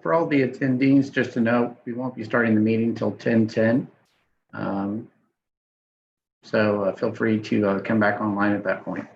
For all the attendees, just to note, we won't be starting the meeting till 10:10. So feel free to come back online at that point.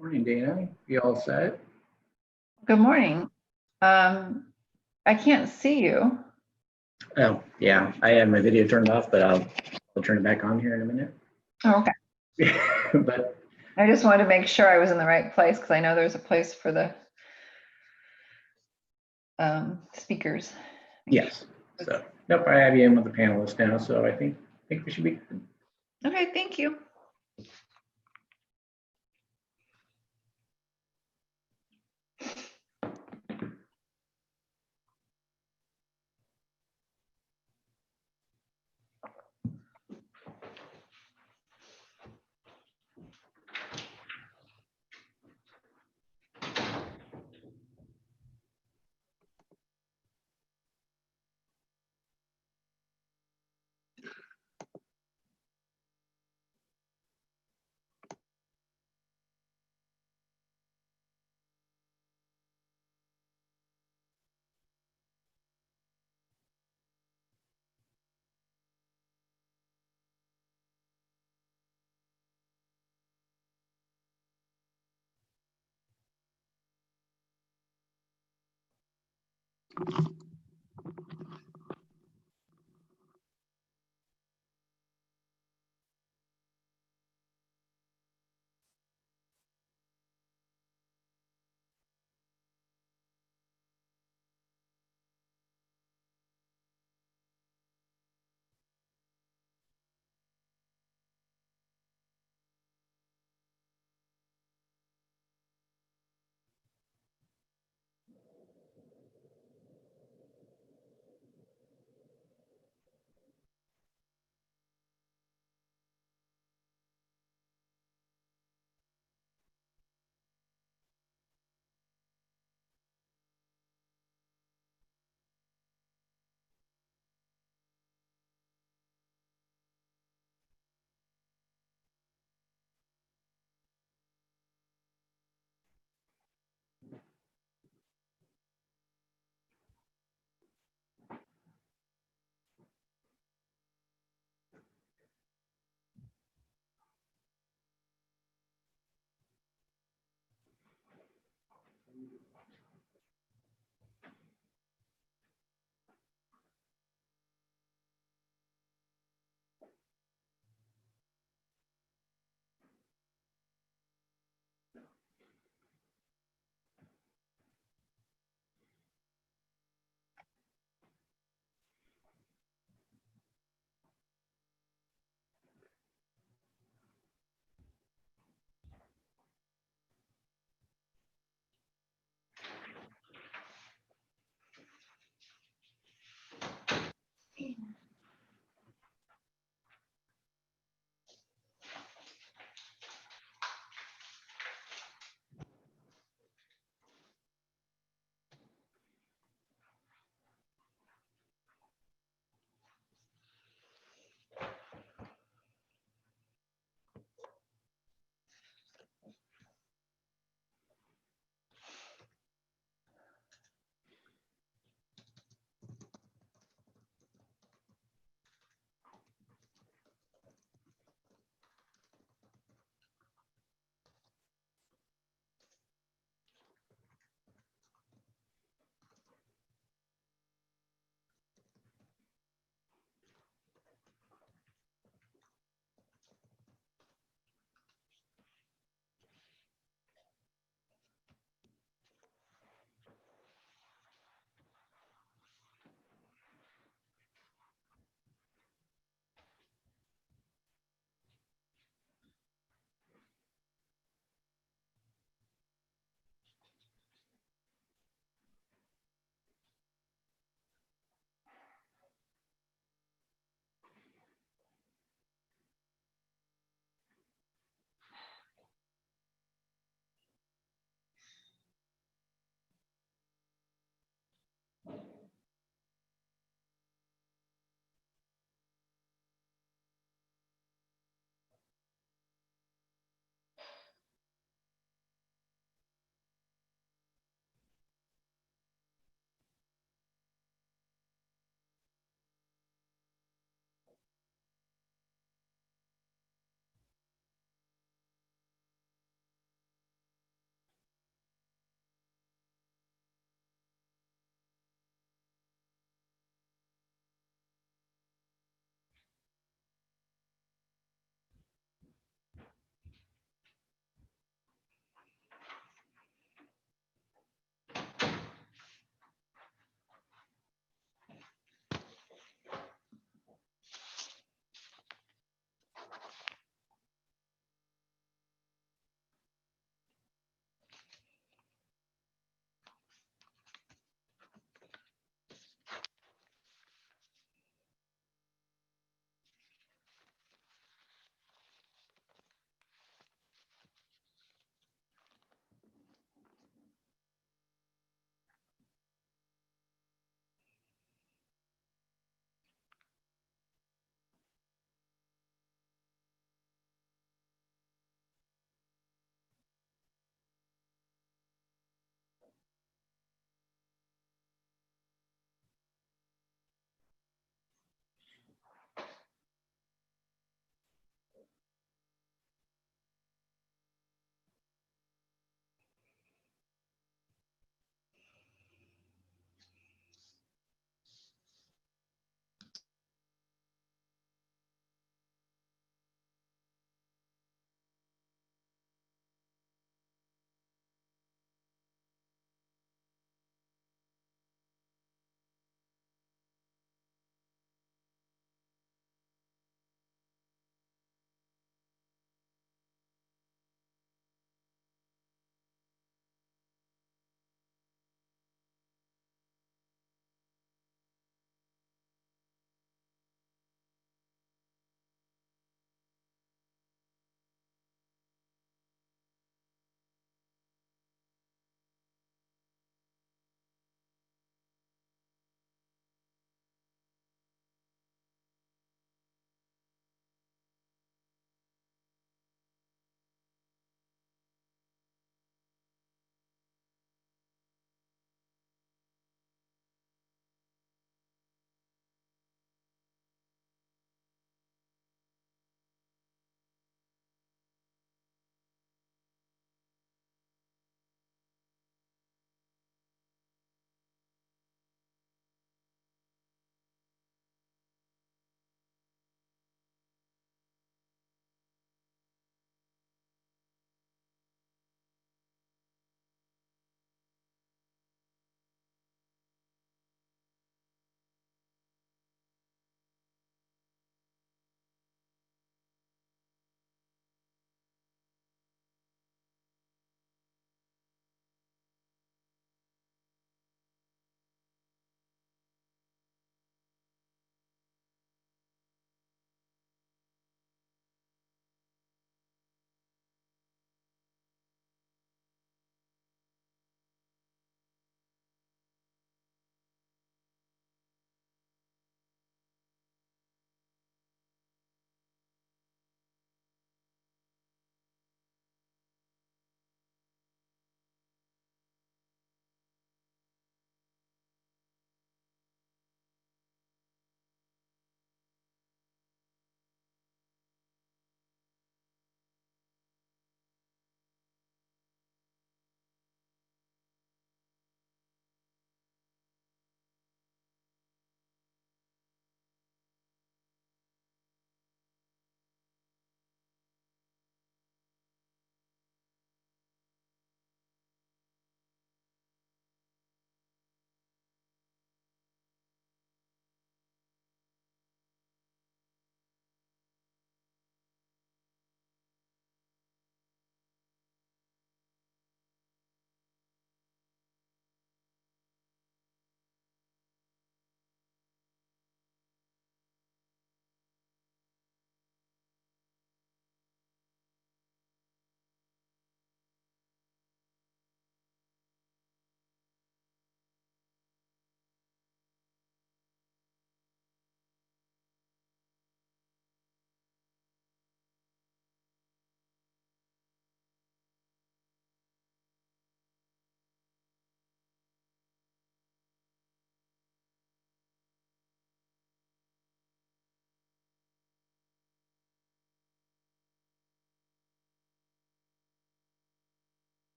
Morning, Dana. You all set? Good morning. I can't see you. Oh, yeah, I had my video turned off, but I'll turn it back on here in a minute. Oh, okay. But I just wanted to make sure I was in the right place because I know there's a place for the speakers. yes, so nope, I have you in with the panelists now, so I think we should be good. Okay, thank you.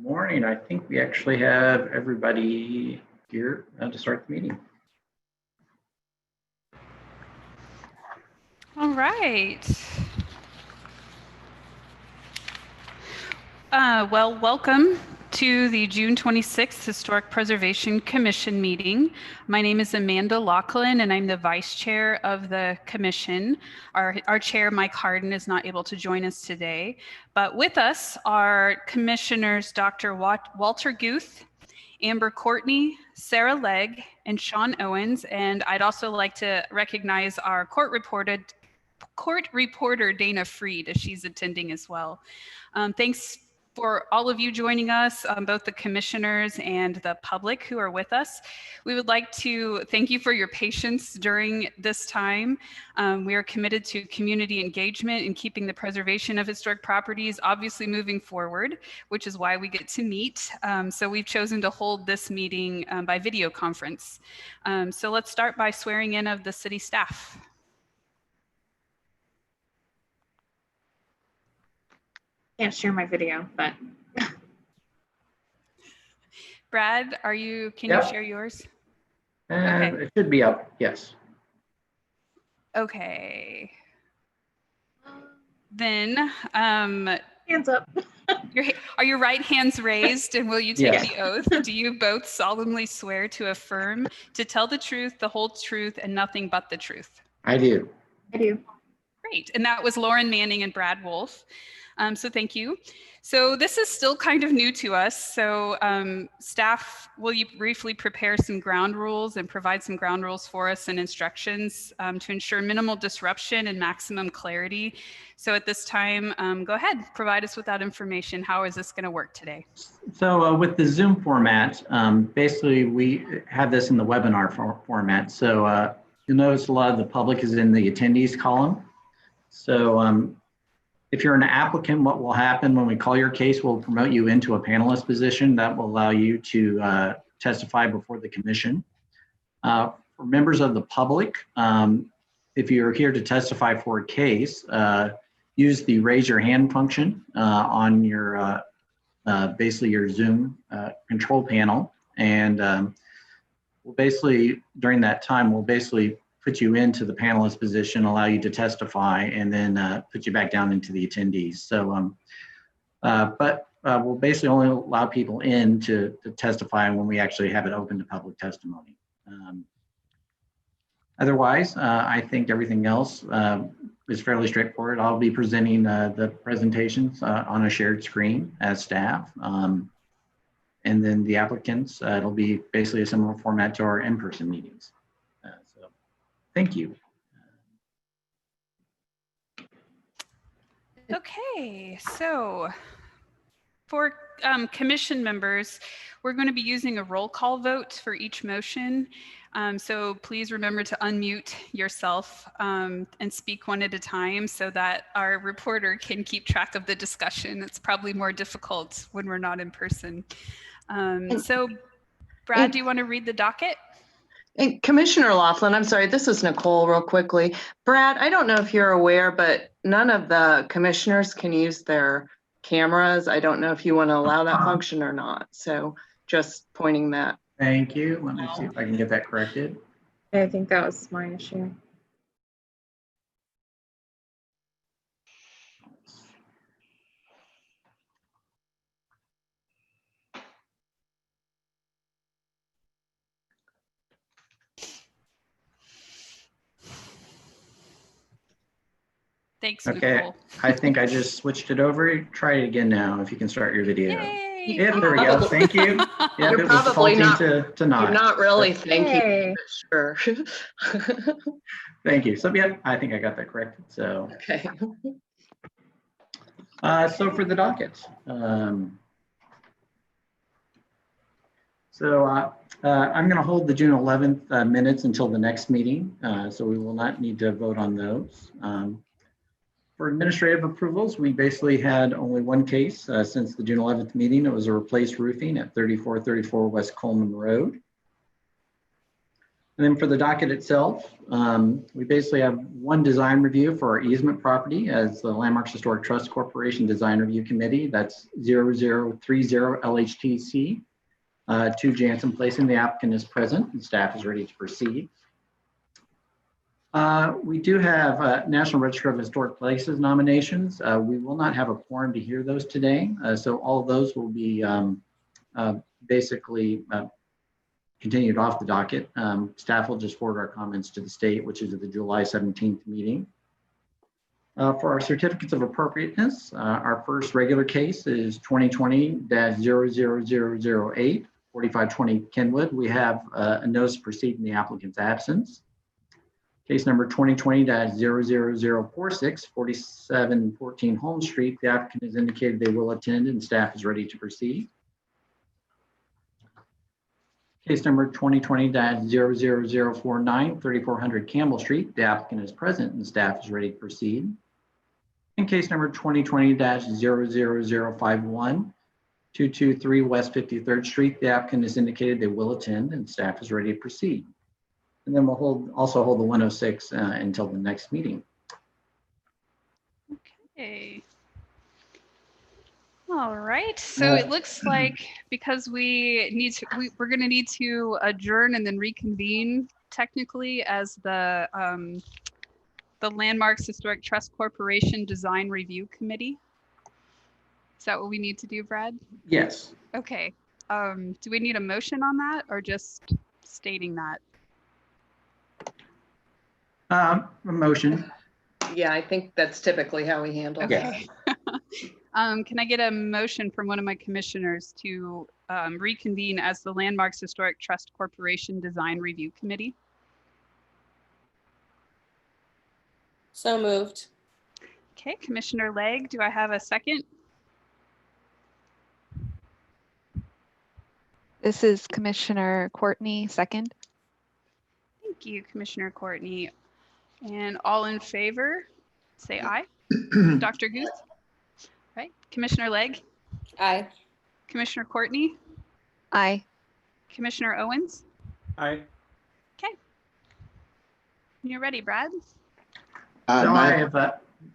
Morning. I think we actually have everybody here to start the meeting. All right. Well, welcome to the June 26th Historic Preservation Commission meeting. My name is Amanda Laughlin, and I'm the vice chair of the commission. Our chair, Mike Harden, is not able to join us today, but with us are commissioners Dr. Walter Guth, Amber Courtney, Sarah Legg, and Sean Owens. And I'd also like to recognize our court reporter Dana Freed, as she's attending as well. Thanks for all of you joining us, both the commissioners and the public who are with us. We would like to thank you for your patience during this time. We are committed to community engagement and keeping the preservation of historic properties obviously moving forward, which is why we get to meet. So we've chosen to hold this meeting by video conference. So let's start by swearing in of the city staff. Can't share my video, but Brad, can you share yours? And Okay. it should be up. Yes. Okay. Then, hands up. are your right hands raised, and will you take Yes. the oath? Do you both solemnly swear to affirm to tell the truth, the whole truth, and nothing but the truth? I do. I do. Great. And that was Lauren Manning and Brad Wolf. So thank you. So this is still kind of new to us. So staff, will you briefly prepare some ground rules and provide some ground rules for us and instructions to ensure minimal disruption and maximum clarity? So at this time, go ahead, provide us with that information. How is this going to work today? So with the Zoom format, basically we have this in the webinar format. So you'll notice a lot of the public is in the attendees column. So if you're an applicant, what will happen when we call your case, we'll promote you into a panelist position that will allow you to testify before the commission. For members of the public, if you're here to testify for a case, use the raise your hand function on your basically your Zoom control panel. And we'll basically, during that time, we'll basically put you into the panelist position, allow you to testify, and then put you back down into the attendees. So, we'll basically only allow people in to testify when we actually have it open to public testimony. Otherwise, I think everything else is fairly straightforward. I'll be presenting the presentations on a shared screen as staff. And then the applicants, it'll be basically a similar format to our in-person meetings. Thank you. Okay, so for commission members, we're going to be using a roll call vote for each motion. So please remember to unmute yourself and speak one at a time so that our reporter can keep track of the discussion. It's probably more difficult when we're not in person. So Brad, do you want to read the docket? And Commissioner Laughlin, I'm sorry, this is Nicole real quickly. Brad, I don't know if you're aware, but none of the commissioners can use their cameras. I don't know if you want to allow that function or not. So just pointing that. Thank you. Let me see if I can get that corrected. I think that was my issue. Thanks, Okay, Nicole. I think I just switched it over. Try it again now if you can start your video. Yay! Yeah, there we go. Thank you. Yeah, You're it was probably defaulting not- to not. You're not really thanking, Hey. sure. Thank you. So yeah, I think I got that corrected. So, Okay. so for the docket. I'm going to hold the June 11th minutes until the next meeting. So we will not need to vote on those. For administrative approvals, we basically had only one case since the June 11th meeting. It was a replaced roofing at 3434 West Coleman Road. And then for the docket itself, we basically have one design review for our easement property as the Landmarks Historic Trust Corporation Design Review Committee. That's 0030 LHTC. 2 Jansen Place, and the applicant is present and staff is ready to proceed. We do have National Register of Historic Places nominations. We will not have a quorum to hear those today. So all of those will be basically continued off the docket. Staff will just forward our comments to the state, which is at the July 17th meeting. For our certificates of appropriateness, our first regular case is 2020-00008, 4520 Kenwood. We have a notice to proceed in the applicant's absence. Case number 2020-00046, 4714 Holmes Street. The applicant has indicated they will attend and staff is ready to proceed. Case number 2020-00049, 3400 Campbell Street. The applicant is present and staff is ready to proceed. In case number 2020-00051, 223 West 53rd Street, the applicant has indicated they will attend and staff is ready to proceed. And then we'll also hold the 106 until the next meeting. Okay. All right. So it looks like because we're going to need to adjourn and then reconvene technically as the Landmarks Historic Trust Corporation Design Review Committee. Is that what we need to do, Brad? Yes. Okay. Do we need a motion on that or just stating that? A motion. Yeah, I think that's typically how we handle it. Okay. Can I get a motion from one of my commissioners to reconvene as the Landmarks Historic Trust Corporation Design Review Committee? So moved. Okay, Commissioner Legg, do I have a second? This is Commissioner Courtney, second. Thank you, Commissioner Courtney. And all in favor, say aye. Dr. Guth? Right, Commissioner Legg, Aye. Commissioner Courtney, Aye. Commissioner Owens? Aye. Okay. You're ready, Brad? So I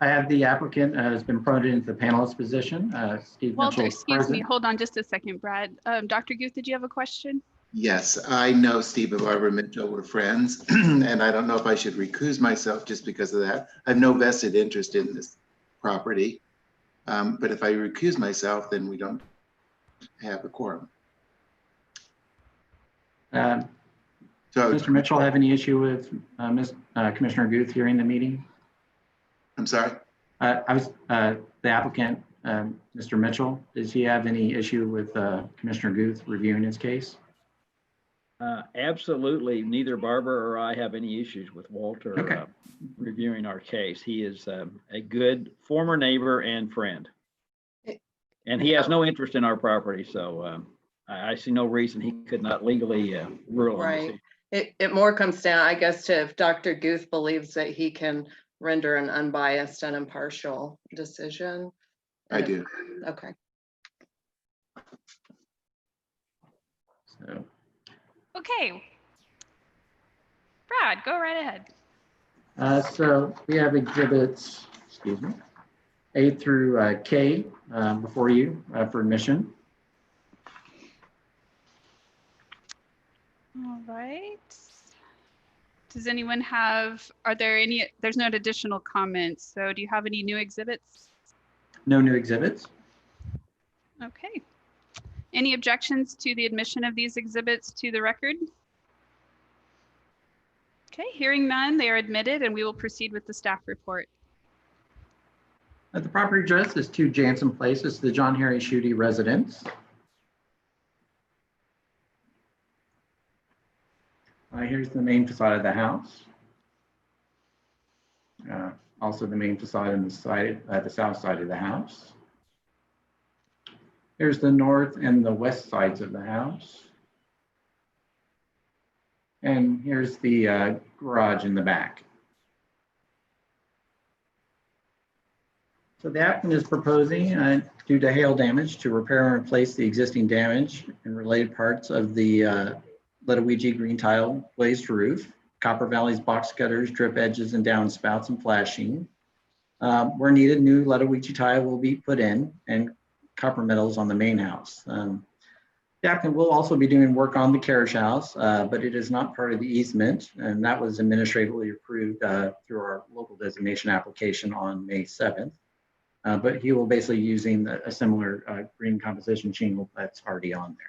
have the applicant has been promoted into the panelist position. Steve Walter, Mitchell is excuse me, present. hold on just a second, Brad. Dr. Guth, did you have a question? Yes, I know Steve and Barbara Mitchell were friends, and I don't know if I should recuse myself just because of that. I have no vested interest in this property. But if I recuse myself, then we don't have a quorum. So So, Mr. Mitchell, have any issue with Commissioner Guth hearing the meeting? I'm sorry? The applicant, Mr. Mitchell, does he have any issue with Commissioner Guth reviewing his case? Absolutely. Neither Barbara or I have any issues with Walter Okay. reviewing our case. He is a good former neighbor and friend. And he has no interest in our property, so I see no reason he could not legally rule on this. Right. It more comes down, I guess, to if Dr. Guth believes that he can render an unbiased and impartial decision. I do. Okay. So, Okay. Brad, go right ahead. so we have exhibits, excuse me, A through K before you for admission. All right. Does anyone have, there's no additional comments. So do you have any new exhibits? No new exhibits. Okay. Any objections to the admission of these exhibits to the record? Okay, hearing none, they are admitted and we will proceed with the staff report. The property address is 2 Jansen Place. It's the John Harry Schutte residence. Here's the main facade of the house. Also the main facade on the side, the south side of the house. Here's the north and the west sides of the house. And here's the garage in the back. So the applicant is proposing, due to hail damage, to repair and replace the existing damage and related parts of the Ludowici green tile glazed roof, Copper Valley's box gutters, drip edges and downspouts and flashing. Where needed, new Ludowici tile will be put in and copper metals on the main house. The applicant will also be doing work on the carriage house, but it is not part of the easement, and that was administratively approved through our local designation application on May 7th. But he will basically using a similar green composition shingle that's already on there.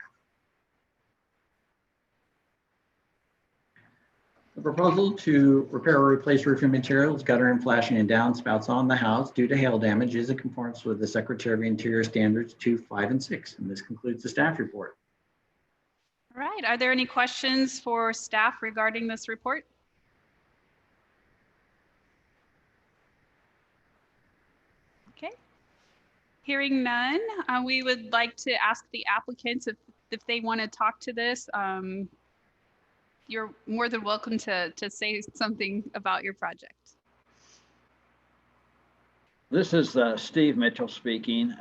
The proposal to repair or replace roofing materials, gutter and flashing and downspouts on the house due to hail damage is in conformance with the Secretary of Interior Standards 2, 5, and 6. And this concludes the staff report. All right, are there any questions for staff regarding this report? Okay. Hearing none, we would like to ask the applicants if they want to talk to this. You're more than welcome to say something about your project. This is Steve Mitchell speaking.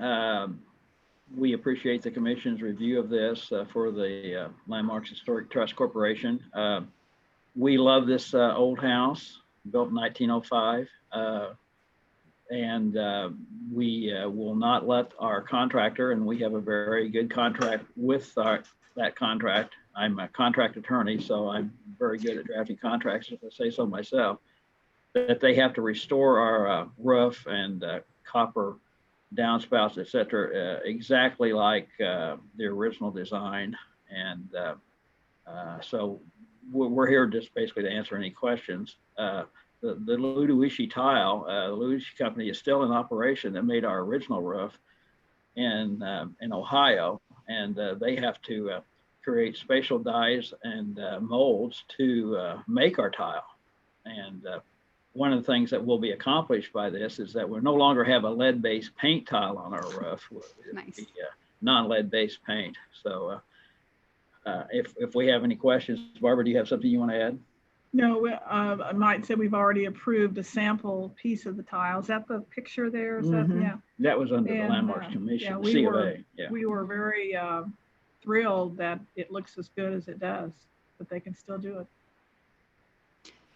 We appreciate the commission's review of this for the Landmarks Historic Trust Corporation. We love this old house, built in 1905. And we will not let our contractor, and we have a very good contract with that contract. I'm a contract attorney, so I'm very good at drafting contracts, if I say so myself, that they have to restore our roof and copper downspouts, et cetera, exactly like the original design. And so we're here just basically to answer any questions. The Ludowici tile, the Ludowici company is still in operation that made our original roof in Ohio, and they have to create spatial dyes and molds to make our tile. And one of the things that will be accomplished by this is that we'll no longer have a lead-based paint tile on our roof. Nice. Non-lead-based paint. So if we have any questions, Barbara, do you have something you want to add? No, I might say we've already approved a sample piece of the tile. Is that the picture there? Is that, yeah. That was under the And, Landmarks Commission, yeah, the we C of were- A. Yeah. We were very thrilled that it looks as good as it does, but they can still do it.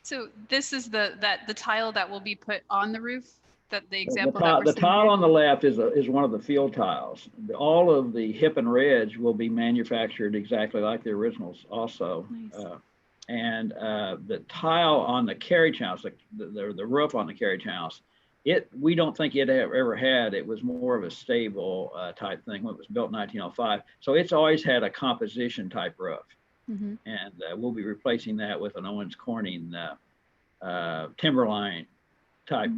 So this is the tile that will be put on the roof, that the example The that we're the seeing tile here? on the left is one of the field tiles. All of the hip and ridge will be manufactured exactly like the originals also. Nice. And the tile on the carriage house, the roof on the carriage house, we don't think it ever had. It was more of a stable type thing when it was built in 1905. So it's always had a composition type roof. Mm-hmm. And we'll be replacing that with an Owens Corning Timberline type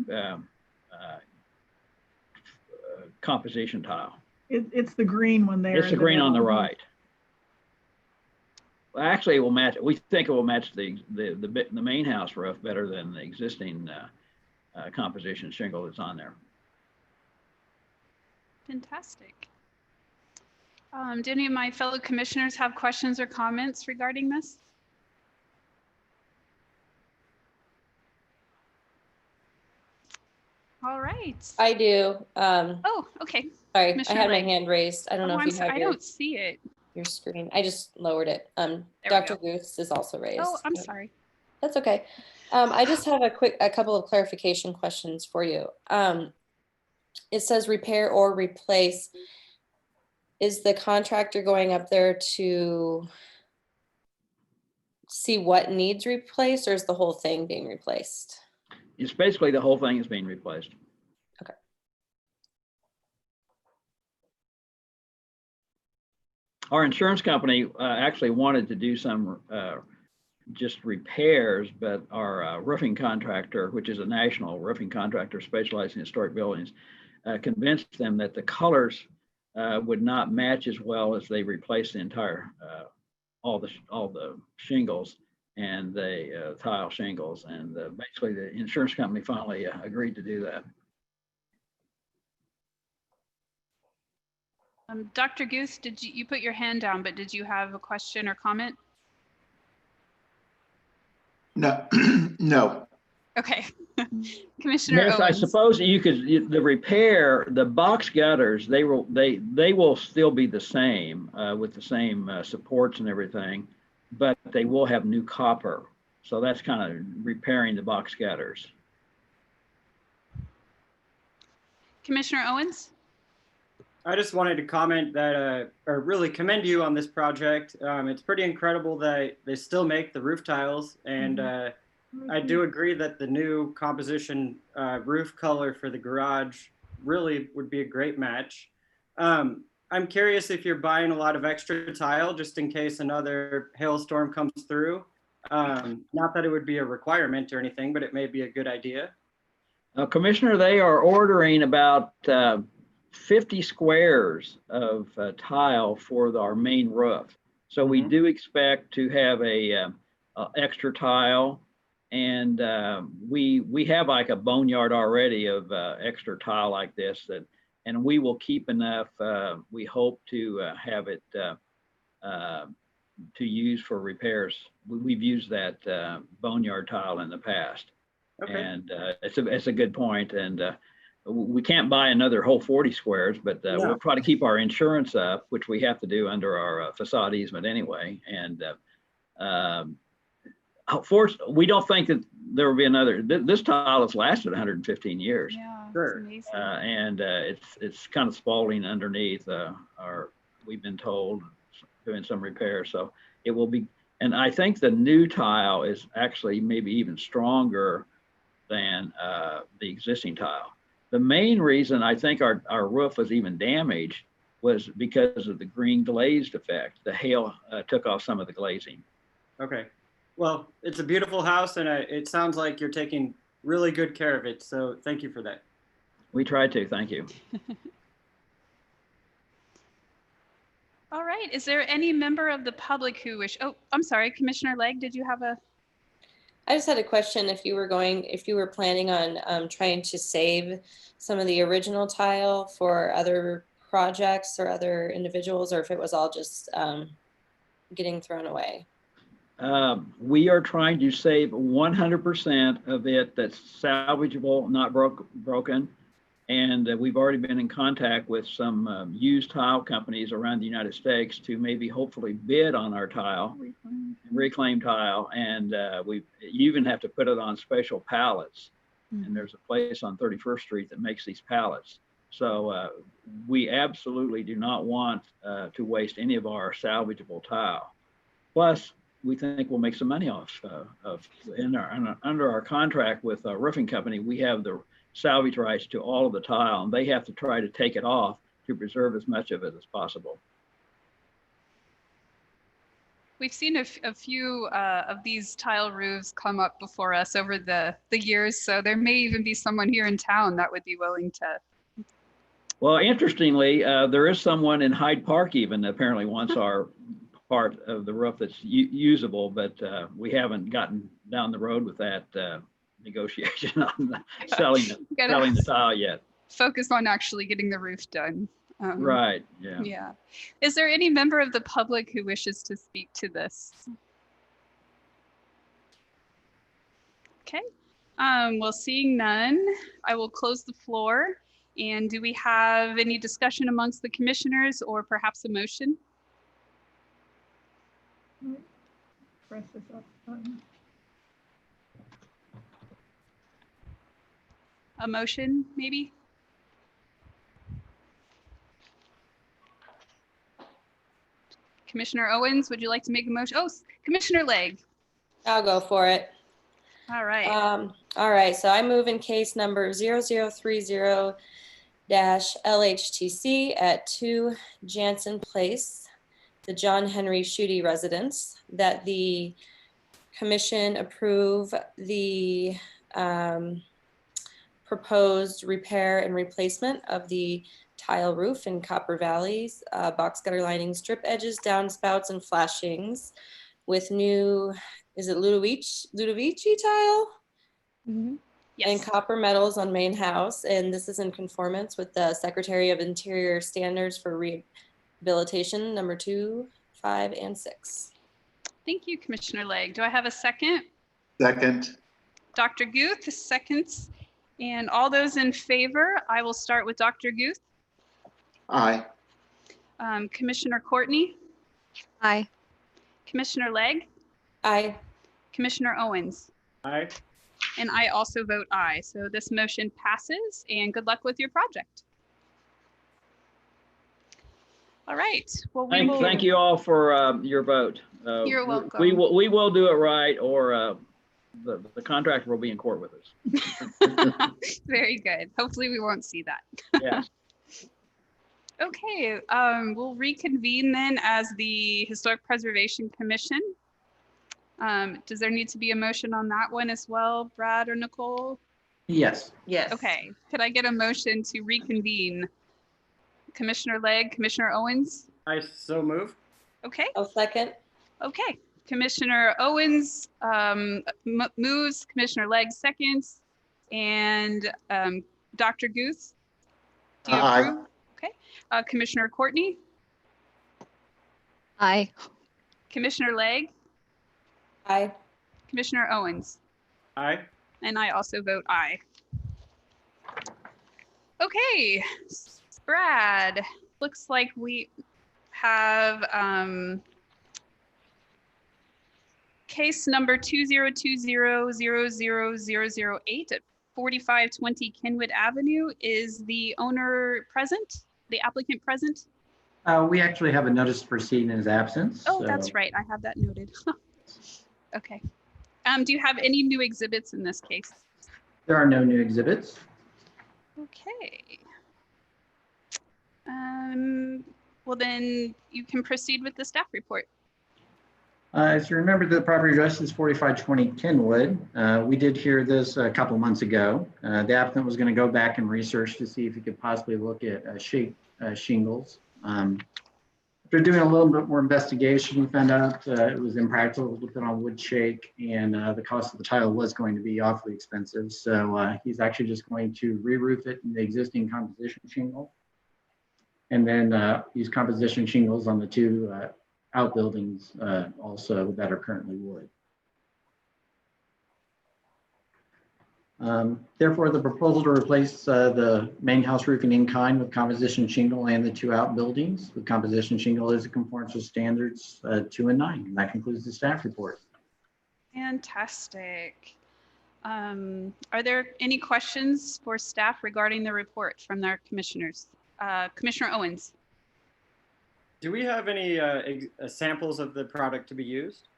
composition tile. It's the green one there. It's the green on the right. Well, actually, it will match. We think it will match the main house roof better than the existing composition shingle that's on there. Fantastic. Do any of my fellow commissioners have questions or comments regarding this? All right. I do. Oh, okay. Sorry, I Commissioner had my Ray. hand raised. I don't know Oh, if I'm you sorry, have I your, don't see it. your screen. I just lowered it. we Dr. go. Goose is also raised. Oh, I'm sorry. That's okay. I just have a couple of clarification questions for you. It says repair or replace. Is the contractor going up there to see what needs replaced, or is the whole thing being replaced? It's basically the whole thing is being replaced. Okay. Our insurance company actually wanted to do some just repairs, but our roofing contractor, which is a national roofing contractor specializing in historic buildings, convinced them that the colors would not match as well as they replaced the entire all the shingles and the tile shingles, and basically the insurance company finally agreed to do that. Dr. Goose, you put your hand down, but did you have a question or comment? No, no. Okay. Commissioner Yes, I Owens. suppose you could, the repair, the box gutters, they will still be the same with the same supports and everything. but they will have new copper. So that's kind of repairing the box gutters. Commissioner Owens? I just wanted to comment that, or really commend you on this project. It's pretty incredible that they still make the roof tiles. And I do agree that the new composition roof color for the garage really would be a great match. I'm curious if you're buying a lot of extra tile just in case another hailstorm comes through. Not that it would be a requirement or anything, but it may be a good idea. Commissioner, they are ordering about 50 squares of tile for our main roof. So we do expect to have a extra tile, and we have like a boneyard already of extra tile like this, that, and we will keep enough. We hope to have it to use for repairs. We've used that boneyard tile in the past. Okay. And it's a good point. And we can't buy another whole 40 squares, but we'll try to keep our insurance up, which we have to do under our facade easement anyway. And we don't think that there will be another. This tile has lasted 115 years. Yeah, Sure. it's amazing. And it's kind of spalling underneath. We've been told, doing some repairs, so it will be. And I think the new tile is actually maybe even stronger than the existing tile. The main reason I think our roof was even damaged was because of the green glazed effect. The hail took off some of the glazing. Okay. Well, it's a beautiful house, and it sounds like you're taking really good care of it. So thank you for that. We tried to, thank you. All right, is there any member of the public who oh, I'm sorry, Commissioner Legg, did you have a? I just had a question if you were planning on trying to save some of the original tile for other projects or other individuals, or if it was all just getting thrown away. We are trying to save 100% of it that's salvageable, not broken. And we've already been in contact with some used tile companies around the United States to maybe hopefully bid on our tile, reclaim tile. And you even have to put it on special pallets. And there's a place on 31st Street that makes these pallets. So we absolutely do not want to waste any of our salvageable tile. Plus, we think we'll make some money off under our contract with a roofing company. We have the salvage rights to all of the tile, and they have to try to take it off to preserve as much of it as possible. We've seen a few of these tile roofs come up before us over the years, so there may even be someone here in town that would be willing to. Well, interestingly, there is someone in Hyde Park even that apparently wants our part of the roof that's usable, but we haven't gotten down the road with that negotiation on selling the tile yet. Focus on actually getting the roof done. Right, yeah. Yeah. Is there any member of the public who wishes to speak to this? Okay. Well, seeing none, I will close the floor. And do we have any discussion amongst the commissioners or perhaps a motion? Press this up button. A motion, maybe? Commissioner Owens, would you like to make a motion? Oh, Commissioner Legg. I'll go for it. All right. All right, so I move in case number 0030-LHTC at 2 Jansen Place, the John Henry Schutte residence, that the commission approve the proposed repair and replacement of the tile roof in Copper Valley's box gutter lining, strip edges, downspouts, and flashings with new, is it Ludovici tile? Mm-hmm. Yes. And copper metals on main house. And this is in conformance with the Secretary of Interior standards for rehabilitation number 2, 5, and 6. Thank you, Commissioner Legg. Do I have a second? Second. Dr. Guth, seconds. And all those in favor, I will start with Dr. Guth. Aye. Commissioner Courtney, Aye. Commissioner Legg, Aye. Commissioner Owens, Aye. and I also vote aye. So this motion passes, and good luck with your project. All right. Well, we will. Thank you all for your vote. You're welcome. We will do it right, or the contractor will be in court with us. Very good. Hopefully we won't see that. Yeah. Okay, we'll reconvene then as the Historic Preservation Commission. Does there need to be a motion on that one as well, Brad or Nicole? Yes. Yes. Okay, could I get a motion to reconvene? Commissioner Legg, Commissioner Owens? I so move. Okay, I'll second. okay. Commissioner Owens moves, Commissioner Legg seconds, and Dr. Guth? Do you Aye. approve? Okay. Commissioner Courtney? Aye. Commissioner Legg? Aye. Commissioner Owens? Aye. And I also vote aye. Okay, Brad, looks like we have case number 2020000008 at 4520 Kenwood Avenue. Is the owner present? The applicant present? We actually have a notice to proceed in his absence. Oh, so- that's right. I have that noted. Okay. Do you have any new exhibits in this case? There are no new exhibits. Okay. Well, then you can proceed with the staff report. As you remember, the property address is 4520 Kenwood. We did hear this a couple months ago. The applicant was going to go back and research to see if he could possibly look at shingles. After doing a little bit more investigation, we found out it was impractical to put on wood shake, and the cost of the tile was going to be awfully expensive. So he's actually just going to re-roof it in the existing composition shingle, and then use composition shingles on the two outbuildings also that are currently wood. Therefore, the proposal to replace the main house roofing in kind with composition shingle and the two outbuildings with composition shingle is in conformance with standards 2 and 9. And that concludes the staff report. Fantastic. Are there any questions for staff regarding the report from their commissioners? Commissioner Owens? Do we have any samples of the product to be used?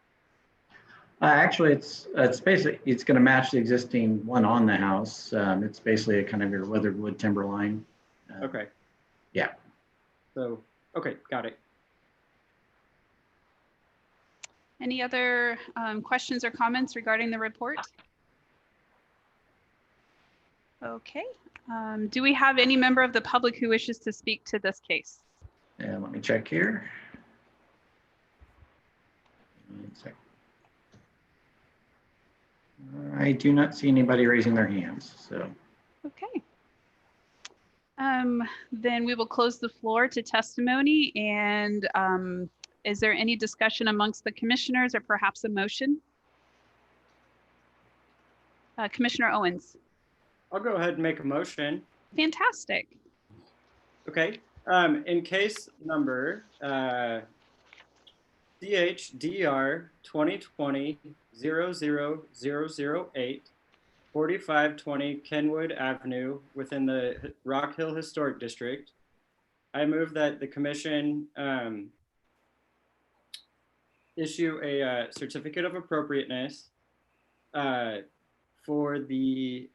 Actually, it's basically, it's going to match the existing one on the house. It's basically a kind of your weathered wood timber line. Okay. Yeah. So, okay, got it. Any other questions or comments regarding the report? Okay. Do we have any member of the public who wishes to speak to this case? And let me check here. 1 second. I do not see anybody raising their hands, so. Okay. Then we will close the floor to testimony. And is there any discussion amongst the commissioners or perhaps a motion? Commissioner Owens. I'll go ahead and make a motion. Fantastic. Okay. In case number DHDR 2020-00008, 4520 Kenwood Avenue within the Rock Hill Historic District, I move that the commission issue a certificate of appropriateness for the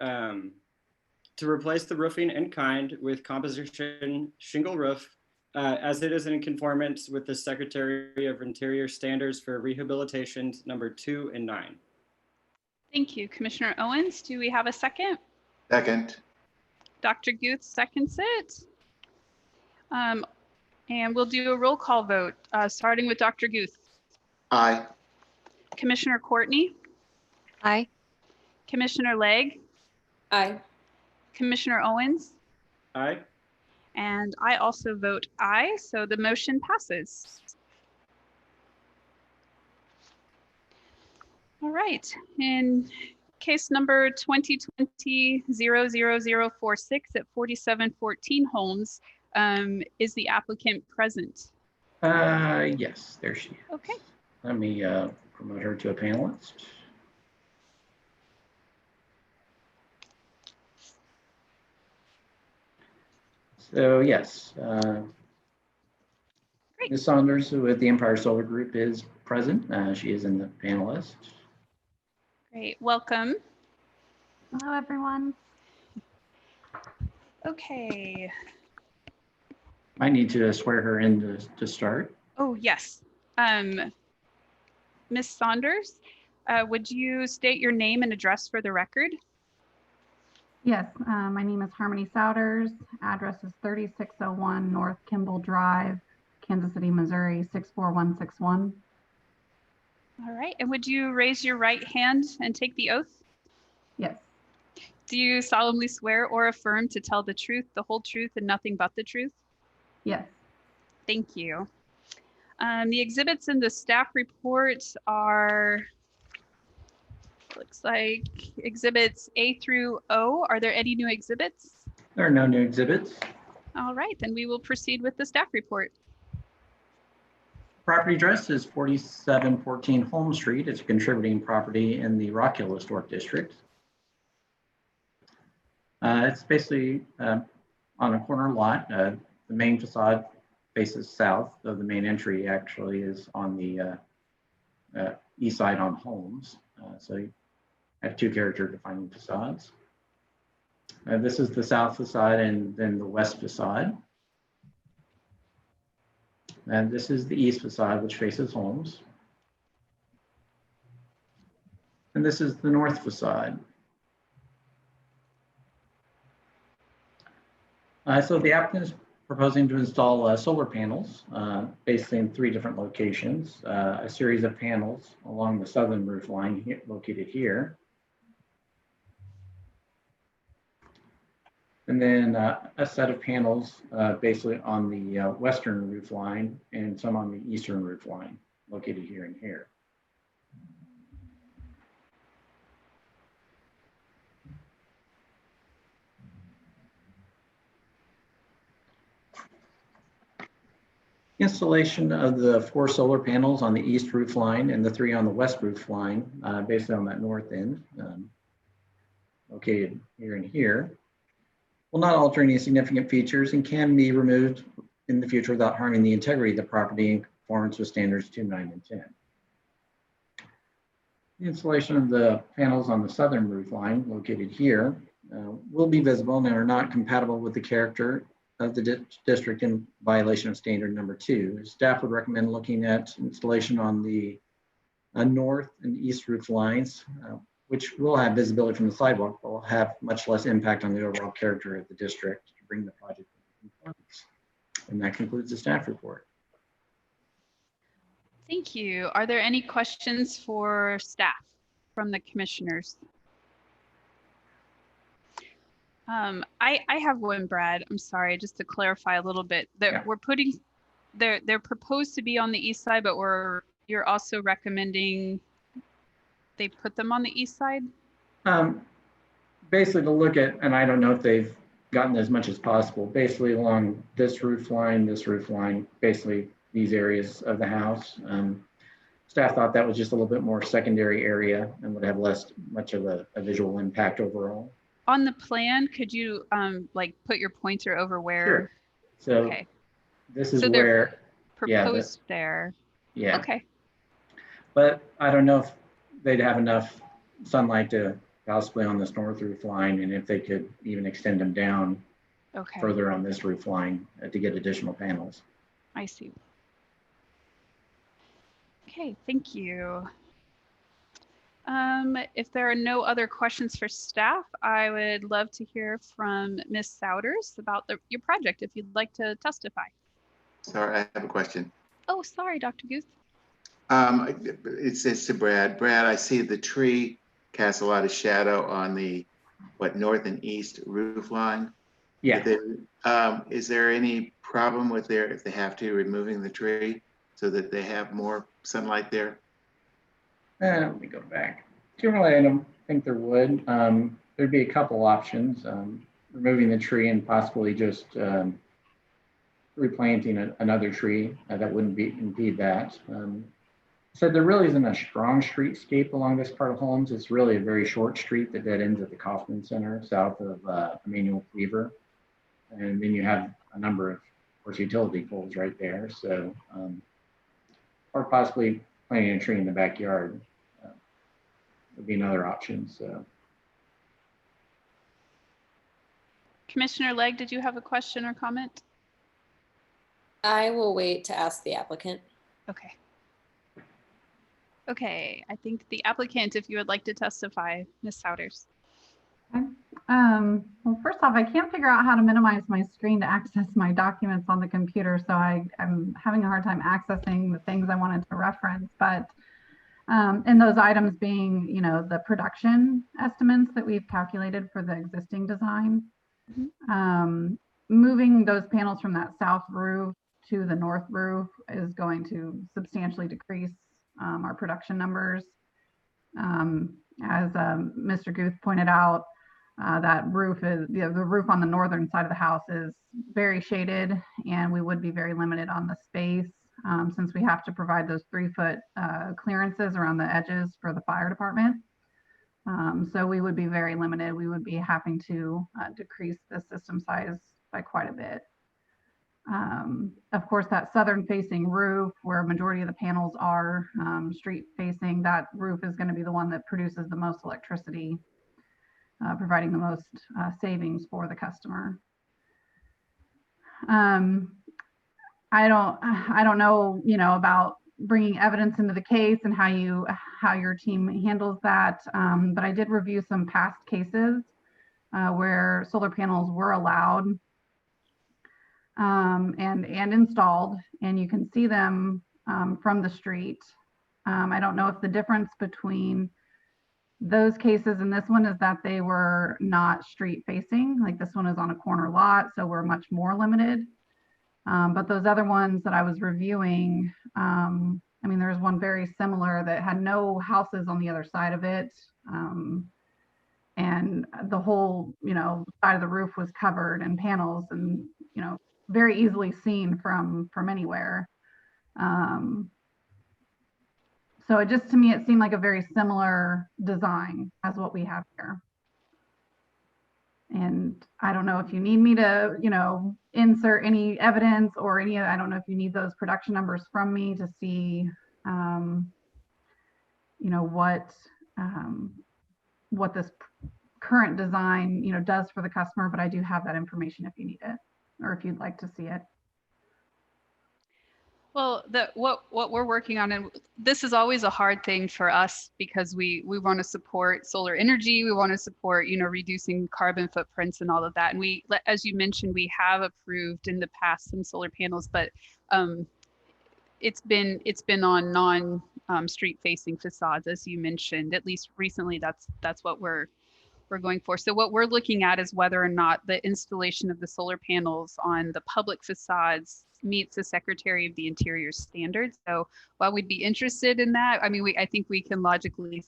to replace the roofing in kind with composition shingle roof as it is in conformance with the Secretary of Interior standards for rehabilitation number 2 and 9. Thank you, Commissioner Owens. Do we have a second? Second. Dr. Guth seconds it. And we'll do a roll call vote, starting with Dr. Guth. Aye. Commissioner Courtney, Aye. Commissioner Legg, Aye. Commissioner Owens, Aye. and I also vote aye, so the motion passes. All right, in case number 2020-00046 at 4714 Holmes, is the applicant present? Yes, there she is. Okay. Let me promote her to a panelist. So yes, Ms. Saunders with the Empire Solar Group is present. She is in the panelist. Great, welcome. Hello, everyone. Okay. I need to swear her in to start. Oh, yes. Ms. Saunders, would you state your name and address for the record? Yes, my name is Harmony Souders. Address is 3601 North Kimball Drive, Kansas City, Missouri, 64161. All right, and would you raise your right hand and take the oath? Yes, Do you solemnly swear or affirm to tell the truth, the whole truth, and nothing but the truth? yes. Thank you. The exhibits in the staff report are, looks like exhibits A through O. Are there any new exhibits? There are no new exhibits. All right, then we will proceed with the staff report. Property address is 4714 Holmes Street. It's a contributing property in the Rock Hill Historic District. It's basically on a corner lot. The main facade faces south, though the main entry actually is on the east side on Holmes. So you have two character defining facades. This is the south facade and then the west facade. And this is the east facade, which faces Holmes. And this is the north facade. So the applicant is proposing to install solar panels, basically in 3 different locations. A series of panels along the southern roof line here, located here. And then a set of panels basically on the western roof line and some on the eastern roof line located here and here. Installation of the 4 solar panels on the east roof line and the 3 on the west roof line, basically on that north end, located here and here, will not alter any significant features and can be removed in the future without harming the integrity of the property in conformance with standards 2, 9, and 10. The installation of the panels on the southern roof line, located here, will be visible and are not compatible with the character of the district in violation of standard number 2. Staff would recommend looking at installation on the north and east roof lines, which will have visibility from the sidewalk, but will have much less impact on the overall character of the district to bring the project into compliance. And that concludes the staff report. Thank you. Are there any questions for staff from the commissioners? I have one, Brad. I'm sorry, just to clarify a little bit. That we're putting, they're proposed to be on the east side, but you're also recommending they put them on the east side? Basically to look at, and I don't know if they've gotten as much as possible, basically along this roof line, basically these areas of the house. Staff thought that was just a little bit more secondary area and would have much of a visual impact overall. On the plan, could you like put your pointer over where? Sure. So okay. This is so where proposed there. Yeah. Okay. But I don't know if they'd have enough sunlight to possibly on this north roof line, and if they could even extend them down further on this roof line to get additional panels. I see. Okay, thank you. If there are no other questions for staff, I would love to hear from Ms. Souders about your project, if you'd like to testify. Sorry, I have a question. Oh, sorry, Dr. Guth. It says to Brad. Brad, I see the tree casts a lot of shadow on the north and east roof line. Yeah. Is there any problem with if they have to removing the tree so that they have more sunlight there? Let me go back. Generally, I don't think there would. There'd be a couple options. Removing the tree and possibly just replanting another tree that wouldn't impede that. So there really isn't a strong streetscape along this part of Holmes. It's really a very short street that dead ends at the Kaufman Center south of Emmanuel Cleaver. And then you have a number of course, utility poles right there. So, or possibly planting a tree in the backyard would be another option. So. Commissioner Legg, did you have a question or comment? I will wait to ask the applicant. Okay. Okay, I think the applicant, if you would like to testify, Ms. Souders. Okay. Well, first off, I can't figure out how to minimize my screen to access my documents on the computer, so I'm having a hard time accessing the things I wanted to reference. But and those items being, you know, the production estimates that we've calculated for the existing design. Moving those panels from that south roof to the north roof is going to substantially decrease our production numbers. As Mr. Guth pointed out, that roof is, the roof on the northern side of the house is very shaded, and we would be very limited on the space since we have to provide those 3-foot clearances around the edges for the fire department. So we would be very limited. We would be having to decrease the system size by quite a bit. Of course, that southern facing roof where a majority of the panels are street facing, that roof is going to be the one that produces the most electricity, providing the most savings for the customer. I don't know, you know, about bringing evidence into the case and how your team handles that, but I did review some past cases where solar panels were allowed and installed, and you can see them from the street. I don't know if the difference between those cases and this one is that they were not street facing, like this one is on a corner lot, so we're much more limited. But those other ones that I was reviewing, I mean, there's one very similar that had no houses on the other side of it. And the whole, you know, side of the roof was covered in panels and, you know, very easily seen from anywhere. So it just, to me, it seemed like a very similar design as what we have here. And I don't know if you need me to, you know, insert any evidence or any, I don't know if you need those production numbers from me to see, you know, what this current design, you know, does for the customer, but I do have that information if you need it, or if you'd like to see it. Well, what we're working on, and this is always a hard thing for us because we want to support solar energy, we want to support, you know, reducing carbon footprints and all of that. And we, as you mentioned, we have approved in the past some solar panels, but it's been on non-street facing facades, as you mentioned. At least recently, that's what we're going for. So what we're looking at is whether or not the installation of the solar panels on the public facades meets the Secretary of the Interior standards. So while we'd be interested in that, I mean, I think we can logically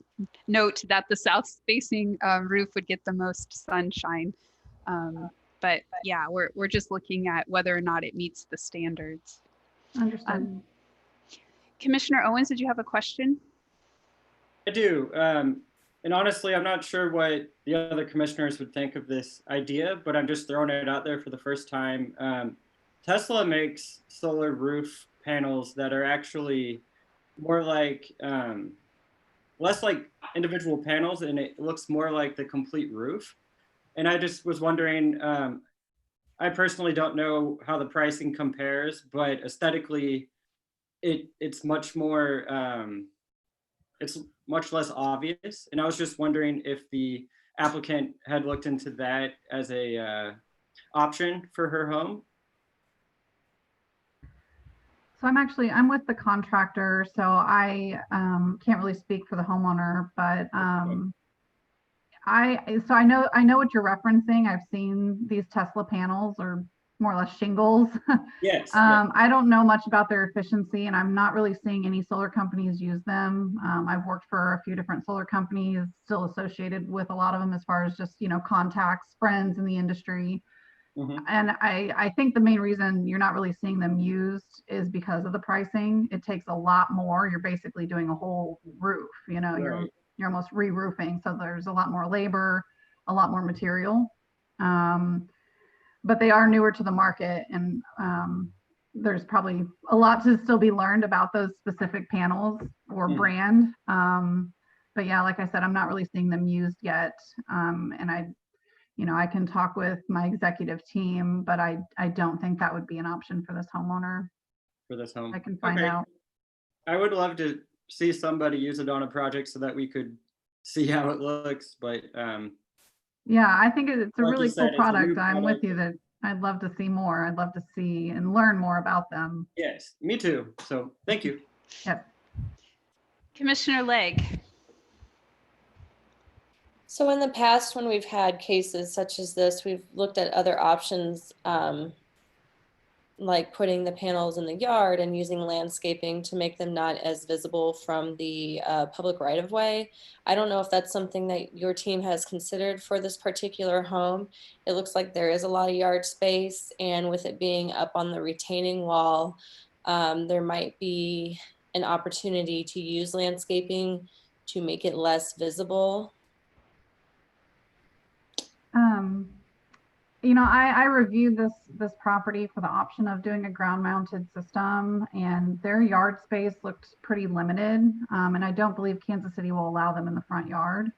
note that the south facing roof would get the most sunshine. But yeah, we're just looking at whether or not it meets the standards. Understood. Commissioner Owens, did you have a question? I do. And honestly, I'm not sure what the other commissioners would think of this idea, but I'm just throwing it out there for the first time. Tesla makes solar roof panels that are actually more like, less like individual panels, and it looks more like the complete roof. And I just was wondering, I personally don't know how the pricing compares, but aesthetically, it's much more, it's much less obvious. And I was just wondering if the applicant had looked into that as a option for her home. So I'm with the contractor, so I can't really speak for the homeowner, but I know what you're referencing. I've seen these Tesla panels, or more or less shingles. Yes. I don't know much about their efficiency, and I'm not really seeing any solar companies use them. I've worked for a few different solar companies, still associated with a lot of them as far as just, you know, contacts, friends in the industry. And I think the main reason you're not really seeing them used is because of the pricing. It takes a lot more. You're basically doing a whole roof, you know, you're almost re-roofing. So there's a lot more labor, a lot more material. But they are newer to the market, and there's probably a lot to still be learned about those specific panels or brand. But yeah, like I said, I'm not really seeing them used yet. And I can talk with my executive team, but I don't think that would be an option for this homeowner. For this home. I can find out. I would love to see somebody use it on a project so that we could see how it looks, but yeah, I think it's a like really you said, cool it's a new product. I'm with product. you that I'd love to see more. I'd love to see and learn more about them. Yes, me too. So thank you. Yep. Commissioner Legg. So in the past, when we've had cases such as this, we've looked at other options, like putting the panels in the yard and using landscaping to make them not as visible from the public right-of-way. I don't know if that's something that your team has considered for this particular home. It looks like there is a lot of yard space, and with it being up on the retaining wall, there might be an opportunity to use landscaping to make it less visible. I reviewed this property for the option of doing a ground mounted system, and their yard space looked pretty limited. And I don't believe Kansas City will allow them in the front yard.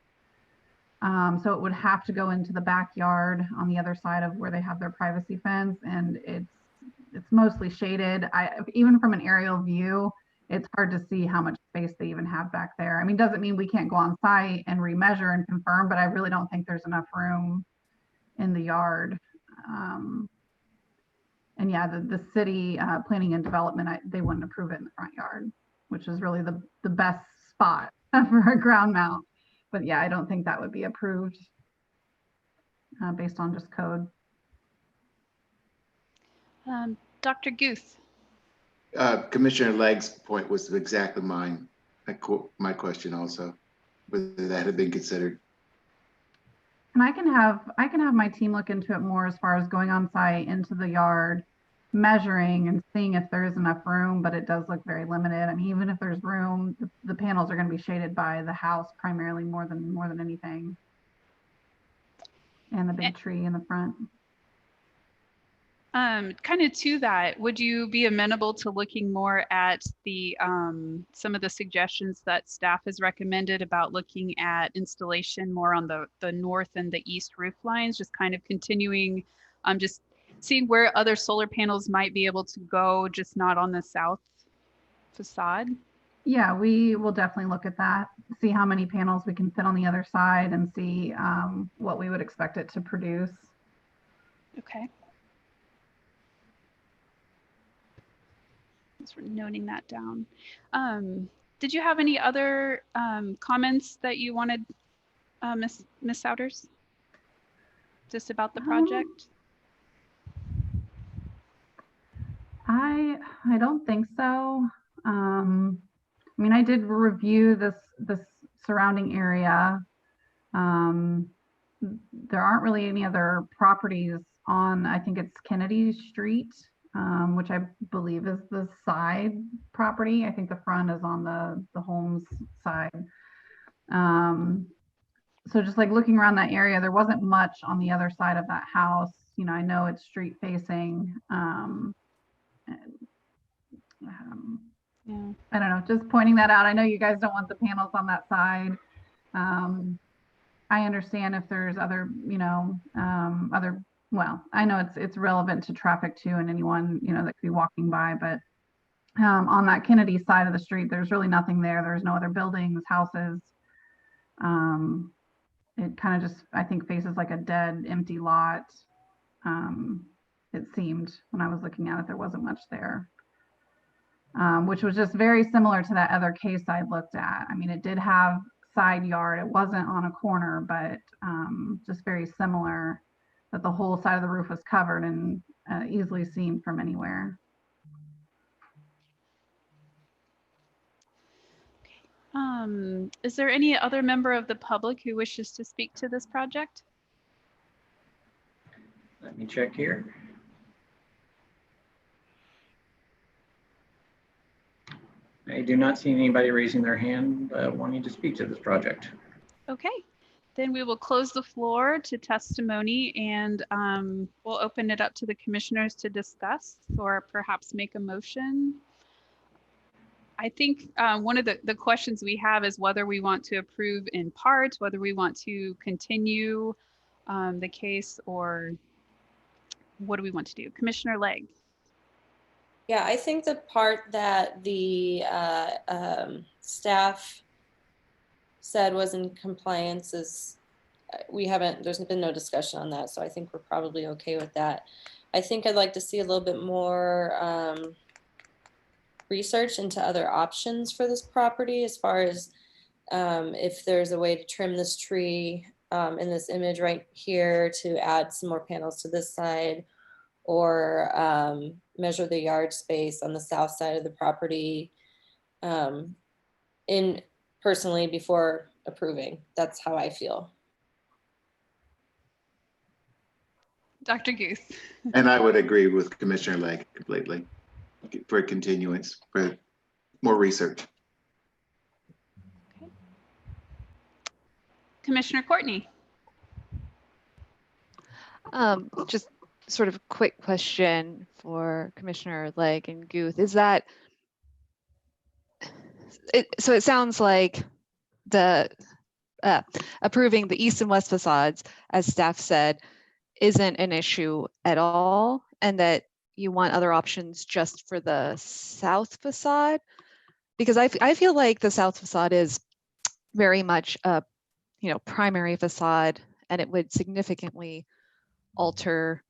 So it would have to go into the backyard on the other side of where they have their privacy fence, and it's mostly shaded. Even from an aerial view, it's hard to see how much space they even have back there. I mean, doesn't mean we can't go on site and remeasure and confirm, but I really don't think there's enough room in the yard. And yeah, the city planning and development, they wouldn't approve it in the front yard, which is really the best spot for a ground mount. But yeah, I don't think that would be approved based on just code. Dr. Guth. Commissioner Legg's point was exactly mine. My question also, whether that had been considered. And I can have my team look into it more as far as going on site into the yard, measuring and seeing if there is enough room, but it does look very limited. I mean, even if there's room, the panels are going to be shaded by the house primarily more than anything. And the big tree in the front. Kind of to that, would you be amenable to looking more at the some of the suggestions that staff has recommended about looking at installation more on the north and the east roof lines, just kind of continuing, just seeing where other solar panels might be able to go, just not on the south facade? Yeah, we will definitely look at that, see how many panels we can fit on the other side, and see what we would expect it to produce. Okay. Thanks for noting that down. Did you have any other comments that you wanted, Miss Souders, just about the project? I don't think so. I mean, I did review this surrounding area. There aren't really any other properties on, I think it's Kennedy Street, which I believe is the side property. I think the front is on the Holmes side. So just like looking around that area, there wasn't much on the other side of that house. You know, I know it's street facing. Yeah. I don't know, just pointing that out. I know you guys don't want the panels on that side. I understand if there's other, well, I know it's relevant to traffic too, and anyone, that could be walking by, but on that Kennedy side of the street, there's really nothing there. There's no other buildings, houses. It kind of just, I think, faces like a dead, empty lot. It seemed when I was looking at it, there wasn't much there. Which was just very similar to that other case I looked at. I mean, it did have side yard. It wasn't on a corner, but just very similar, that the whole side of the roof was covered and easily seen from anywhere. Is there any other member of the public who wishes to speak to this project? Let me check here. I do not see anybody raising their hand wanting to speak to this project. Okay, then we will close the floor to testimony and we'll open it up to the commissioners to discuss or perhaps make a motion. I think one of the questions we have is whether we want to approve in part, whether we want to continue the case, or what do we want to do? Commissioner Legg. Yeah, I think the part that the staff said was in compliance is, there's been no discussion on that, so I think we're probably okay with that. I think I'd like to see a little bit more research into other options for this property, as far as if there's a way to trim this tree in this image right here to add some more panels to this side, or measure the yard space on the south side of the property personally before approving. That's how I feel. Dr. Guth. And I would agree with Commissioner Legg completely for a continuance, for more research. Okay. Commissioner Courtney. Just sort of quick question for Commissioner Legg and Guth. Is that, so it sounds like the approving the east and west facades, as staff said, isn't an issue at all, and that you want other options just for the south facade? Because I feel like the south facade is very much a primary facade, and it would significantly alter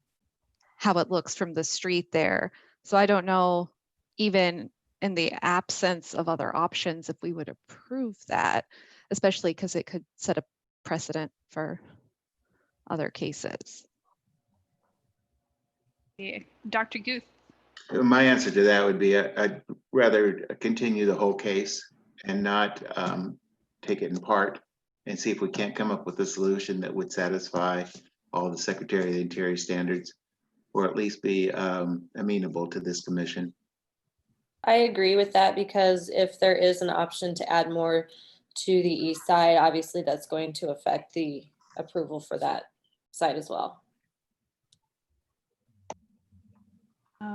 how it looks from the street there. So I don't know, even in the absence of other options, if we would approve that, especially because it could set a precedent for other cases. Dr. Guth. My answer to that would be I'd rather continue the whole case and not take it in part, and see if we can't come up with a solution that would satisfy all the Secretary of the Interior standards, or at least be amenable to this commission. I agree with that, because if there is an option to add more to the east side, obviously that's going to affect the approval for that side as well.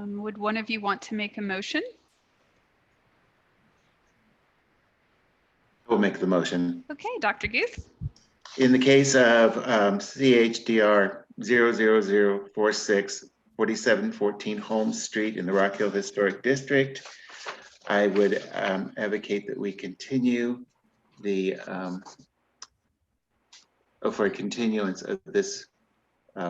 Would one of you want to make a motion? I will make the motion. Okay, Dr. Guth. In the case of CHDR 00046 4714 Holmes Street in the Rock Hill Historic District, I would advocate that we continue the for a continuance of this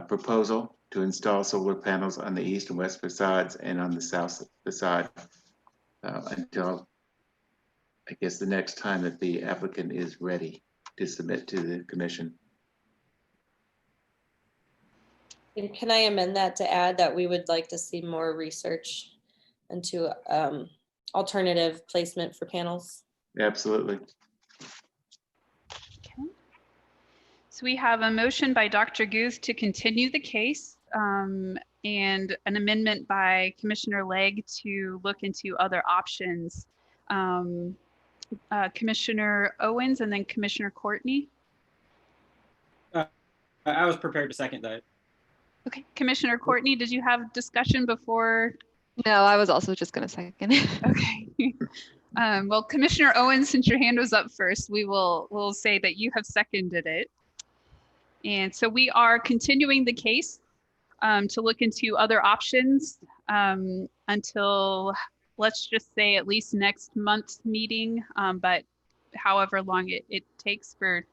proposal to install solar panels on the east and west facades and on the south facade until, I guess, the next time that the applicant is ready to submit to the commission. And can I amend that to add that we would like to see more research into alternative placement for panels? Absolutely. Okay. So we have a motion by Dr. Guth to continue the case, and an amendment by Commissioner Legg to look into other options. Commissioner Owens and then Commissioner Courtney. I was prepared to second that. Okay, Commissioner Courtney, did you have discussion before? No, I was also just going to second it. Okay. Well, Commissioner Owens, since your hand was up first, we'll say that you have seconded it. And so we are continuing the case to look into other options until, let's just say, at least next month's meeting, but however long it takes for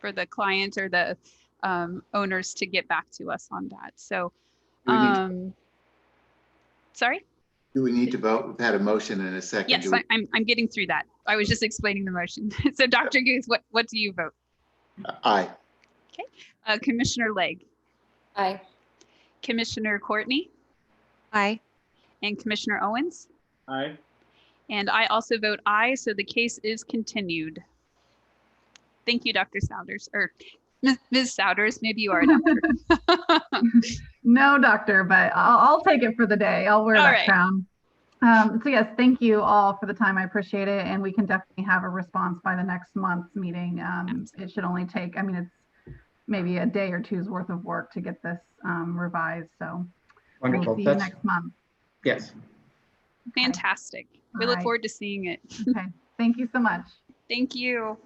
the client or the owners to get back to us on that. So, sorry? Do we need to vote? We've had a motion and a second. Yes, I'm getting through that. I was just explaining the motion. So Dr. Guth, what do you vote? Aye. Okay. Commissioner Legg. Aye. Commissioner Courtney. Aye. And Commissioner Owens. Aye. And I also vote aye, so the case is continued. Thank you, Dr. Souders, or Ms. Souders, maybe you are a doctor. No, doctor, but I'll take it for the day. I'll wear All that right. crown. So yes, thank you all for the time. I appreciate it. And we can definitely have a response by the next month's meeting. It should only take, I mean, it's maybe a day or two's worth of work to get this revised. So Wonderful. we'll see you next month. Yes. Fantastic. We All look right. forward to seeing it. Okay. Thank you so much. Thank you.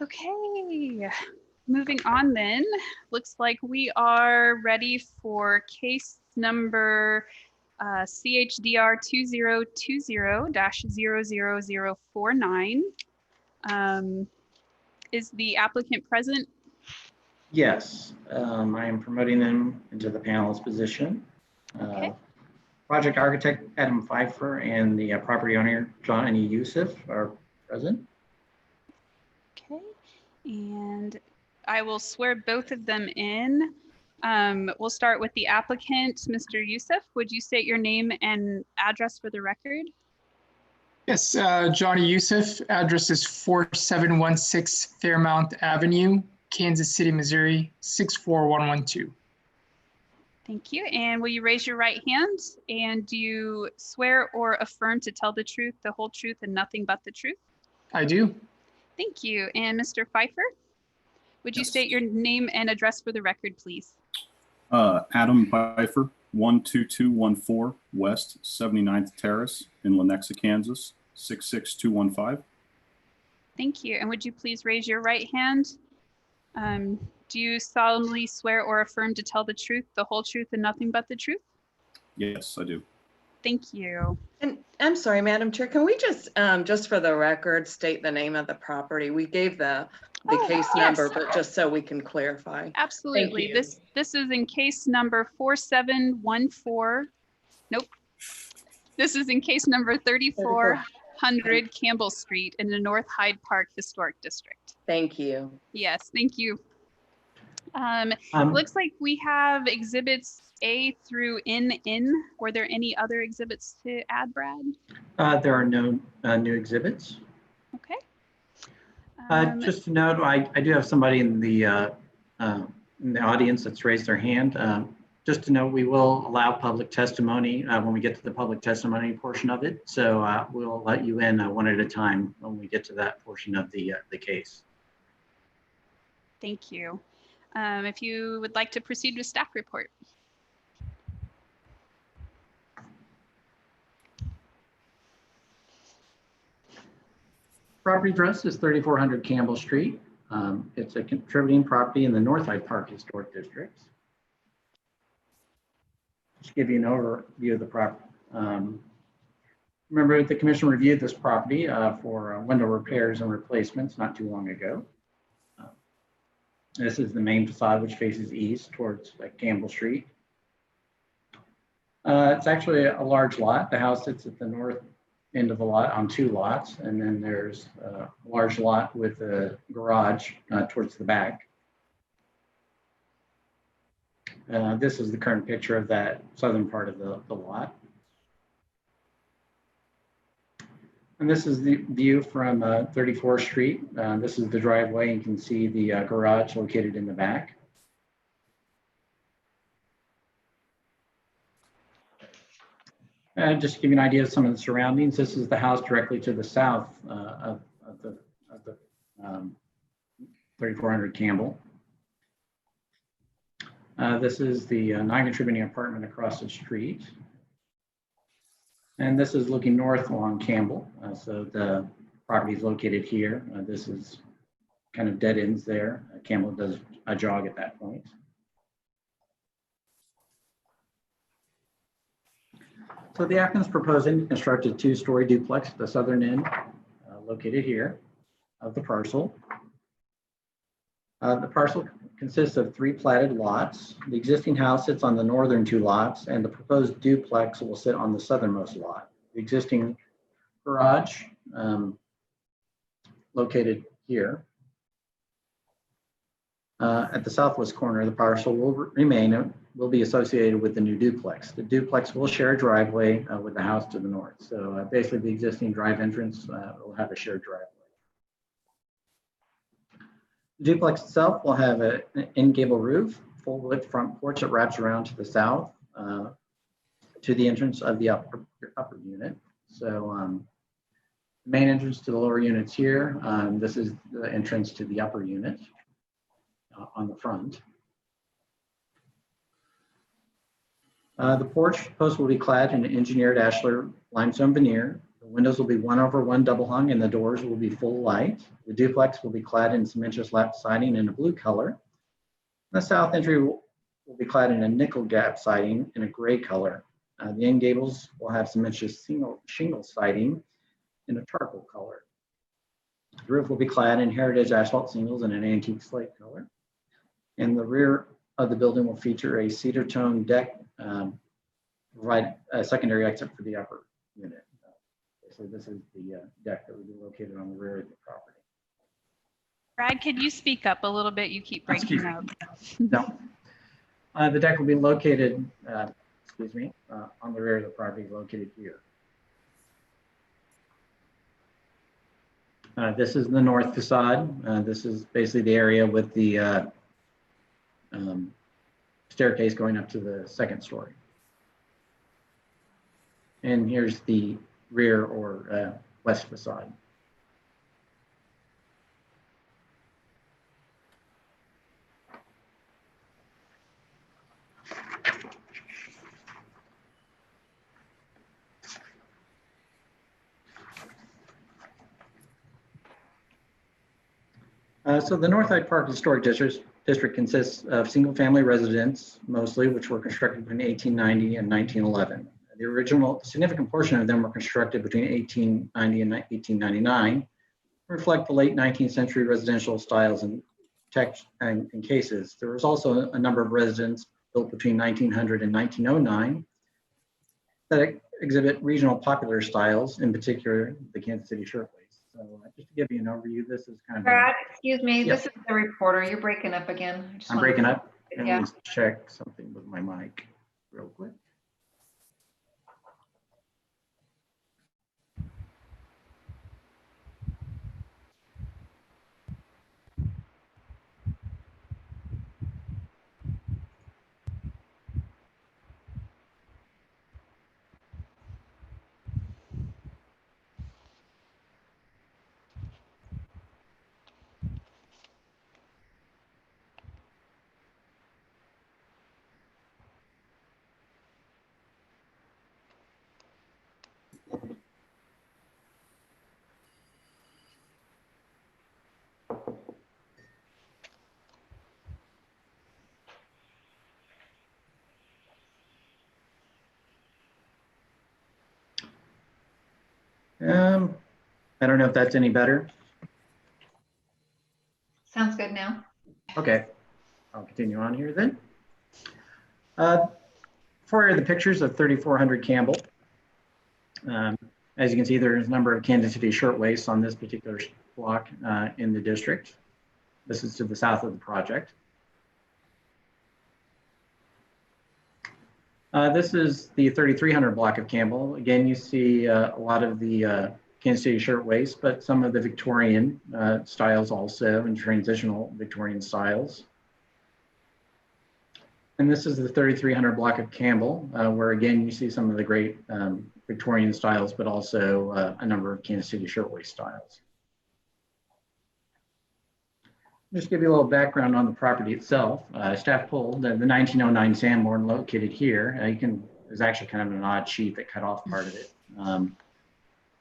Okay, moving on then. Looks like we are ready for case number CHDR 2020-00049. Is the applicant present? Yes, I am promoting them into the panelist position. Okay. Project architect Adam Pfeiffer and the property owner Johnny Youssef are present. Okay, and I will swear both of them in. We'll start with the applicant, Mr. Youssef. Would you state your name and address for the record? Yes, Johnny Youssef, address is 4716 Fairmount Avenue, Kansas City, Missouri, 64112. Thank you. And will you raise your right hand? And do you swear or affirm to tell the truth, the whole truth, and nothing but the truth? I do. Thank you. And Mr. Pfeiffer, would you state your name and address for the record, please? Adam Pfeiffer, 12214 West 79th Terrace in Lenexa, Kansas, 66215. Thank you. And would you please raise your right hand? Do you solemnly swear or affirm to tell the truth, the whole truth, and nothing but the truth? Yes, I do. Thank you. And I'm sorry, Madam Chair, can we just for the record, state the name of the property? We gave the case number, but just so we can clarify. Absolutely. you. This is in case number 4714. Nope. This is in case number 3400 Campbell Street in the North Hyde Park Historic District. Thank you. Yes, thank you. Looks like we have exhibits A through N. Were there any other exhibits to add, Brad? There are no new exhibits. Okay. Just to note, I do have somebody in the audience that's raised their hand. Just to note, we will allow public testimony when we get to the public testimony portion of it. So we'll let you in one at a time when we get to that portion of the case. Thank you. If you would like to proceed with staff report. Property address is 3400 Campbell Street. It's a contributing property in the North Hyde Park Historic District. Just give you an overview of the property. Remember, the commission reviewed this property for window repairs and replacements not too long ago. This is the main facade, which faces east towards Campbell Street. It's actually a large lot. The house sits at the north end of the lot on two lots, and then there's a large lot with a garage towards the back. This is the current picture of that southern part of the lot. And this is the view from 34th Street. This is the driveway. You can see the garage located in the back. Just to give you an idea of some of the surroundings, this is the house directly to the south of the 3400 Campbell. This is the non-contributing apartment across the street. And this is looking north along Campbell. So the property is located here. This is kind of dead ends there. Campbell does a jog at that point. So the applicant's proposing to construct a two-story duplex at the southern end, located here, of the parcel. The parcel consists of 3 platted lots. The existing house sits on the northern 2 lots, and the proposed duplex will sit on the southernmost lot. The existing garage, located here. At the southwest corner of the parcel will be associated with the new duplex. The duplex will share a driveway with the house to the north. So basically the existing drive entrance will have a shared driveway. The duplex itself will have an in-gable roof, full width front porch that wraps around to the south to the entrance of the upper unit. So the main entrance to the lower units here. This is the entrance to the upper unit on the front. The porch post will be clad in engineered ashlar limestone veneer. The windows will be 1/1 double hung and the doors will be full light. The duplex will be clad in cementous lap siding in a blue color. The south entry will be clad in a nickel gap siding in a gray color. The end gables will have cementous shingle siding in a charcoal color. The roof will be clad in heritage asphalt shingles in an antique slate color. And the rear of the building will feature a cedar tone deck, provide a secondary exit for the upper unit. So this is the deck that would be located on the rear of the property. Brad, could you speak up a little bit? You keep breaking up. No. The deck will be located, on the rear of the property, located here. This is the north facade. This is basically the area with the staircase going up to the second story. And here's the rear or west facade. So the North Hyde Park Historic District consists of single-family residents, mostly, which were constructed between 1890 and 1911. The original significant portion of them were constructed between 1890 and 1899, reflect the late 19th century residential styles and text and cases. There was also a number of residences built between 1900 and 1909 that exhibit regional popular styles, in particular the Kansas City shirtwaist. So just to give you an overview, this is kind of Brad, excuse me, Yes. this is the reporter. You're breaking up again. I just I'm wanna- breaking up. Let Yeah. me check something with my mic real quick. I don't know if that's any better. Sounds good now. Okay, I'll continue on here then. Four are the pictures of 3400 Campbell. As you can see, there's a number of Kansas City shirtwaists on this particular block in the district. This is to the south of the project. This is the 3300 block of Campbell. Again, you see a lot of the Kansas City shirtwaist, but some of the Victorian styles also, and transitional Victorian styles. And this is the 3300 block of Campbell, where again, you see some of the great Victorian styles, but also a number of Kansas City shirtwaist styles. Just give you a little background on the property itself. Staff pulled the 1909 Sanborn located here. There's actually kind of an odd sheet that cut off part of it.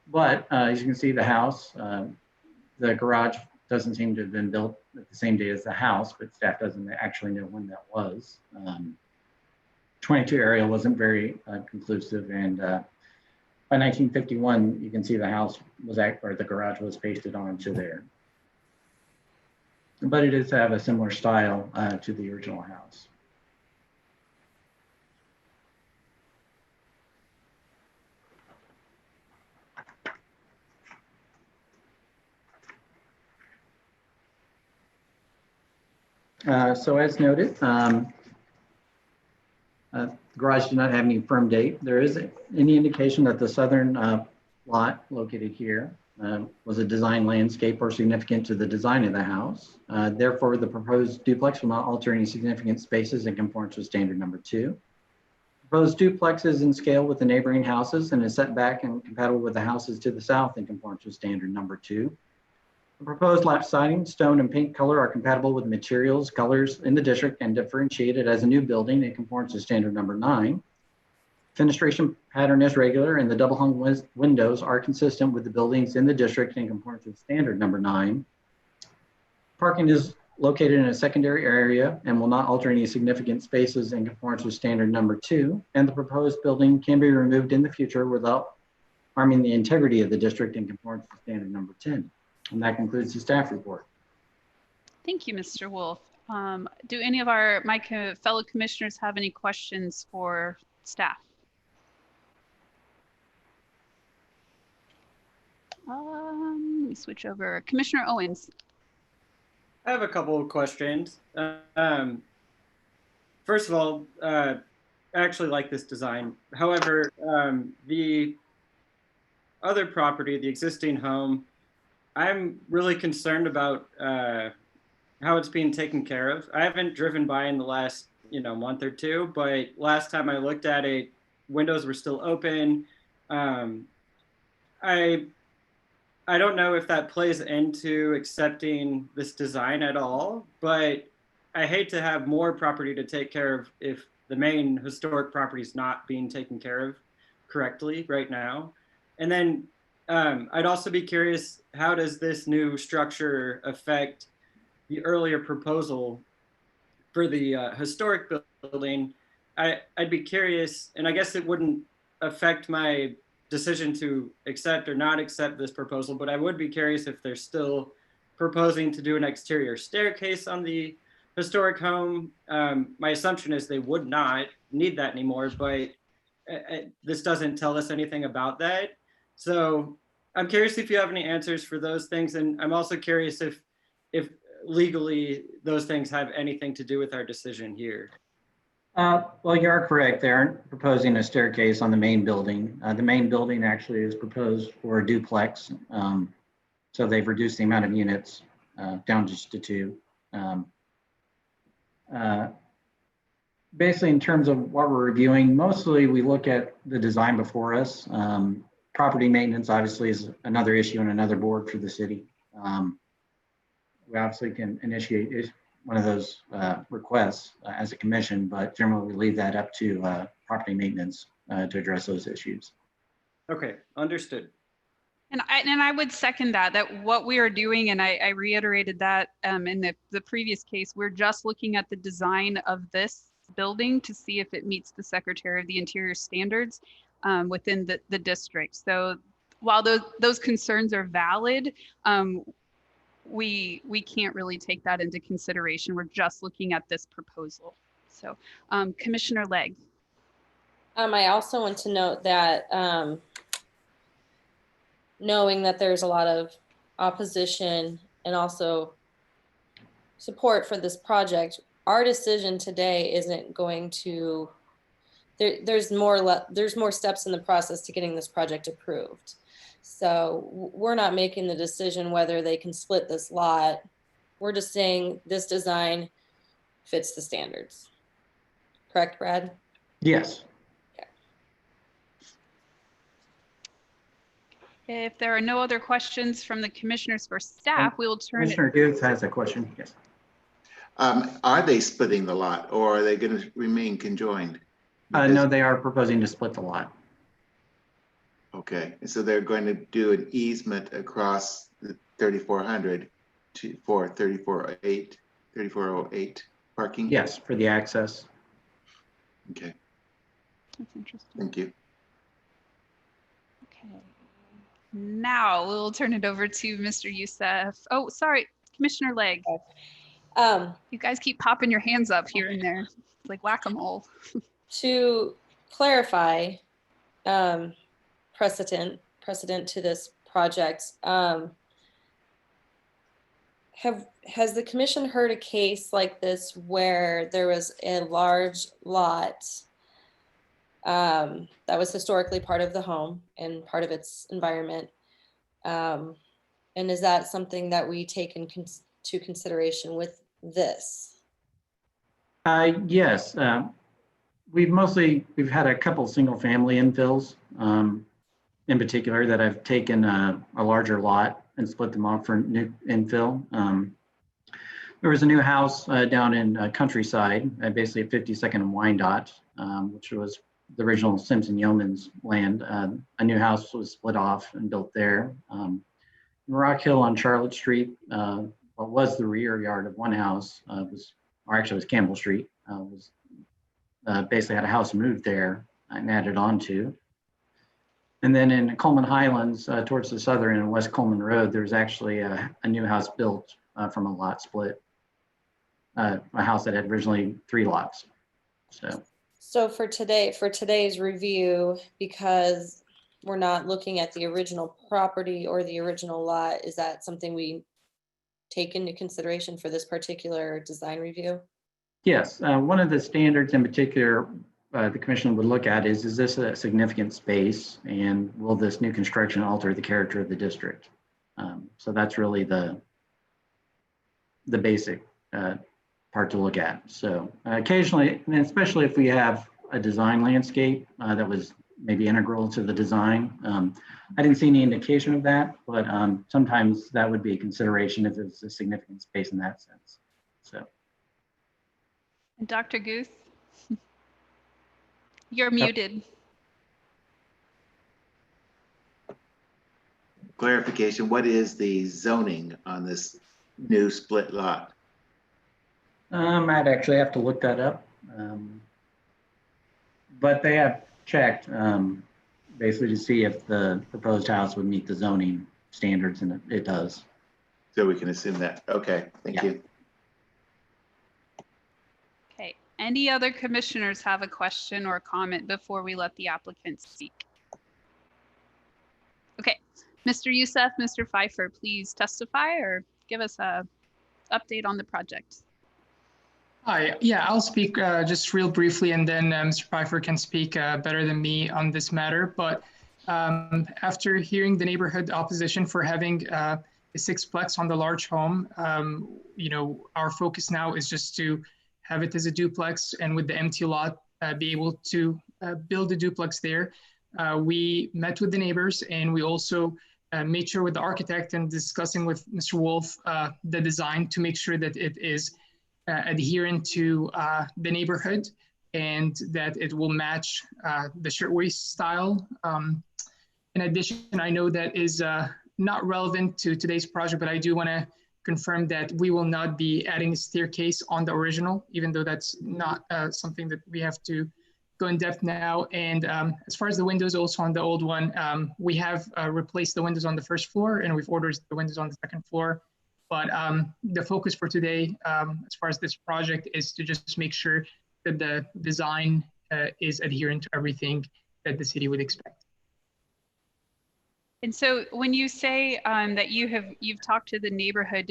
But as you can see, the house, the garage doesn't seem to have been built at the same day as the house, but staff doesn't actually know when that was. 22 aerial wasn't very conclusive, and by 1951, you can see the house was or the garage was pasted onto there. But it does have a similar style to the original house. So as noted, the garage did not have any firm date. There is any indication that the southern lot located here was a design landscape or significant to the design of the house. Therefore, the proposed duplex will not alter any significant spaces and conforms with standard number 2. Proposed duplex is in scale with the neighboring houses and is set back and compatible with the houses to the south and conforms with standard number 2. The proposed lap siding, stone and paint color are compatible with materials, colors in the district and differentiated as a new building and conforms to standard number 9. Fenestration pattern is regular and the double hung windows are consistent with the buildings in the district and conforms with standard number 9. Parking is located in a secondary area and will not alter any significant spaces and conforms with standard number 2. And the proposed building can be removed in the future without harming the integrity of the district and conforms with standard number 10. And that concludes the staff report. Thank you, Mr. Wolf. Do any of my fellow commissioners have any questions for staff? Let me switch over. Commissioner Owens. I have a couple of questions. First of all, I actually like this design. However, the other property, the existing home, I'm really concerned about how it's being taken care of. I haven't driven by in the last month or two, but last time I looked at it, windows were still open. I don't know if that plays into accepting this design at all, but I hate to have more property to take care of if the main historic property is not being taken care of correctly right now. And then I'd also be curious, how does this new structure affect the earlier proposal for the historic building? I'd be curious, and I guess it wouldn't affect my decision to accept or not accept this proposal, but I would be curious if they're still proposing to do an exterior staircase on the historic home. My assumption is they would not need that anymore, but this doesn't tell us anything about that. So I'm curious if you have any answers for those things. And I'm also curious if legally those things have anything to do with our decision here. Well, you are correct. They aren't proposing a staircase on the main building. The main building actually is proposed for a duplex. So they've reduced the amount of units down just to 2. Basically, in terms of what we're reviewing, mostly we look at the design before us. Property maintenance obviously is another issue and another board for the city. We obviously can initiate one of those requests as a commission, but generally we leave that up to property maintenance to address those issues. Okay, understood. And I would second that what we are doing, and I reiterated that in the previous case, we're just looking at the design of this building to see if it meets the Secretary of the Interior standards within the district. So while those concerns are valid, we can't really take that into consideration. We're just looking at this proposal. So Commissioner Legg. I also want to note that knowing that there's a lot of opposition and also support for this project, our decision today isn't going to, there's more steps in the process to getting this project approved. So we're not making the decision whether they can split this lot. We're just saying this design fits the standards. Correct, Brad? Yes. Okay. If there are no other questions from the commissioners for staff, we will turn Commissioner Gibbs has a question. Yes. Are they splitting the lot or are they going to remain conjoined? No, they are proposing to split the lot. Okay, so they're going to do an easement across the 3400 for 3408 parking? Yes, for the access. Okay. That's interesting. Thank you. Okay. Now we'll turn it over to Mr. Youssef. Oh, sorry, Commissioner Legg. You guys keep popping your hands up here and there. It's like whack-a-mole. To clarify, precedent to this project, has the commission heard a case like this where there was a large lot that was historically part of the home and part of its environment, And is that something that we take into consideration with this? Yes, we've had a couple single family infills, in particular that I've taken a larger lot and split them off for new infill. There was a new house down in Countryside, basically at 52nd and Wyandotte, which was the original Simpson Yeoman's land. A new house was split off and built there. Rock Hill on Charlotte Street, what was the rear yard of one house, was Campbell Street, basically had a house moved there and added on to. And then in Coleman Highlands, towards the southern and West Coleman Road, there's actually a new house built from a lot split, a house that had originally 3 lots. So for today's review, because we're not looking at the original property or the original lot, is that something we take into consideration for this particular design review? Yes, one of the standards in particular the commission would look at is this a significant space, and will this new construction alter the character of the district? So that's really the basic part to look at. So occasionally, and especially if we have a design landscape that was maybe integral to the design. I didn't see any indication of that, but sometimes that would be a consideration if it's a significant space in that sense. So. And Dr. Guth, you're muted. Clarification, what is the zoning on this new split lot? I'd actually have to look that up. But they have checked basically to see if the proposed house would meet the zoning standards, and it does. So we can assume that. Okay, thank you. Okay, any other commissioners have a question or comment before we let the applicant speak? Okay, Mr. Youssef, Mr. Pfeiffer, please testify or give us a update on the project. Hi, yeah, I'll speak just real briefly, and then Mr. Pfeiffer can speak better than me on this matter. But after hearing the neighborhood opposition for having a 6-plex on the large home, you know, our focus now is just to have it as a duplex, and with the empty lot, be able to build a duplex there. We met with the neighbors, and we also made sure with the architect and discussing with Mr. Wolf the design to make sure that it is adherent to the neighborhood and that it will match the shirtwaist style. In addition, I know that is not relevant to today's project, but I do want to confirm that we will not be adding a staircase on the original, even though that's not something that we have to go in depth now. And as far as the windows, also on the old one, we have replaced the windows on the first floor, and we've ordered the windows on the second floor. But the focus for today, as far as this project, is to just make sure that the design is adherent to everything that the city would expect. And so when you say that you've talked to the neighborhood,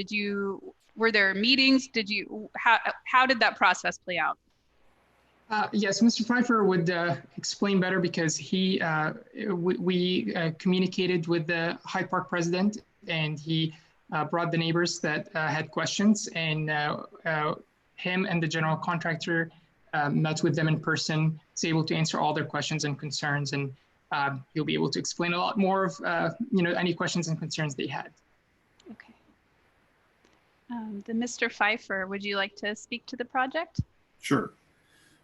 were there meetings? How did that process play out? Yes, Mr. Pfeiffer would explain better, because we communicated with the Hyde Park president, and he brought the neighbors that had questions, and him and the general contractor met with them in person, was able to answer all their questions and concerns, and he'll be able to explain a lot more of any questions and concerns they had. Okay. Then Mr. Pfeiffer, would you like to speak to the project? Sure.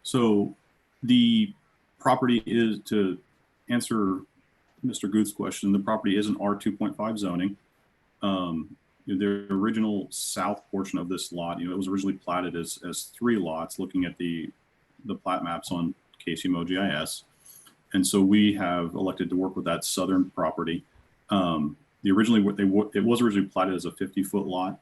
So the property is, to answer Mr. Guth's question, the property is an R2.5 zoning. The original south portion of this lot, it was originally platted as 3 lots, looking at the plat maps on KCMO GIS. And so we have elected to work with that southern property. It was originally platted as a 50-foot lot,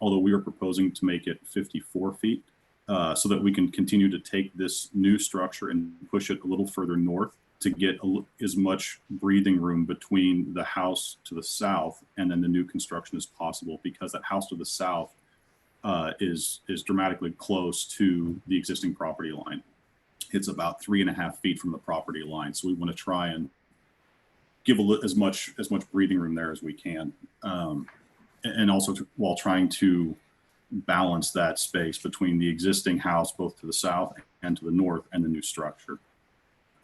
although we are proposing to make it 54 feet so that we can continue to take this new structure and push it a little further north to get as much breathing room between the house to the south and then the new construction as possible, because that house to the south is dramatically close to the existing property line. It's about 3.5 feet from the property line. So we want to try and give as much breathing room there as we can, and also while trying to balance that space between the existing house, both to the south and to the north, and the new structure.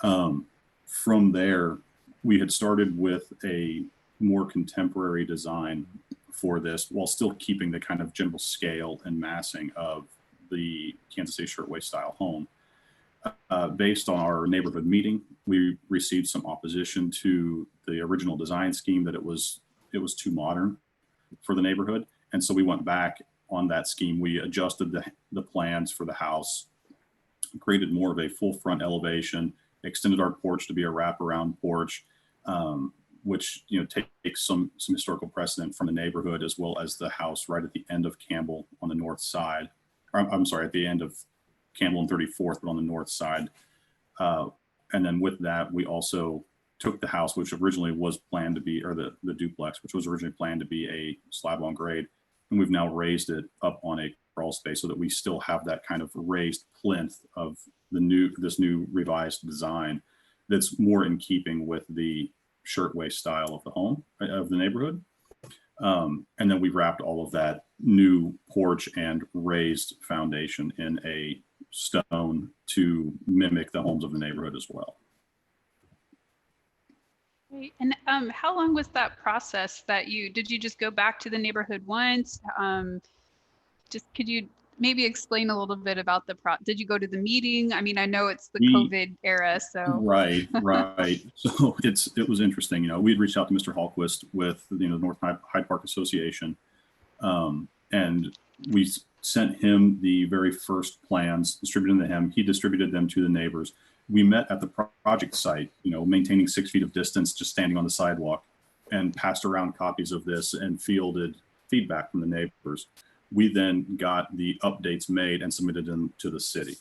From there, we had started with a more contemporary design for this, while still keeping the kind of general scale and massing of the Kansas City Shirtwaist style home. Based on our neighborhood meeting, we received some opposition to the original design scheme, that it was too modern for the neighborhood. And so we went back on that scheme. We adjusted the plans for the house, created more of a full front elevation, extended our porch to be a wraparound porch, which takes some historical precedent from the neighborhood, as well as the house right at the end of Campbell on the north side. I'm sorry, at the end of Campbell and 34th, but on the north side. And then with that, we also took the house, which originally was planned to be, or the duplex, which was originally planned to be a slab on grade, and we've now raised it up on a crawl space so that we still have that kind of raised plinth of this new revised design that's more in keeping with the shirtwaist style of the home, of the neighborhood. And then we wrapped all of that new porch and raised foundation in a stone to mimic the homes of the neighborhood as well. Great. And how long was that process that did you just go back to the neighborhood once? Could you maybe explain a little bit about did you go to the meeting? I mean, I know it's the COVID era, so. Right. So it was interesting. We had reached out to Mr. Hallquist with the North Hyde Park Association, and we sent him the very first plans, distributed them to him. He distributed them to the neighbors. We met at the project site, maintaining 6 feet of distance, just standing on the sidewalk, and passed around copies of this and fielded feedback from the neighbors. We then got the updates made and submitted them to the city.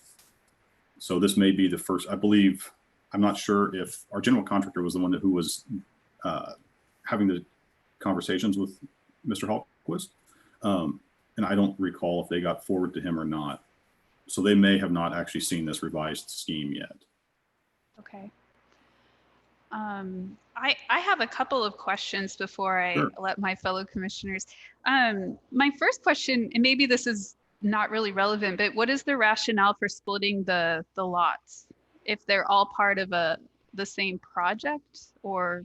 So this may be the first, I believe, I'm not sure if our general contractor was the one who was having the conversations with Mr. Hallquist. And I don't recall if they got forward to him or not. So they may have not actually seen this revised scheme yet. Okay. I have a couple of questions before I let my fellow commissioners. My first question, and maybe this is not really relevant, but what is the rationale for splitting the lots if they're all part of the same project? Or,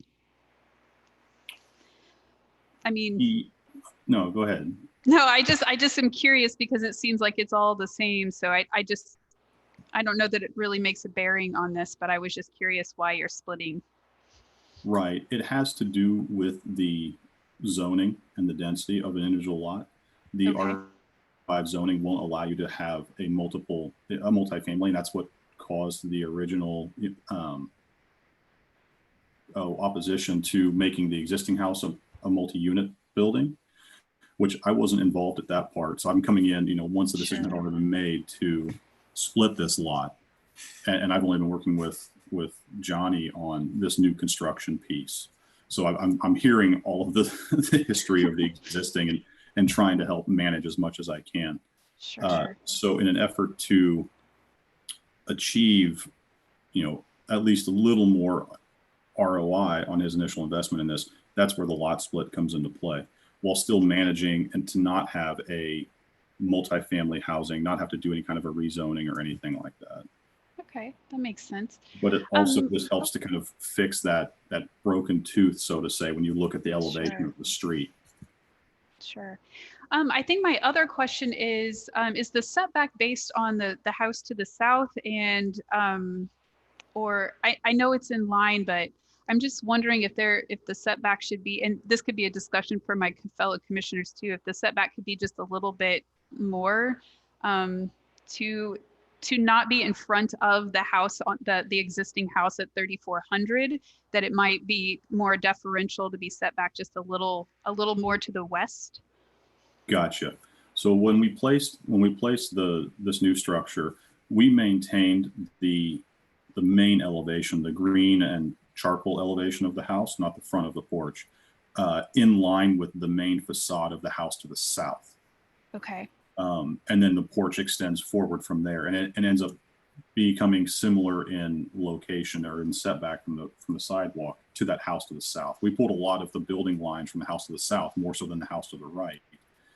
I mean, no, go ahead. No, I just am curious because it seems like it's all the same. So I don't know that it really makes a bearing on this, but I was just curious why you're splitting. Right. It has to do with the zoning and the density of an individual lot. The R5 zoning won't allow you to have a multifamily, and that's what caused the original opposition to making the existing house a multi-unit building, which I wasn't involved at that part. So I'm coming in, once the decision had already been made to split this lot. And I've only been working with Johnny on this new construction piece. So I'm hearing all of the history of the existing and trying to help manage as much as I can. Sure. So in an effort to achieve, at least a little more ROI on his initial investment in this, that's where the lot split comes into play, while still managing and to not have a multifamily housing, not have to do any kind of a rezoning or anything like that. Okay, that makes sense. But it also just helps to kind of fix that broken tooth, so to say, when you look at the elevation of the street. Sure. I think my other question is the setback based on the house to the south, and or I know it's in line, but I'm just wondering if the setback should be, and this could be a discussion for my fellow commissioners too, if the setback could be just a little bit more to not be in front of the house, on the existing house at 3400, that it might be more deferential to be set back just a little more to the west. Gotcha. So when we placed this new structure, we maintained the main elevation, the green and charcoal elevation of the house, not the front of the porch, in line with the main facade of the house to the south. Okay. And then the porch extends forward from there, and it ends up becoming similar in location or in setback from the sidewalk to that house to the south. We pulled a lot of the building lines from the house to the south, more so than the house to the right,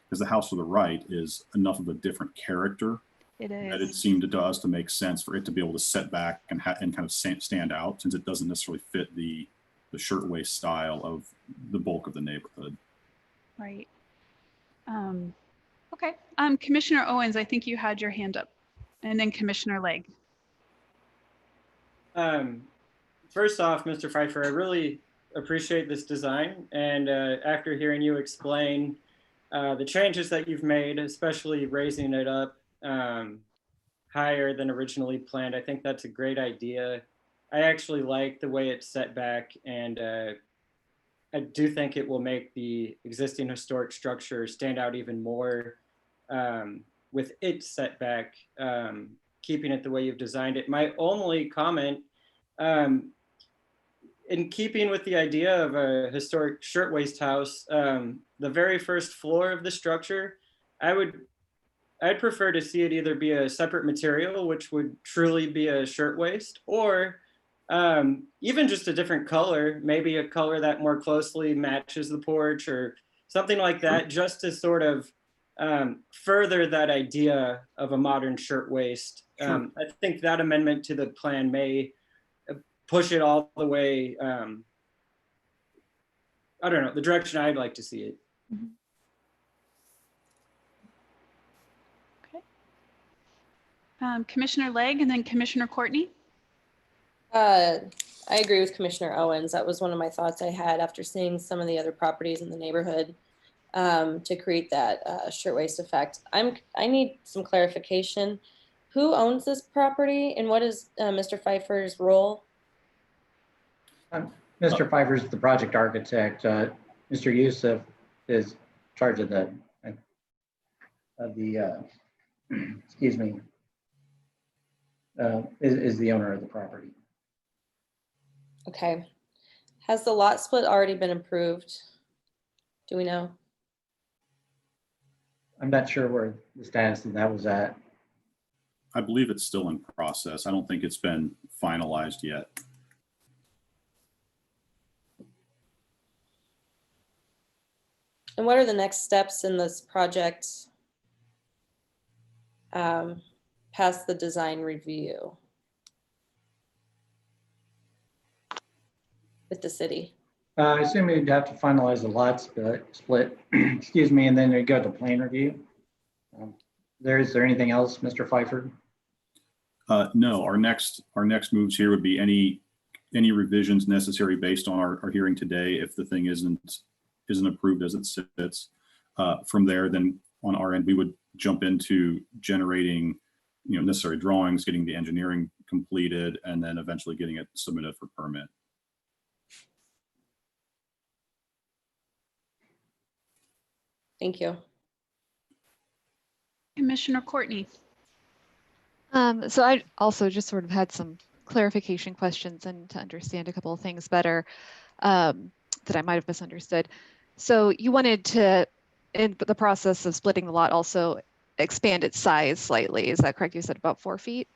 because the house to the right is enough of a different character that it seemed to us to make sense for it to be able to set back and kind of stand out, since it doesn't necessarily fit the shirtwaist style of the bulk of the neighborhood. Right. Okay. Commissioner Owens, I think you had your hand up, and then Commissioner Legg. First off, Mr. Pfeiffer, I really appreciate this design. And after hearing you explain the changes that you've made, especially raising it up higher than originally planned, I think that's a great idea. I actually like the way it's set back, and I do think it will make the existing historic structure stand out even more with its setback, keeping it the way you've designed it. My only comment, in keeping with the idea of a historic shirtwaist house, the very first floor of the structure, I'd prefer to see it either be a separate material, which would truly be a shirtwaist, or even just a different color, maybe a color that more closely matches the porch or something like that, just to sort of further that idea of a modern shirtwaist. Sure. I think that amendment to the plan may push it all the way, I don't know, the direction I'd like to see it. Okay. Commissioner Legg and then Commissioner Courtney. I agree with Commissioner Owens. That was one of my thoughts I had after seeing some of the other properties in the neighborhood to create that shirtwaist effect. I need some clarification. Who owns this property and what is Mr. Pfeiffer's role? Mr. Pfeiffer is the project architect. Mr. Youssef is in charge of the excuse me, is the owner of the property. Okay. Has the lot split already been approved? Do we know? I'm not sure where the status of that was at. I believe it's still in process. I don't think it's been finalized yet. And what are the next steps in this project past the design review with the city? I assume you'd have to finalize the lot split, excuse me, and then you go to plan review. Is there anything else, Mr. Pfeiffer? No, our next moves here would be any revisions necessary based on our hearing today. If the thing isn't approved as it sits, from there, then on our end, we would jump into generating, necessary drawings, getting the engineering completed, and then eventually getting it submitted for permit. Thank you. Commissioner Courtney. So I also just sort of had some clarification questions and to understand a couple of things better that I might have misunderstood. So you wanted to, in the process of splitting the lot, also expand its size slightly. Is that correct? You said about 4 feet?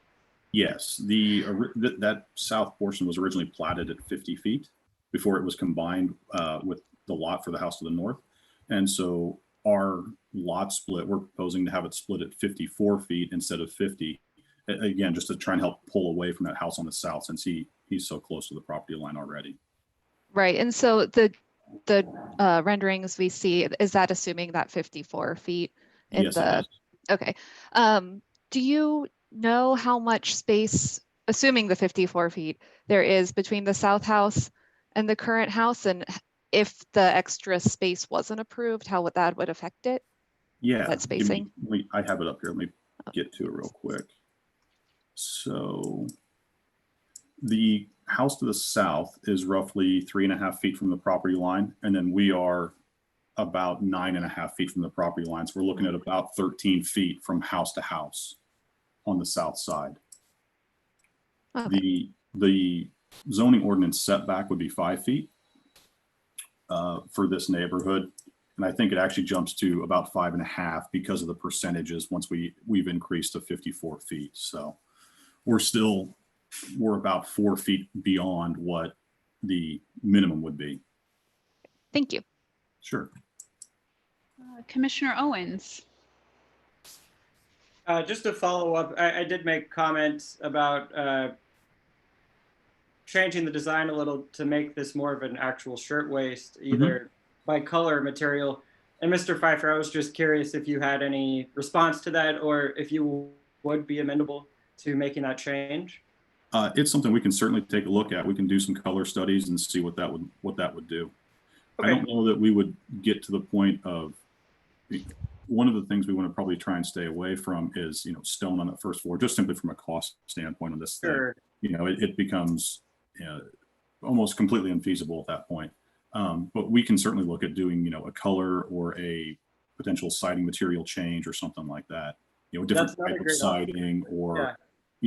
Yes, that south portion was originally platted at 50 feet before it was combined with the lot for the house to the north. And so our lot split, we're proposing to have it split at 54 feet instead of 50. Again, just to try and help pull away from that house on the south, since he's so close to the property line already. Right. And so the renderings we see, is that assuming that 54 feet? Yes, it is. Okay. Do you know how much space, assuming the 54 feet, there is between the south house and the current house? And if the extra space wasn't approved, how that would affect it? Yeah. That spacing? I have it up here. Let me get to it real quick. So the house to the south is roughly 3.5 feet from the property line. And then we are about 9.5 feet from the property line. So we're looking at about 13 feet from house to house on the south side. Okay. The zoning ordinance setback would be 5 feet for this neighborhood. And I think it actually jumps to about 5.5 because of the percentages once we've increased to 54 feet. So we're about 4 feet beyond what the minimum would be. Thank you. Sure. Commissioner Owens. Just to follow up, I did make comments about changing the design a little to make this more of an actual shirtwaist, either by color or material. And Mr. Pfeiffer, I was just curious if you had any response to that, or if you would be amenable to making that change. It's something we can certainly take a look at. We can do some color studies and see what that would do. Okay. I don't know that we would get to the point of, one of the things we want to probably try and stay away from is, stone on the first floor, just simply from a cost standpoint on this Sure. thing. It becomes almost completely unfeasible at that point. But we can certainly look at doing, a color or a potential siding material change or something like that. A different type of siding or,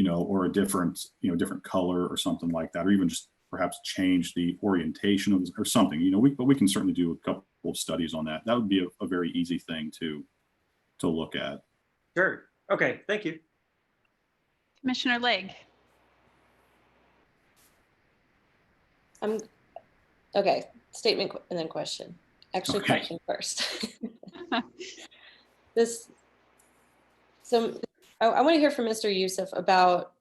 or a different, different color or something like that, or even just perhaps change the orientation of or something, but we can certainly do a couple of studies on that. That would be a very easy thing to look at. Sure. Okay. Thank you. Commissioner Legg. Okay, statement and then question. Actually, Okay. question first. So I want to hear from Mr. Youssef about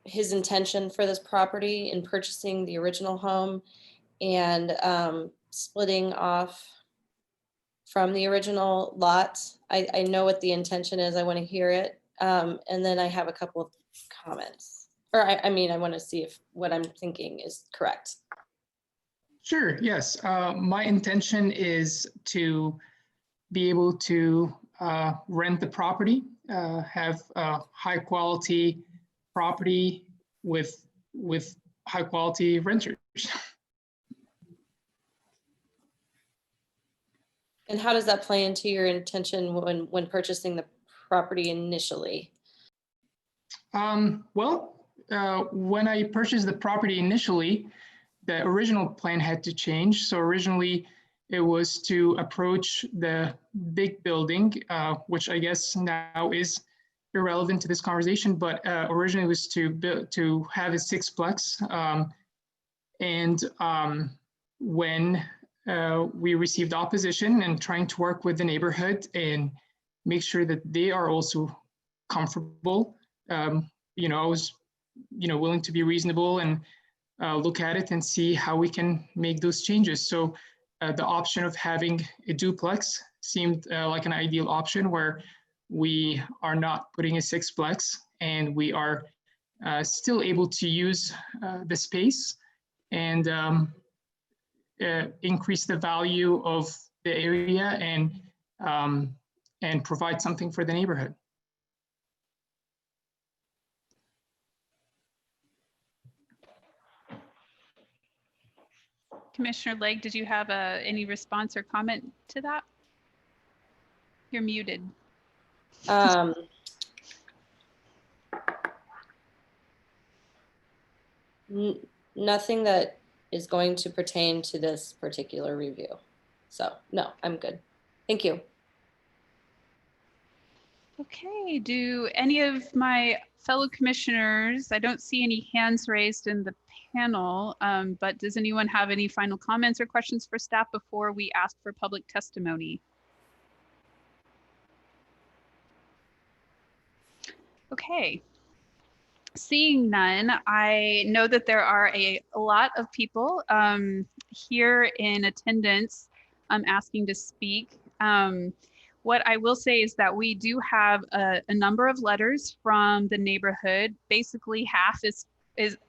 his intention for this property in purchasing the original home and splitting off from the original lot. I know what the intention is. I want to hear it. And then I have a couple of comments. Or I want to see if what I'm thinking is correct. Sure, yes. My intention is to be able to rent the property, have a high quality property with high quality renters. And how does that play into your intention when purchasing the property initially? When I purchased the property initially, the original plan had to change. So originally it was to approach the big building, which I guess now is irrelevant to this conversation, but originally it was to have a sixplex. When we received opposition and trying to work with the neighborhood and make sure that they are also comfortable, I was willing to be reasonable and look at it and see how we can make those changes. So the option of having a duplex seemed like an ideal option, where we are not putting a sixplex and we are still able to use the space and increase the value of the area and provide something for the neighborhood. Commissioner Legg, did you have any response or comment to that? You're muted. Nothing that is going to pertain to this particular review. So no, I'm good. Thank you. Okay, do any of my fellow commissioners, I don't see any hands raised in the panel, but does anyone have any final comments or questions for staff before we ask for public testimony? Okay. Seeing none, I know that there are a lot of people here in attendance asking to speak. What I will say is that we do have a number of letters from the neighborhood. Basically, half is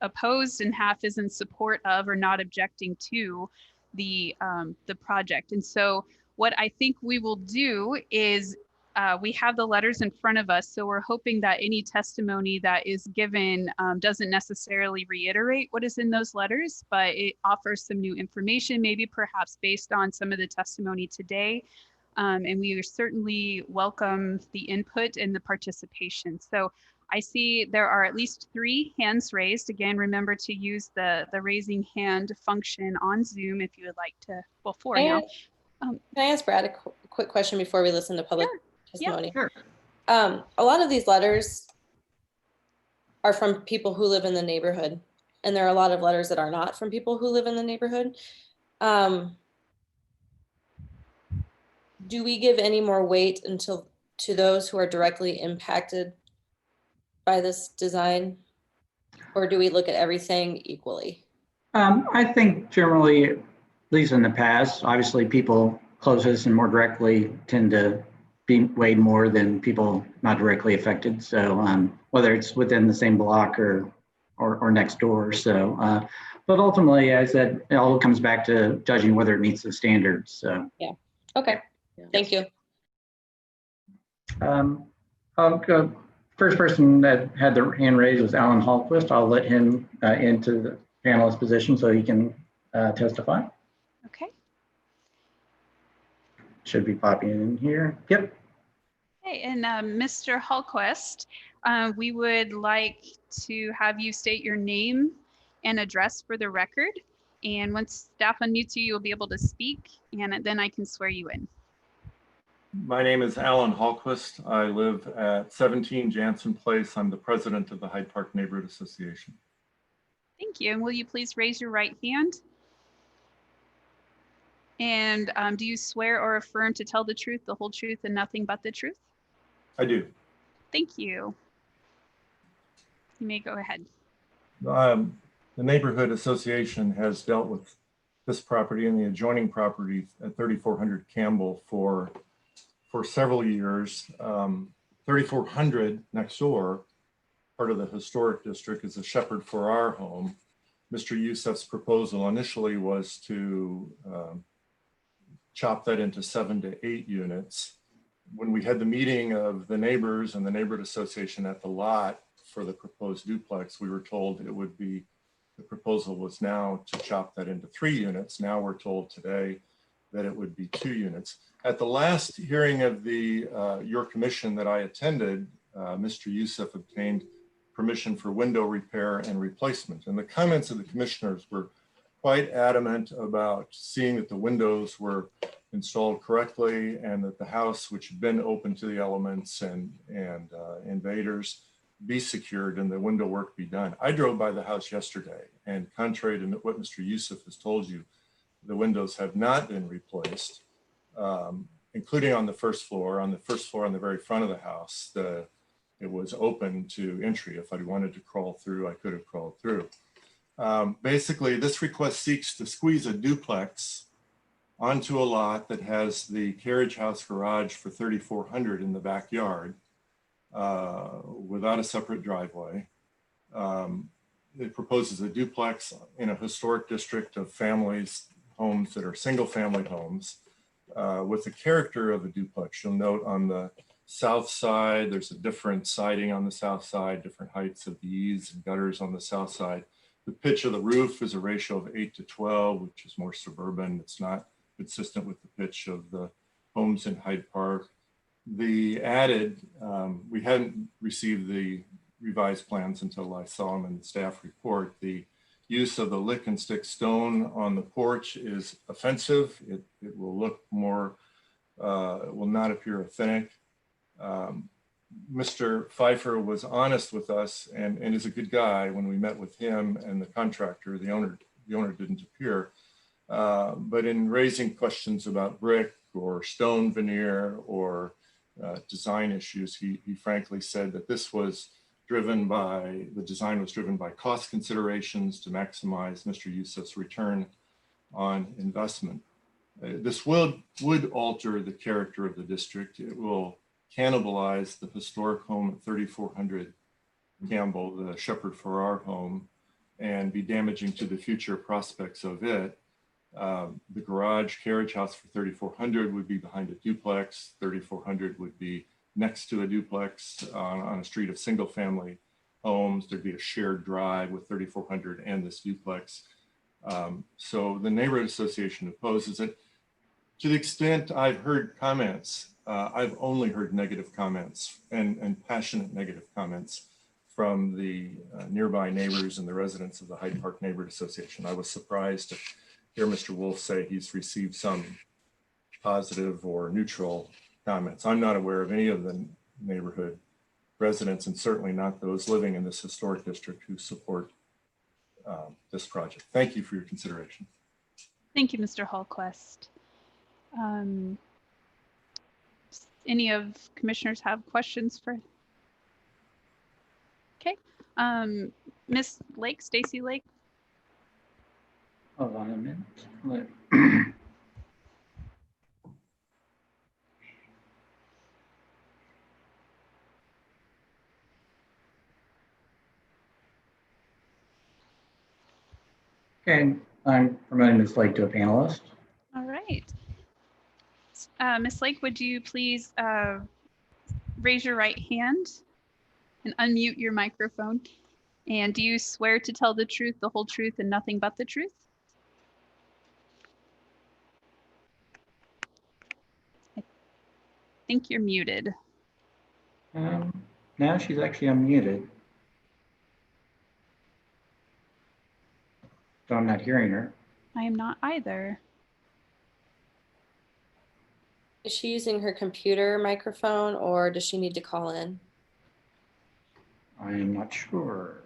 opposed and half is in support of or not objecting to the project. And so what I think we will do is we have the letters in front of us, so we're hoping that any testimony that is given doesn't necessarily reiterate what is in those letters, but it offers some new information, maybe perhaps based on some of the testimony today. And we certainly welcome the input and the participation. So I see there are at least 3 hands raised. Again, remember to use the raising hand function on Zoom if you would like to, well, 4 now. Can I ask Brad a quick question before we listen to public testimony? Sure. A lot of these letters are from people who live in the neighborhood, and there are a lot of letters that are not from people who live in the neighborhood. Do we give any more weight to those who are directly impacted by this design? Or do we look at everything equally? I think generally, at least in the past, obviously people closest and more directly tend to be weighed more than people not directly affected. So whether it's within the same block or next door. So, but ultimately, as I said, it all comes back to judging whether it meets the standards. So. Yeah. Okay. Thank you. I'll go. First person that had their hand raised was Alan Hallquist. I'll let him into the panelist position so he can testify. Okay. Should be popping in here. Yep. Okay, and Mr. Hallquist, we would like to have you state your name and address for the record. And once staff unmutes you, you'll be able to speak, and then I can swear you in. My name is Alan Hallquist. I live at 17 Jansen Place. I'm the president of the Hyde Park Neighborhood Association. Thank you. And will you please raise your right hand? And do you swear or affirm to tell the truth, the whole truth, and nothing but the truth? I do. Thank you. You may go ahead. The Neighborhood Association has dealt with this property and the adjoining property at 3400 Campbell for several years. 3400 next door, part of the historic district, is a Shepherd Farrar home. Mr. Youssef's proposal initially was to chop that into 7 to 8 units. When we had the meeting of the neighbors and the neighborhood association at the lot for the proposed duplex, we were told it would be, the proposal was now to chop that into 3 units. Now we're told today that it would be 2 units. At the last hearing of the your commission that I attended, Mr. Youssef obtained permission for window repair and replacement. And the comments of the commissioners were quite adamant about seeing that the windows were installed correctly and that the house, which had been open to the elements and invaders, be secured and the window work be done. I drove by the house yesterday, and contrary to what Mr. Youssef has told you, the windows have not been replaced, including on the first floor. On the first floor, on the very front of the house, it was open to entry. If I wanted to crawl through, I could have crawled through. Basically, this request seeks to squeeze a duplex onto a lot that has the carriage house garage for 3400 in the backyard without a separate driveway. It proposes a duplex in a historic district of families, homes that are single family homes with the character of a duplex. You'll note on the south side, there's a different siding on the south side, different heights of the eaves and gutters on the south side. The pitch of the roof is a ratio of 8 to 12, which is more suburban. It's not consistent with the pitch of the homes in Hyde Park. The added, we hadn't received the revised plans until I saw them in the staff report. The use of the lick and stick stone on the porch is offensive. It will look more, it will not appear authentic. Mr. Pfeiffer was honest with us and is a good guy. When we met with him and the contractor, the owner didn't appear. But in raising questions about brick or stone veneer or design issues, he frankly said that this was driven by, the design was driven by cost considerations to maximize Mr. Youssef's return on investment. This would alter the character of the district. It will cannibalize the historic home at 3400 Campbell, the Shepherd Farrar home, and be damaging to the future prospects of it. The garage carriage house for 3400 would be behind a duplex. 3400 would be next to a duplex on a street of single family homes. There'd be a shared drive with 3400 and this duplex. So the neighborhood association opposes it. To the extent I've heard comments, I've only heard negative comments and passionate negative comments from the nearby neighbors and the residents of the Hyde Park Neighborhood Association. I was surprised to hear Mr. Wolf say he's received some positive or neutral comments. I'm not aware of any of the neighborhood residents, and certainly not those living in this historic district who support this project. Thank you for your consideration. Thank you, Mr. Hallquist. Any of commissioners have questions for? Okay, Miss Lake, Stacy Lake. Hold on a minute. Okay, I'm promoting Ms. Lake to a panelist. All right. Miss Lake, would you please raise your right hand and unmute your microphone? And do you swear to tell the truth, the whole truth, and nothing but the truth? I think you're muted. Now she's actually unmuted. So I'm not hearing her. I am not either. Is she using her computer microphone or does she need to call in? I am not sure.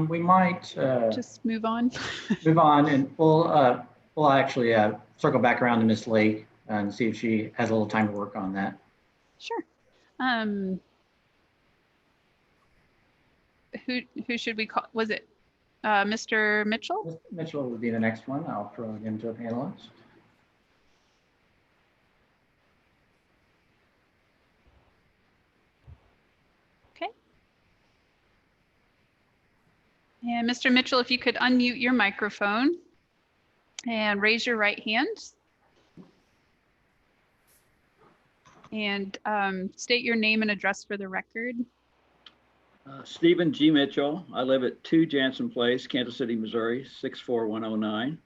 We might just move on. Move on, and we'll actually circle back around to Miss Lake and see if she has a little time to work on that. Sure. Who should we call? Was it Mr. Mitchell? Mr. Mitchell would be the next one. I'll throw him to a panelist. Okay. And Mr. Mitchell, if you could unmute your microphone and raise your right hand. And state your name and address for the record. Stephen G. Mitchell. I live at 2 Jansen Place, Kansas City, Missouri, 64109.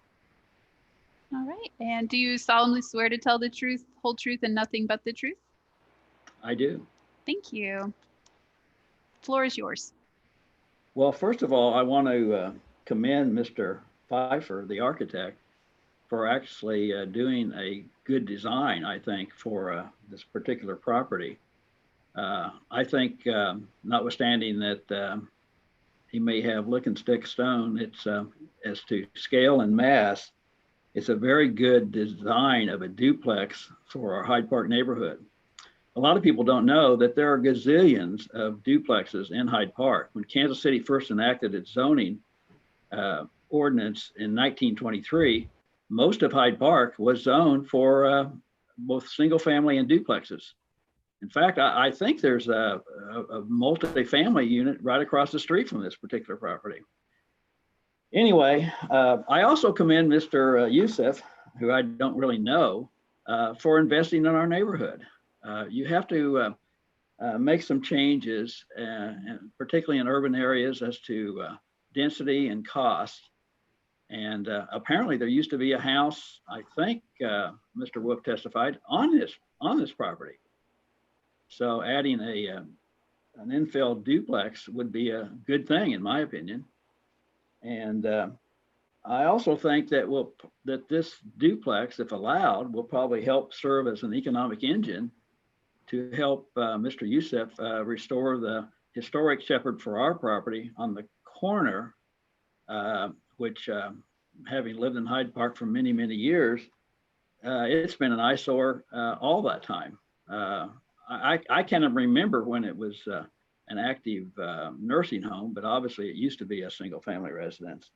All right. And do you solemnly swear to tell the truth, whole truth, and nothing but the truth? I do. Thank you. Floor is yours. Well, first of all, I want to commend Mr. Pfeiffer, the architect, for actually doing a good design, I think, for this particular property. I think, notwithstanding that he may have lick and stick stone, it's as to scale and mass, it's a very good design of a duplex for our Hyde Park neighborhood. A lot of people don't know that there are gazillions of duplexes in Hyde Park. When Kansas City first enacted its zoning ordinance in 1923, most of Hyde Park was zoned for both single family and duplexes. In fact, I think there's a multi-family unit right across the street from this particular property. Anyway, I also commend Mr. Youssef, who I don't really know, for investing in our neighborhood. You have to make some changes, and particularly in urban areas, as to density and cost. And apparently there used to be a house, I think Mr. Wolf testified, on this property. So adding an infill duplex would be a good thing, in my opinion. And I also think that that this duplex, if allowed, will probably help serve as an economic engine to help Mr. Youssef restore the historic shepherd for our property on the corner, which having lived in Hyde Park for many, many years, it's been an eyesore all that time. I cannot remember when it was an active nursing home, but obviously it used to be a single family residence.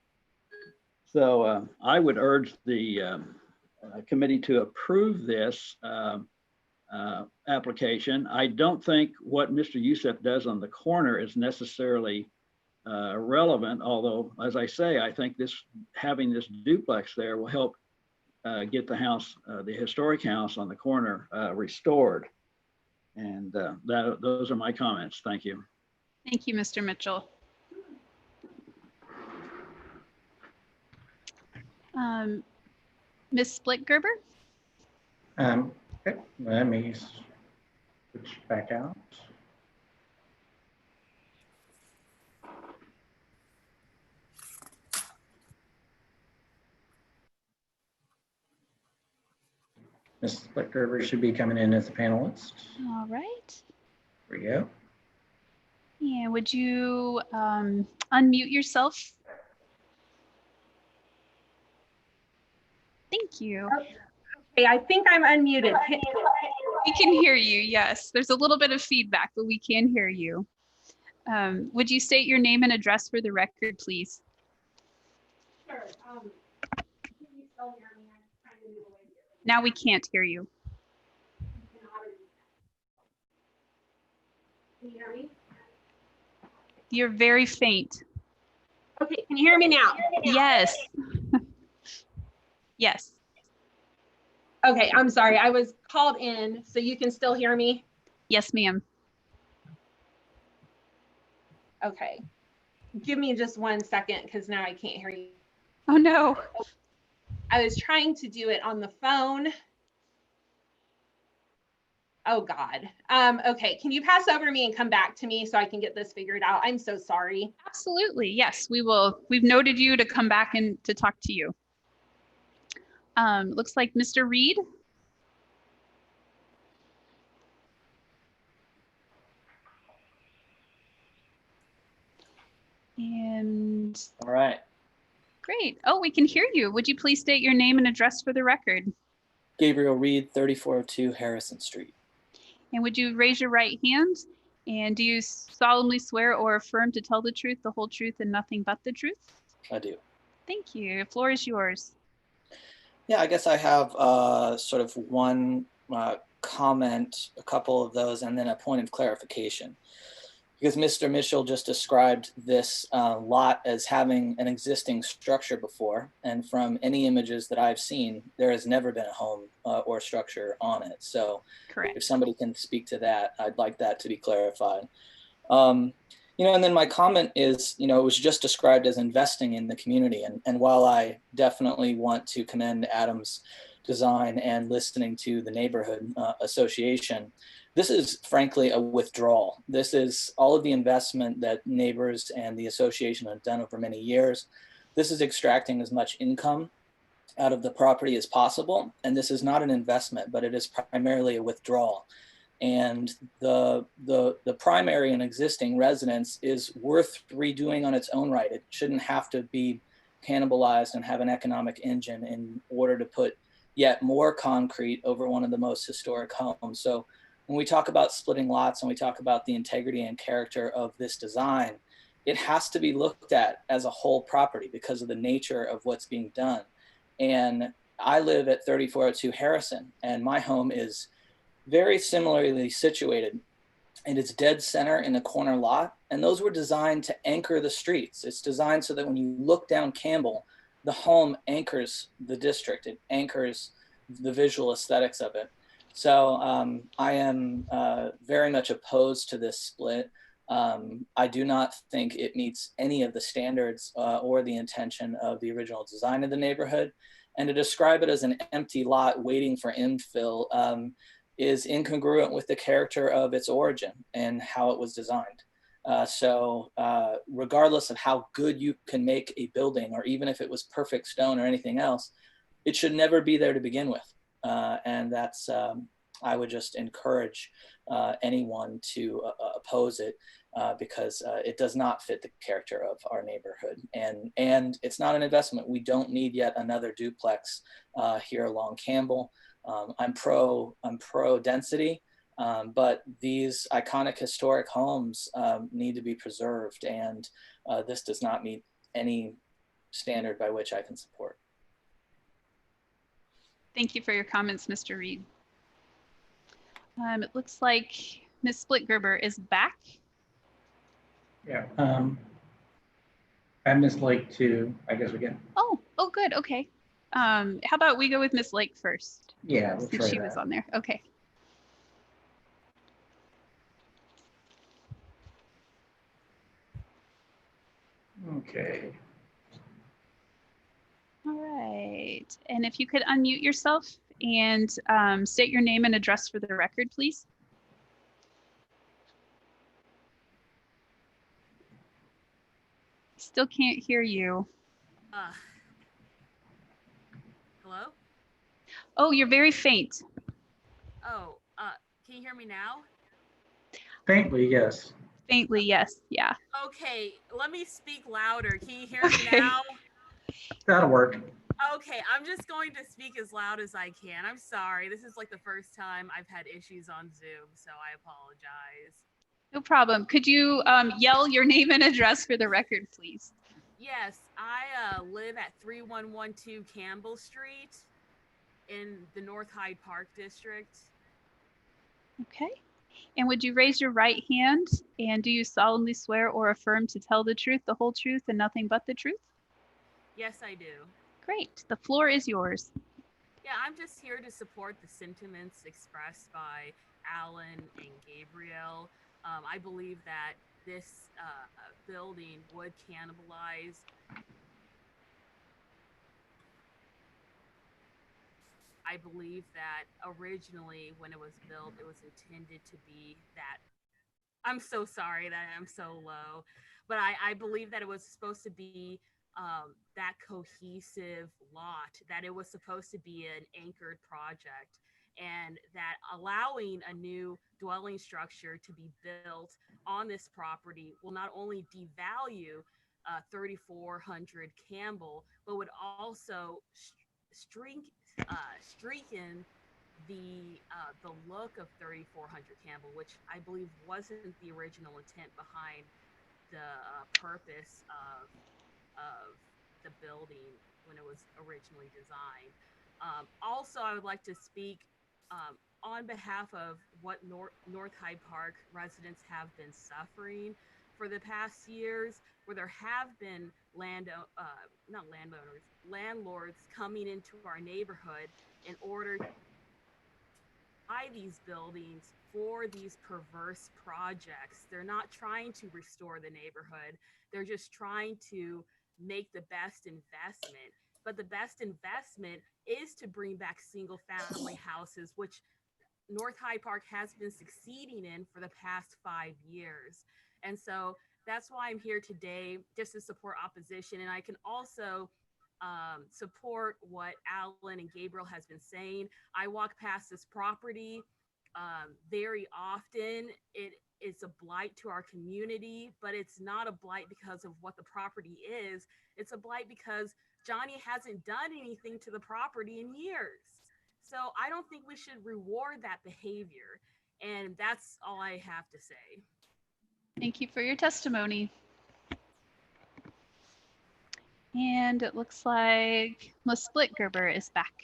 So I would urge the committee to approve this application. I don't think what Mr. Youssef does on the corner is necessarily relevant, although, as I say, I think having this duplex there will help get the house, the historic house on the corner restored. And those are my comments. Thank you. Thank you, Mr. Mitchell. Ms. Splitgerber? Okay, let me Switch back out. Ms. Splitter should be coming in as a panelist. All right. There we go. And would you unmute yourself? Thank you. Okay, I think I'm unmuted. We can hear you, yes. There's a little bit of feedback, but we can hear you. Would you state your name and address for the record, please? Sure. Can you still hear me? I'm trying to move away here. Now we can't hear you. Can you hear me? You're very faint. Okay, can you hear me now? Yes. Yes. Okay, I'm sorry. I was called in, so you can still hear me? Yes, ma'am. Okay. Give me just 1 second because now I can't hear you. Oh, no. I was trying to do it on the phone. Oh, God. Okay, can you pass over me and come back to me so I can get this figured out? I'm so sorry. Absolutely. Yes, we will. We've noted you to come back and to talk to you. Looks like Mr. Reed. And all right. Great. Oh, we can hear you. Would you please state your name and address for the record? Gabriel Reed, 3402 Harrison Street. And would you raise your right hand? And do you solemnly swear or affirm to tell the truth, the whole truth, and nothing but the truth? I do. Thank you. The floor is yours. Yeah, I guess I have sort of one comment, a couple of those, and then a point of clarification. Because Mr. Mitchell just described this lot as having an existing structure before, and from any images that I've seen, there has never been a home or structure on it. So correct. If somebody can speak to that, I'd like that to be clarified. You know, and then my comment is, you know, it was just described as investing in the community. And while I definitely want to commend Adam's design and listening to the neighborhood association, this is frankly a withdrawal. This is all of the investment that neighbors and the association have done over many years. This is extracting as much income out of the property as possible. And this is not an investment, but it is primarily a withdrawal. And the primary and existing residence is worth redoing on its own right. It shouldn't have to be cannibalized and have an economic engine in order to put yet more concrete over one of the most historic homes. So when we talk about splitting lots and we talk about the integrity and character of this design, it has to be looked at as a whole property because of the nature of what's being done. And I live at 3402 Harrison, and my home is very similarly situated, and it's dead center in the corner lot. And those were designed to anchor the streets. It's designed so that when you look down Campbell, the home anchors the district. It anchors the visual aesthetics of it. So I am very much opposed to this split. I do not think it meets any of the standards or the intention of the original design of the neighborhood. And to describe it as an empty lot waiting for infill is incongruent with the character of its origin and how it was designed. So regardless of how good you can make a building, or even if it was perfect stone or anything else, it should never be there to begin with. And that's, I would just encourage anyone to oppose it because it does not fit the character of our neighborhood. And it's not an investment. We don't need yet another duplex here along Campbell. I'm pro density, but these iconic historic homes need to be preserved, and this does not meet any standard by which I can support. Thank you for your comments, Mr. Reed. It looks like Ms. Splitgerber is back. Yeah. And Ms. Lake too. I guess we can. Oh, good. Okay. How about we go with Ms. Lake first? Yeah, we'll since try she that. was on there. Okay. Okay. All right. And if you could unmute yourself and state your name and address for the record, please. Still can't hear you. Hello? Oh, you're very faint. Oh, can you hear me now? Faintly, yes. Faintly, yes. Yeah. Okay, let me speak louder. Can you hear me Okay. now? That'll work. Okay, I'm just going to speak as loud as I can. I'm sorry. This is like the first time I've had issues on Zoom, so I apologize. No problem. Could you yell your name and address for the record, please? Yes, I live at 3112 Campbell Street in the North Hyde Park district. Okay. And would you raise your right hand? And do you solemnly swear or affirm to tell the truth, the whole truth, and nothing but the truth? Yes, I do. Great. The floor is yours. Yeah, I'm just here to support the sentiments expressed by Alan and Gabriel. I believe that this building would cannibalize I believe that originally when it was built, it was intended to be that. I'm so sorry that I'm so low, but I believe that it was supposed to be that cohesive lot, that it was supposed to be an anchored project, and that allowing a new dwelling structure to be built on this property will not only devalue 3400 Campbell, but would also streaken the look of 3400 Campbell, which I believe wasn't the original intent behind the purpose of the building when it was originally designed. Also, I would like to speak on behalf of what North Hyde Park residents have been suffering for the past years, where there have been landlords coming into our neighborhood in order to buy these buildings for these perverse projects. They're not trying to restore the neighborhood. They're just trying to make the best investment. But the best investment is to bring back single family houses, which North Hyde Park has been succeeding in for the past 5 years. And so that's why I'm here today, just to support opposition. And I can also support what Alan and Gabriel has been saying. I walk past this property very often. It is a blight to our community, but it's not a blight because of what the property is. It's a blight because Johnny hasn't done anything to the property in years. So I don't think we should reward that behavior. And that's all I have to say. Thank you for your testimony. And it looks like Ms. Splitgerber is back.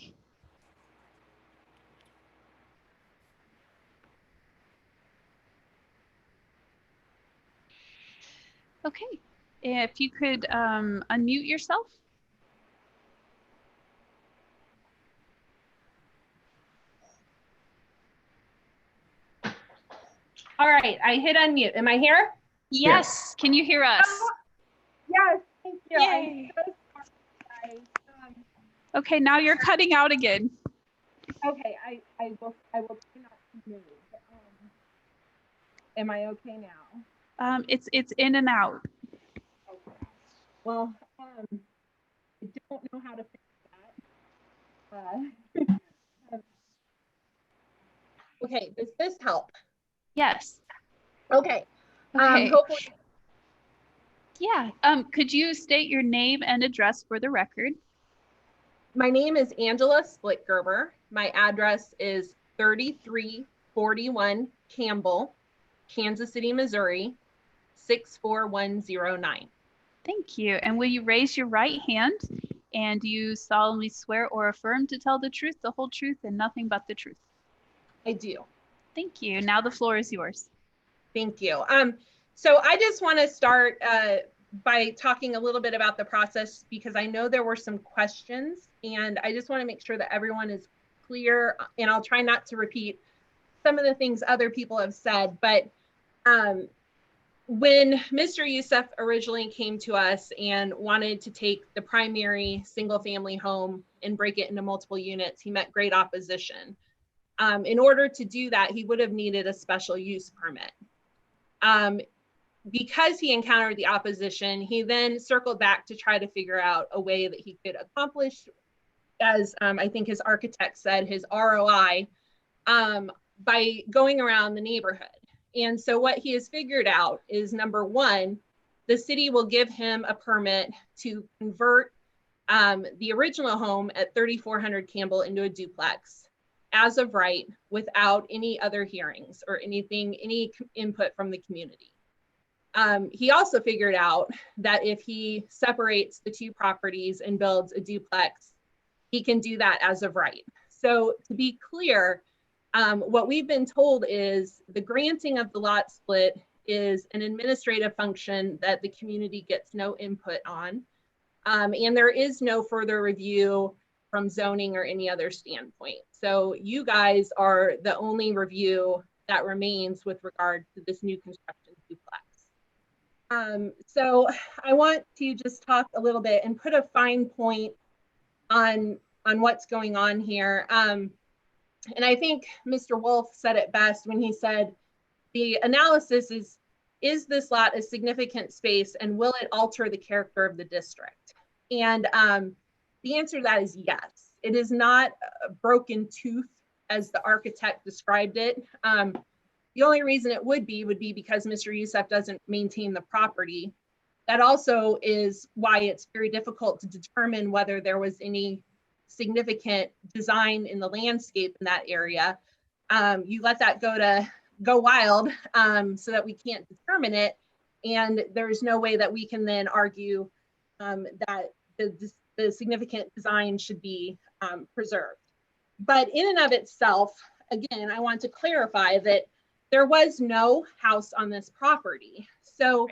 Okay, if you could unmute yourself. All right, I hit unmute. Am I here? Yes. Can you hear us? Yes, thank you. Yay. I'm so sorry. Okay, now you're cutting out again. Okay, I will try not to move. Am I okay now? It's in and out. Okay. Well, I don't know how to fix that. Okay, does this help? Yes. Okay. Okay. Hopefully. Yeah. Could you state your name and address for the record? My name is Angela Splitgerber. My address is 3341 Campbell, Kansas City, Missouri, 64109. Thank you. And will you raise your right hand? And do you solemnly swear or affirm to tell the truth, the whole truth, and nothing but the truth? I do. Thank you. Now the floor is yours. Thank you. So I just want to start by talking a little bit about the process, because I know there were some questions, and I just want to make sure that everyone is clear, and I'll try not to repeat some of the things other people have said. But when Mr. Youssef originally came to us and wanted to take the primary single family home and break it into multiple units, he met great opposition. In order to do that, he would have needed a special use permit. because he encountered the opposition, he then circled back to try to figure out a way that he could accomplish, as I think his architect said, his ROI, by going around the neighborhood. And so what he has figured out is, number one, the city will give him a permit to convert the original home at 3400 Campbell into a duplex as of right, without any other hearings or anything, any input from the community. He also figured out that if he separates the two properties and builds a duplex, he can do that as of right. So to be clear, what we've been told is the granting of the lot split is an administrative function that the community gets no input on. And there is no further review from zoning or any other standpoint. So you guys are the only review that remains with regard to this new construction duplex. So I want to just talk a little bit and put a fine point on what's going on here. And I think Mr. Wolf said it best when he said, the analysis is this lot a significant space and will it alter the character of the district? And the answer to that is yes. It is not a broken tooth as the architect described it. The only reason it would be because Mr. Youssef doesn't maintain the property. That also is why it's very difficult to determine whether there was any significant design in the landscape in that area. You let that go wild so that we can't determine it. And there's no way that we can then argue that the significant design should be preserved. But in and of itself, again, I want to clarify that there was no house on this property. So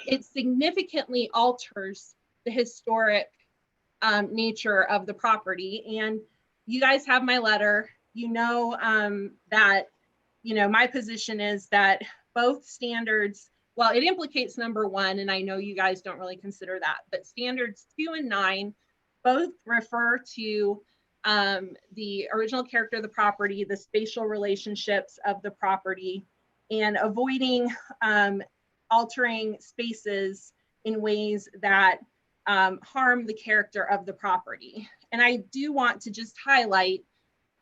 it significantly alters the historic nature of the property. And you guys have my letter. You know that, my position is that both standards, well, it implicates number one, and I know you guys don't really consider that, but standards 2 and 9 both refer to the original character of the property, the spatial relationships of the property, and avoiding altering spaces in ways that harm the character of the property. And I do want to just highlight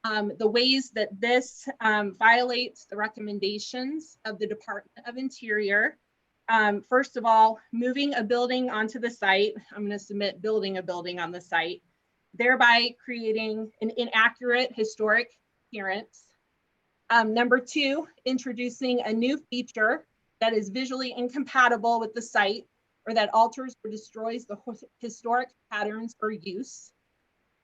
the ways that this violates the recommendations of the Department of Interior. First of all, moving a building onto the site, I'm going to submit building a building on the site, thereby creating an inaccurate historic appearance. Number 2, introducing a new feature that is visually incompatible with the site or that alters or destroys the historic patterns or use.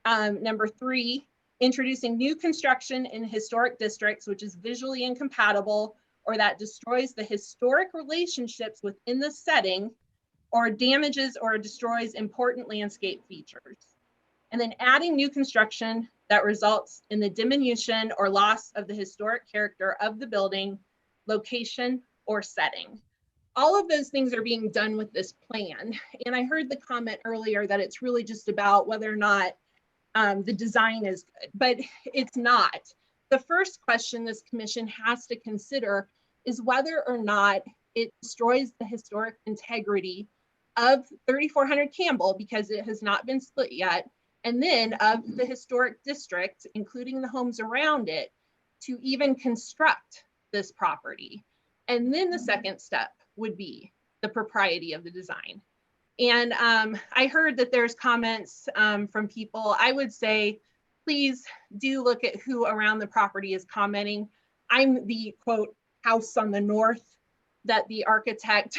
Number 3, introducing new construction in historic districts, which is visually incompatible or that destroys the historic relationships within the setting or damages or destroys important landscape features. And then adding new construction that results in the diminution or loss of the historic character of the building, location, or setting. All of those things are being done with this plan. And I heard the comment earlier that it's really just about whether or not the design is good, but it's not. The first question this commission has to consider is whether or not it destroys the historic integrity of 3400 Campbell because it has not been split yet, and then of the historic district, including the homes around it, to even construct this property. And then the second step would be the propriety of the design. And I heard that there's comments from people. I would say, please do look at who around the property is commenting. I'm the quote house on the north that the architect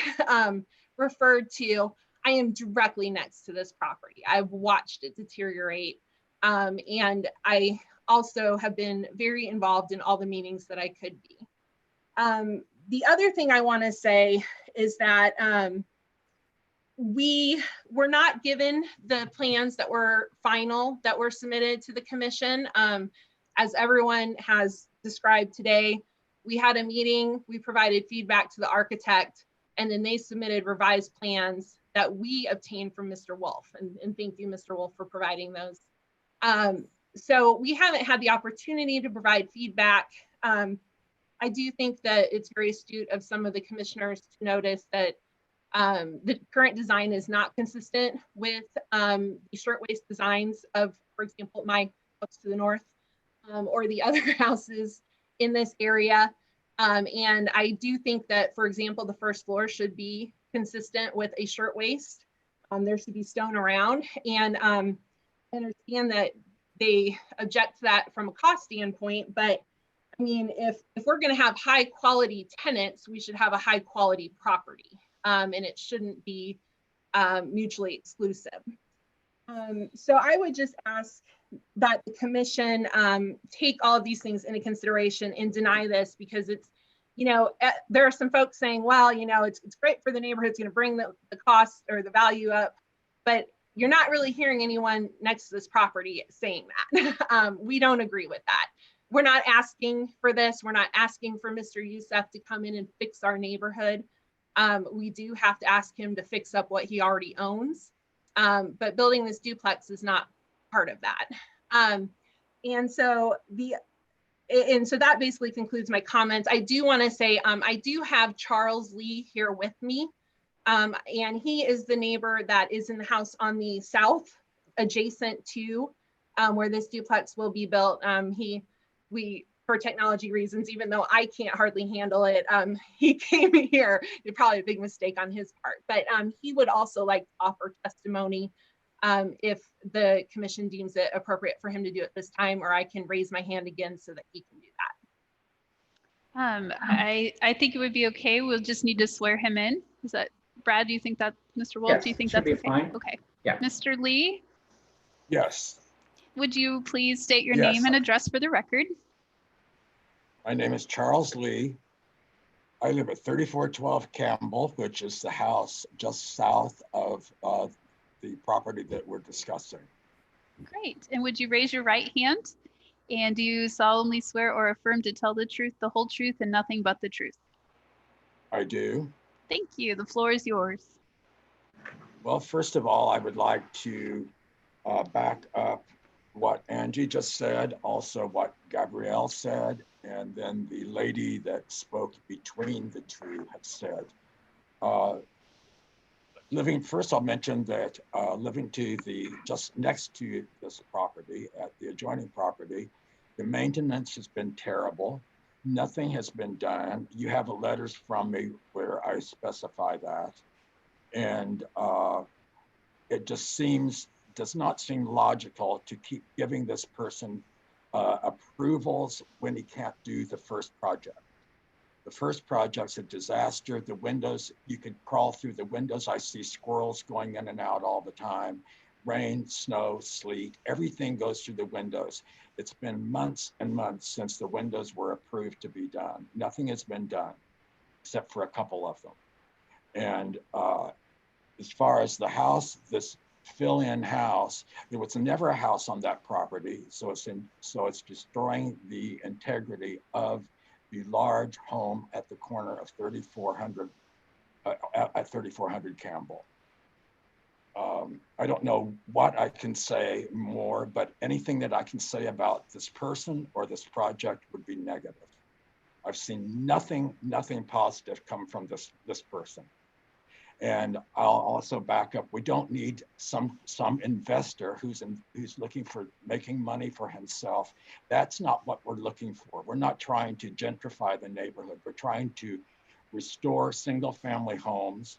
referred to. I am directly next to this property. I've watched it deteriorate. And I also have been very involved in all the meetings that I could be. The other thing I want to say is that we were not given the plans that were final, that were submitted to the commission. As everyone has described today, we had a meeting, we provided feedback to the architect, and then they submitted revised plans that we obtained from Mr. Wolf. And thank you, Mr. Wolf, for providing those. So we haven't had the opportunity to provide feedback. I do think that it's very astute of some of the commissioners to notice that the current design is not consistent with the shirtwaist designs of, for example, my house to the north or the other houses in this area. And I do think that, for example, the first floor should be consistent with a shirtwaist. There should be stone around, and I understand that they object to that from a cost standpoint, but I mean, if we're going to have high quality tenants, we should have a high quality property, and it shouldn't be mutually exclusive. So I would just ask that the commission take all of these things into consideration and deny this, because it's, you know, there are some folks saying, well, you know, it's great for the neighborhood, it's going to bring the cost or the value up, but you're not really hearing anyone next to this property saying that. We don't agree with that. We're not asking for this. We're not asking for Mr. Youssef to come in and fix our neighborhood. We do have to ask him to fix up what he already owns. But building this duplex is not part of that. And so that basically concludes my comments. I do want to say, I do have Charles Lee here with me. And he is the neighbor that is in the house on the south, adjacent to where this duplex will be built. We, for technology reasons, even though I can't hardly handle it, he came here. It's probably a big mistake on his part, but he would also like to offer testimony if the commission deems it appropriate for him to do it this time, or I can raise my hand again so that he can do that. I think it would be okay. We'll just need to swear him in. Is that, Brad, do you think that, Mr. Wolf, Yes, do you think should that's be okay? fine. Okay. Yeah. Mr. Lee, Yes, would you please state your Yes. name and address for the record? my name is Charles Lee. I live at 3412 Campbell, which is the house just south of the property that we're discussing. Great. And would you raise your right hand? And do you solemnly swear or affirm to tell the truth, the whole truth, and nothing but the truth? I do. Thank you. The floor is yours. Well, first of all, I would like to back up what Angie just said, also what Gabrielle said, and then the lady that spoke between the two had said. First I'll mention that living to just next to this property, at the adjoining property, the maintenance has been terrible. Nothing has been done. You have letters from me where I specify that. And it just does not seem logical to keep giving this person approvals when he can't do the first project. The first project's a disaster. The windows, you could crawl through the windows. I see squirrels going in and out all the time. Rain, snow, sleet, everything goes through the windows. It's been months and months since the windows were approved to be done. Nothing has been done except for a couple of them. And as far as the house, this fill-in house, there was never a house on that property. So it's destroying the integrity of the large home at the corner of 3400 at 3400 Campbell. I don't know what I can say more, but anything that I can say about this person or this project would be negative. I've seen nothing positive come from this person. And I'll also back up. We don't need some investor who's looking for making money for himself. That's not what we're looking for. We're not trying to gentrify the neighborhood. We're trying to restore single family homes.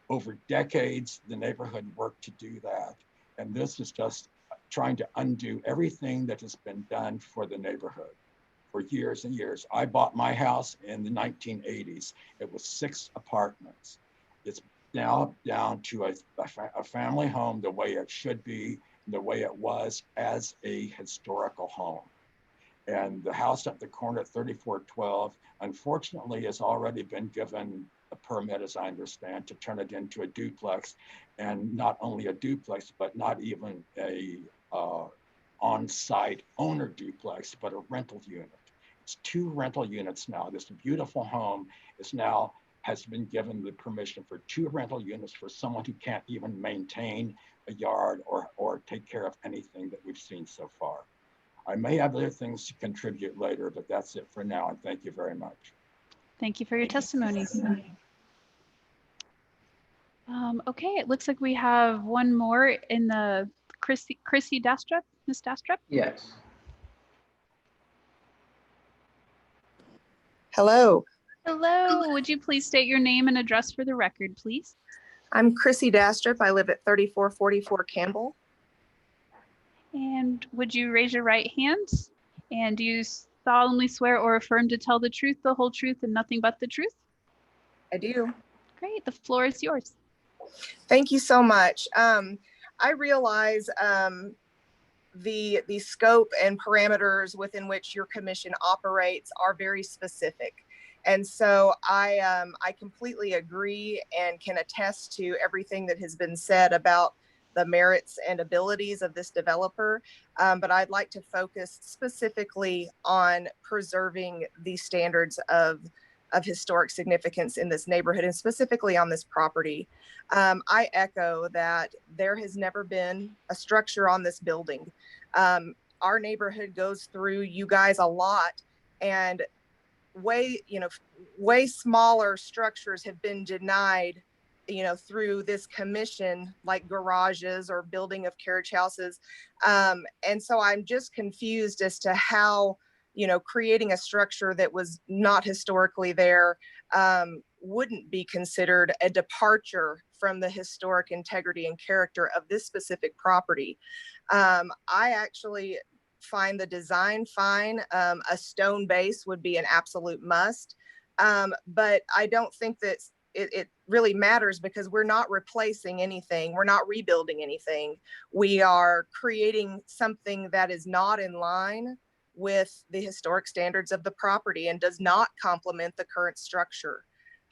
Over decades, the neighborhood worked to do that. And this is just trying to undo everything that has been done for the neighborhood for years and years. I bought my house in the 1980s. It was 6 apartments. It's now down to a family home the way it should be, the way it was as a historical home. And the house at the corner at 3412, unfortunately, has already been given a permit, as I understand, to turn it into a duplex. And not only a duplex, but not even a on-site owner duplex, but a rental unit. It's 2 rental units now. This beautiful home has been given the permission for 2 rental units for someone who can't even maintain a yard or take care of anything that we've seen so far. I may have other things to contribute later, but that's it for now. And thank you very much. Thank you for your testimony. Okay, it looks like we have one more in the Chrissy Dastrup. Ms. Dastrup? Yes. Hello, Hello, would you please state your name and address for the record, please? I'm Chrissy Dastrup. I live at 3444 Campbell. And would you raise your right hand? And do you solemnly swear or affirm to tell the truth, the whole truth, and nothing but the truth? I do. Great, the floor is yours. Thank you so much. I realize the scope and parameters within which your commission operates are very specific. And so I completely agree and can attest to everything that has been said about the merits and abilities of this developer. But I'd like to focus specifically on preserving the standards of historic significance in this neighborhood and specifically on this property. I echo that there has never been a structure on this building. Our neighborhood goes through you guys a lot, and way smaller structures have been denied, through this commission, like garages or building of carriage houses. And so I'm just confused as to how, creating a structure that was not historically there wouldn't be considered a departure from the historic integrity and character of this specific property. I actually find the design fine. A stone base would be an absolute must. But I don't think that it really matters because we're not replacing anything. We're not rebuilding anything. We are creating something that is not in line with the historic standards of the property and does not complement the current structure.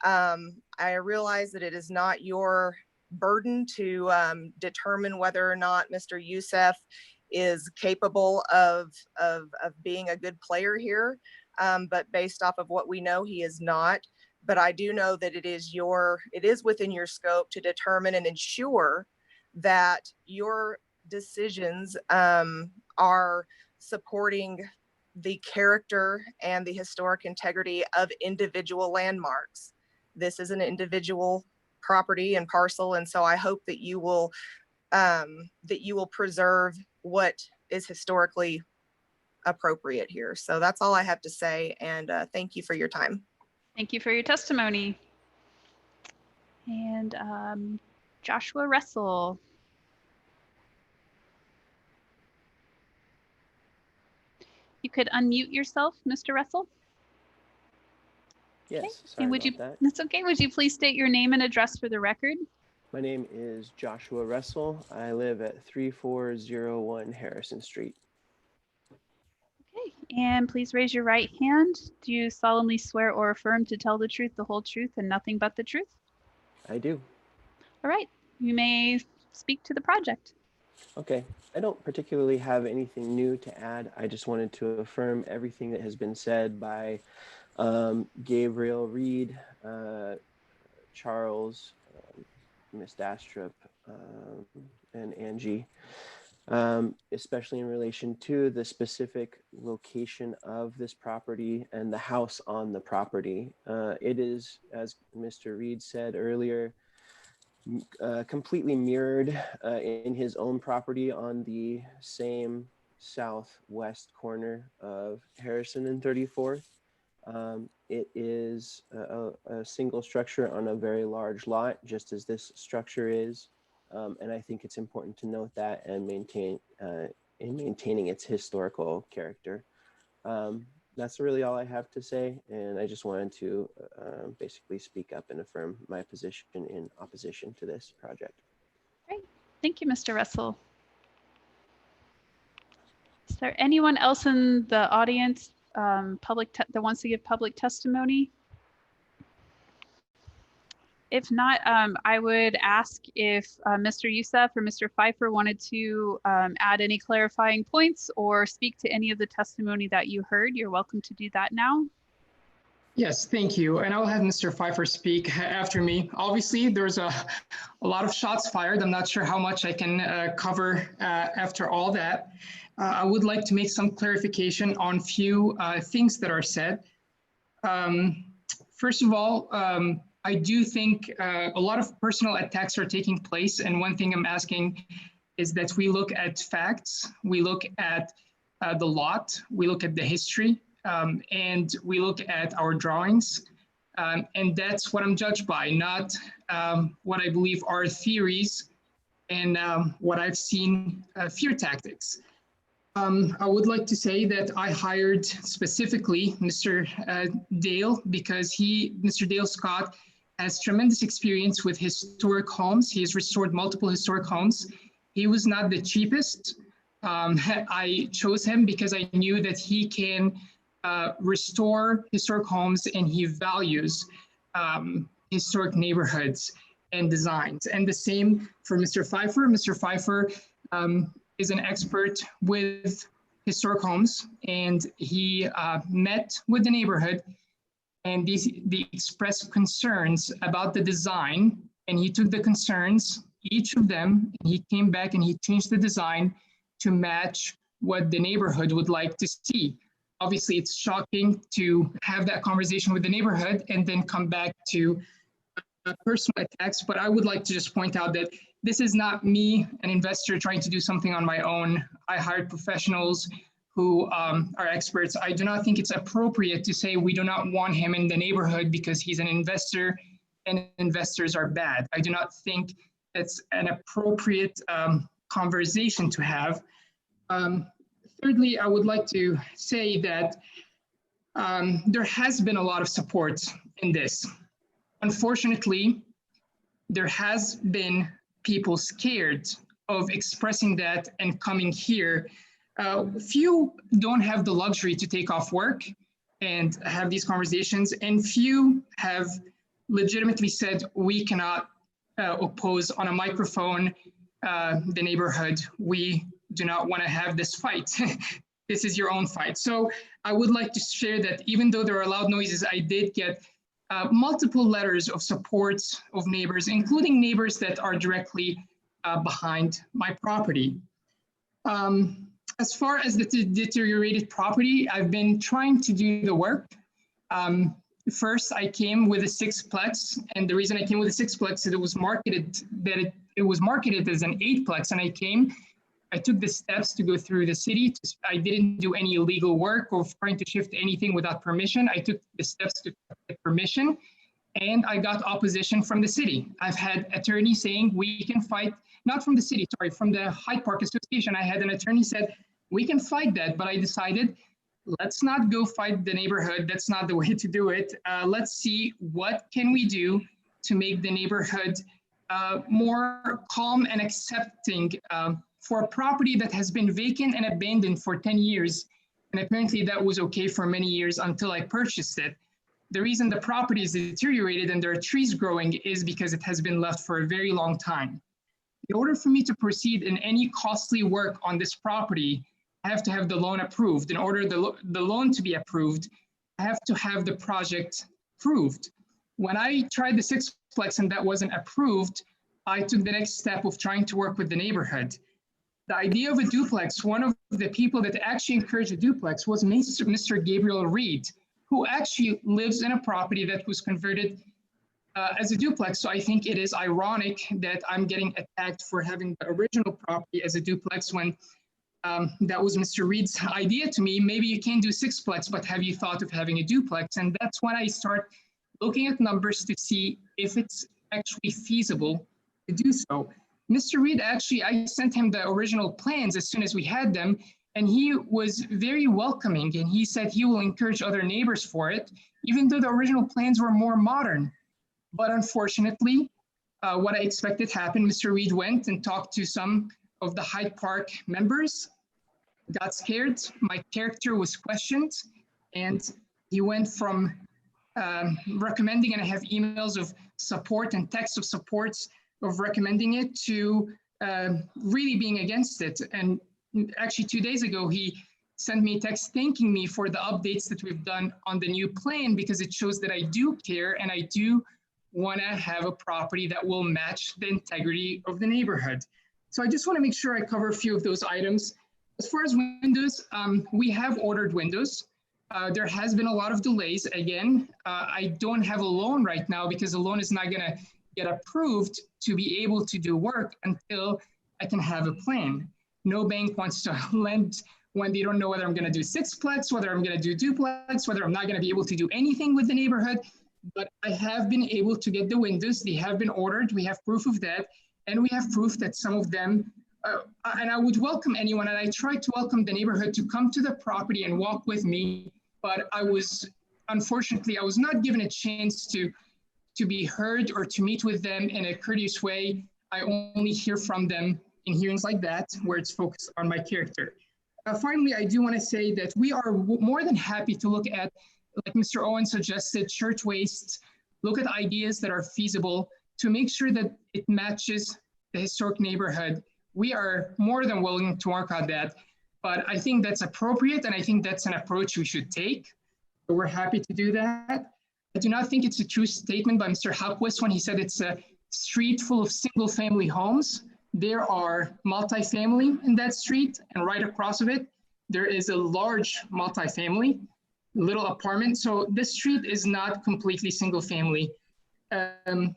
I realize that it is not your burden to determine whether or not Mr. Youssef is capable of being a good player here. But based off of what we know, he is not. But I do know that it is within your scope to determine and ensure that your decisions are supporting the character and the historic integrity of individual landmarks. This is an individual property and parcel, and so I hope that you will preserve what is historically appropriate here. So that's all I have to say, and thank you for your time. Thank you for your testimony. And Joshua Russell. You could unmute yourself, Mr. Russell. Yes, Okay. sorry And would you, about that. that's okay. Would you please state your name and address for the record? My name is Joshua Russell. I live at 3401 Harrison Street. Okay. And please raise your right hand. Do you solemnly swear or affirm to tell the truth, the whole truth, and nothing but the truth? I do. All right. You may speak to the project. Okay. I don't particularly have anything new to add. I just wanted to affirm everything that has been said by Gabriel Reed, Charles, Ms. Dastrup, and Angie, especially in relation to the specific location of this property and the house on the property. It is, as Mr. Reed said earlier, completely mirrored in his own property on the same southwest corner of Harrison and 34th. It is a single structure on a very large lot, just as this structure is. And I think it's important to note that and maintaining its historical character. That's really all I have to say. And I just wanted to basically speak up and affirm my position in opposition to this project. Great. Thank you, Mr. Russell. Is there anyone else in the audience that wants to give public testimony? If not, I would ask if Mr. Youssef or Mr. Pfeiffer wanted to add any clarifying points or speak to any of the testimony that you heard. You're welcome to do that now. Yes, thank you. And I'll have Mr. Pfeiffer speak after me. Obviously, there's a lot of shots fired. I'm not sure how much I can cover after all that. I would like to make some clarification on few things that are said. First of all, I do think a lot of personal attacks are taking place. And one thing I'm asking is that we look at facts, we look at the lot, we look at the history, and we look at our drawings. And that's what I'm judged by, not what I believe are theories and what I've seen fear tactics. I would like to say that I hired specifically Mr. Dale because Mr. Dale Scott has tremendous experience with historic homes. He has restored multiple historic homes. He was not the cheapest. I chose him because I knew that he can restore historic homes and he values historic neighborhoods and designs. And the same for Mr. Pfeiffer. Mr. Pfeiffer is an expert with historic homes, and he met with the neighborhood and they expressed concerns about the design, and he took the concerns, each of them, and he came back and he changed the design to match what the neighborhood would like to see. Obviously, it's shocking to have that conversation with the neighborhood and then come back to personal attacks, but I would like to just point out that this is not me, an investor, trying to do something on my own. I hired professionals who are experts. I do not think it's appropriate to say we do not want him in the neighborhood because he's an investor and investors are bad. I do not think it's an appropriate conversation to have. Thirdly, I would like to say that there has been a lot of support in this. Unfortunately, there has been people scared of expressing that and coming here. Few don't have the luxury to take off work and have these conversations, and few have legitimately said, we cannot oppose on a microphone the neighborhood. We do not want to have this fight. This is your own fight. So I would like to share that even though there are loud noises, I did get multiple letters of support of neighbors, including neighbors that are directly behind my property. As far as the deteriorated property, I've been trying to do the work. First, I came with a sixplex, and the reason I came with a sixplex is it was marketed as an eightplex, and I took the steps to go through the city. I didn't do any illegal work or trying to shift anything without permission. I took the steps to get permission, and I got opposition from the city. I've had attorneys saying we can fight, not from the city, sorry, from the Hyde Park Association. I had an attorney said, we can fight that, but I decided, let's not go fight the neighborhood. That's not the way to do it. Let's see what can we do to make the neighborhood more calm and accepting for a property that has been vacant and abandoned for 10 years. And apparently that was okay for many years until I purchased it. The reason the property is deteriorated and there are trees growing is because it has been left for a very long time. In order for me to proceed in any costly work on this property, I have to have the loan approved. In order the loan to be approved, I have to have the project approved. When I tried the sixplex and that wasn't approved, I took the next step of trying to work with the neighborhood. The idea of a duplex, one of the people that actually encouraged a duplex was Mr. Gabriel Reed, who actually lives in a property that was converted as a duplex. So I think it is ironic that I'm getting attacked for having the original property as a duplex when that was Mr. Reed's idea to me. Maybe you can do sixplex, but have you thought of having a duplex? And that's when I start looking at numbers to see if it's actually feasible to do so. Mr. Reed, actually, I sent him the original plans as soon as we had them, and he was very welcoming, and he said he will encourage other neighbors for it, even though the original plans were more modern. But unfortunately, what I expected happened. Mr. Reed went and talked to some of the Hyde Park members, got scared, my character was questioned, and he went from recommending, and I have emails of support and texts of supports of recommending it to really being against it. And actually 2 days ago, he sent me a text thanking me for the updates that we've done on the new plan, because it shows that I do care and I do want to have a property that will match the integrity of the neighborhood. So I just want to make sure I cover a few of those items. As far as windows, we have ordered windows. There has been a lot of delays. Again, I don't have a loan right now because the loan is not going to get approved to be able to do work until I can have a plan. No bank wants to lend when they don't know whether I'm going to do sixplex, whether I'm going to do duplex, whether I'm not going to be able to do anything with the neighborhood. But I have been able to get the windows. They have been ordered. We have proof of that. And we have proof that some of them, and I would welcome anyone, and I tried to welcome the neighborhood to come to the property and walk with me, but unfortunately, I was not given a chance to be heard or to meet with them in a courteous way. I only hear from them in hearings like that, where it's focused on my character. Finally, I do want to say that we are more than happy to look at, like Mr. Owen suggested, church wastes, look at ideas that are feasible to make sure that it matches the historic neighborhood. We are more than willing to work on that, but I think that's appropriate, and I think that's an approach we should take. So we're happy to do that. I do not think it's a true statement by Mr. Hapwist when he said it's a street full of single-family homes. There are multifamily in that street, and right across of it, there is a large multifamily, little apartment. So this street is not completely single-family.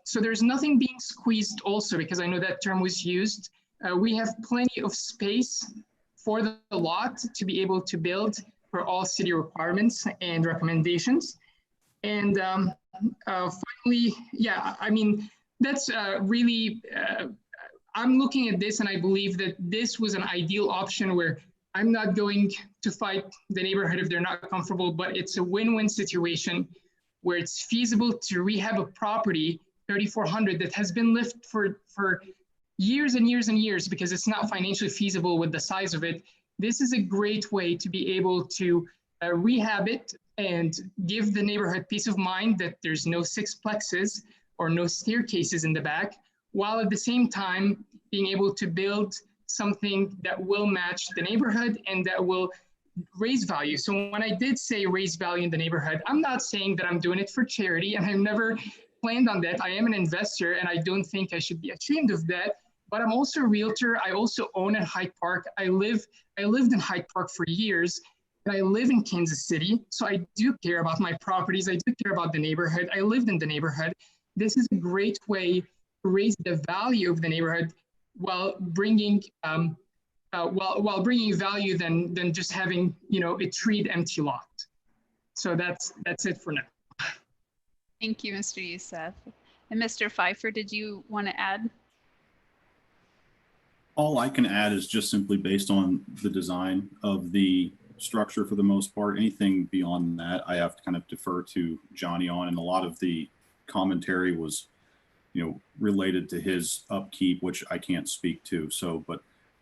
So there's nothing being squeezed also, because I know that term was used. We have plenty of space for the lot to be able to build for all city requirements and recommendations. And finally, yeah, I mean, that's really, I'm looking at this and I believe that this was an ideal option where I'm not going to fight the neighborhood if they're not comfortable, but it's a win-win situation where it's feasible to rehab a property, 3,400, that has been left for years and years and years because it's not financially feasible with the size of it. This is a great way to be able to rehab it and give the neighborhood peace of mind that there's no sixplexes or no staircases in the back, while at the same time being able to build something that will match the neighborhood and that will raise value. So when I did say raise value in the neighborhood, I'm not saying that I'm doing it for charity, and I've never planned on that. I am an investor and I don't think I should be ashamed of that, but I'm also a realtor. I also own in Hyde Park. I lived in Hyde Park for years, and I live in Kansas City. So I do care about my properties. I do care about the neighborhood. I lived in the neighborhood. This is a great way to raise the value of the neighborhood while bringing while bringing value than just having, you know, a treed empty lot. So that's it for now. Thank you, Mr. Youssef. And Mr. Pfeiffer, did you want to add? All I can add is just simply based on the design of the structure for the most part. Anything beyond that, I have to kind of defer to Johnny on, and a lot of the commentary was, you know, related to his upkeep, which I can't speak to. So, but,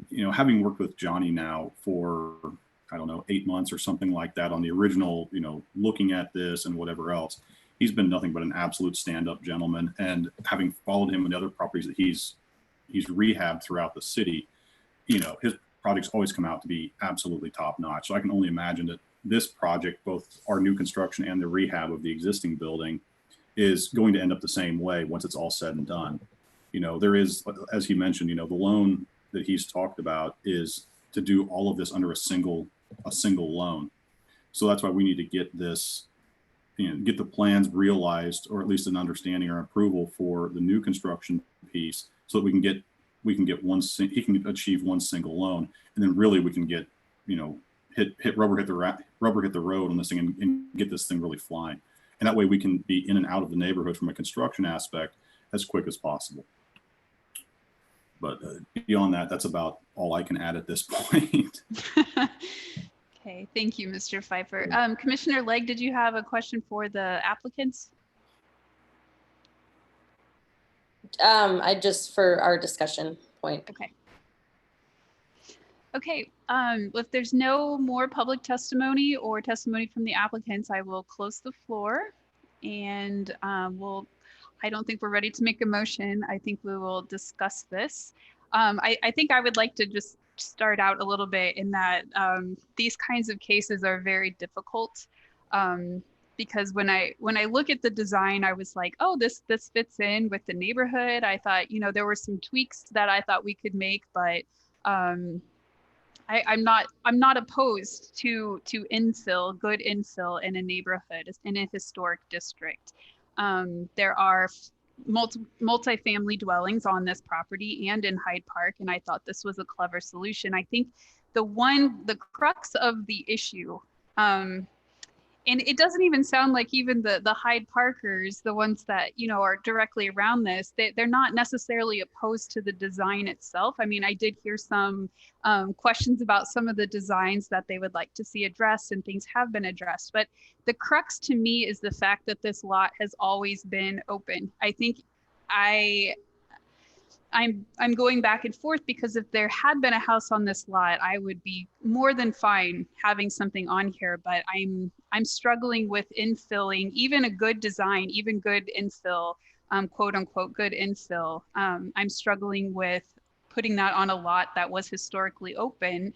you know, having worked with Johnny now for, I don't know, 8 months or something like that on the original, you know, looking at this and whatever else, he's been nothing but an absolute stand-up gentleman. And having followed him in the other properties that he's rehabbed throughout the city, you know, his projects always come out to be absolutely top-notch. So I can only imagine that this project, both our new construction and the rehab of the existing building, is going to end up the same way once it's all said and done. You know, there is, as he mentioned, you know, the loan that he's talked about is to do all of this under a single loan. So that's why we need to get this, you know, get the plans realized, or at least an understanding or approval for the new construction piece, so that we can get he can achieve one single loan, and then really we can get, you know, rubber hit the road on this thing and get this thing really flying. And that way we can be in and out of the neighborhood from a construction aspect as quick as possible. But beyond that, that's about all I can add at this point. Okay, thank you, Mr. Pfeiffer. Commissioner Legg, did you have a question for the applicants? I just for our discussion point. Okay. Okay, if there's no more public testimony or testimony from the applicants, I will close the floor, and I don't think we're ready to make a motion. I think we will discuss this. I think I would like to just start out a little bit in that these kinds of cases are very difficult because when I look at the design, I was like, oh, this fits in with the neighborhood. I thought, you know, there were some tweaks that I thought we could make, but I'm not opposed to infill, good infill in a neighborhood, in a historic district. There are multi-family dwellings on this property and in Hyde Park, and I thought this was a clever solution. I think the crux of the issue, and it doesn't even sound like even the Hyde Parkers, the ones that, you know, are directly around this, they're not necessarily opposed to the design itself. I mean, I did hear some questions about some of the designs that they would like to see addressed, and things have been addressed. But the crux to me is the fact that this lot has always been open. I think I'm going back and forth, because if there had been a house on this lot, I would be more than fine having something on here. But I'm struggling with infilling, even a good design, even good infill, quote unquote good infill. I'm struggling with putting that on a lot that was historically open.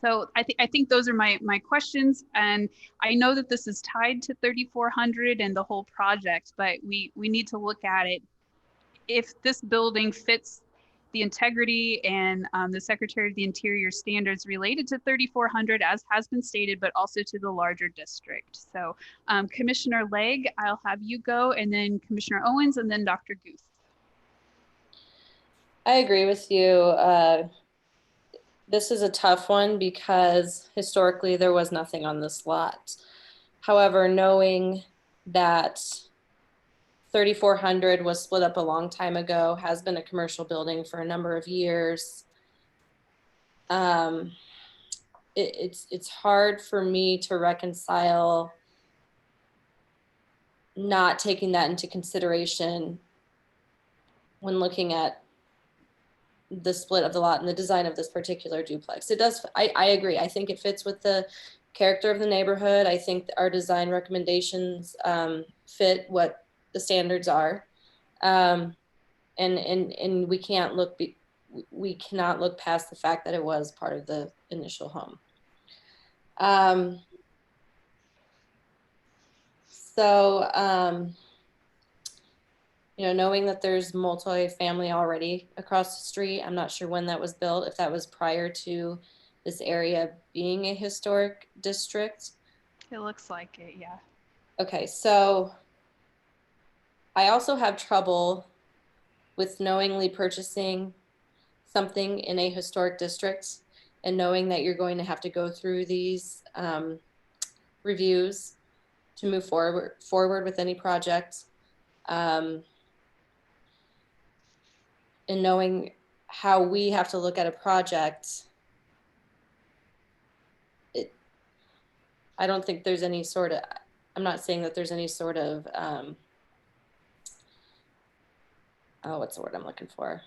So I think those are my questions, and I know that this is tied to 3400 and the whole project, but we need to look at it. If this building fits the integrity and the Secretary of the Interior standards related to 3400, as has been stated, but also to the larger district. So Commissioner Legge, I'll have you go, and then Commissioner Owens, and then Dr. Guth. I agree with you. This is a tough one because historically there was nothing on this lot. However, knowing that 3400 was split up a long time ago, has been a commercial building for a number of years, it's hard for me to reconcile not taking that into consideration when looking at the split of the lot and the design of this particular duplex. It does, I agree. I think it fits with the character of the neighborhood. I think our design recommendations fit what the standards are. And we can't we cannot look past the fact that it was part of the initial home. You know, knowing that there's multi-family already across the street, I'm not sure when that was built, if that was prior to this area being a historic district. It looks like it, yeah. Okay, so I also have trouble with knowingly purchasing something in a historic district and knowing that you're going to have to go through these reviews to move forward with any project. And knowing how we have to look at a project, I don't think there's any sort of, I'm not saying that there's any sort of, oh, what's the word I'm looking for?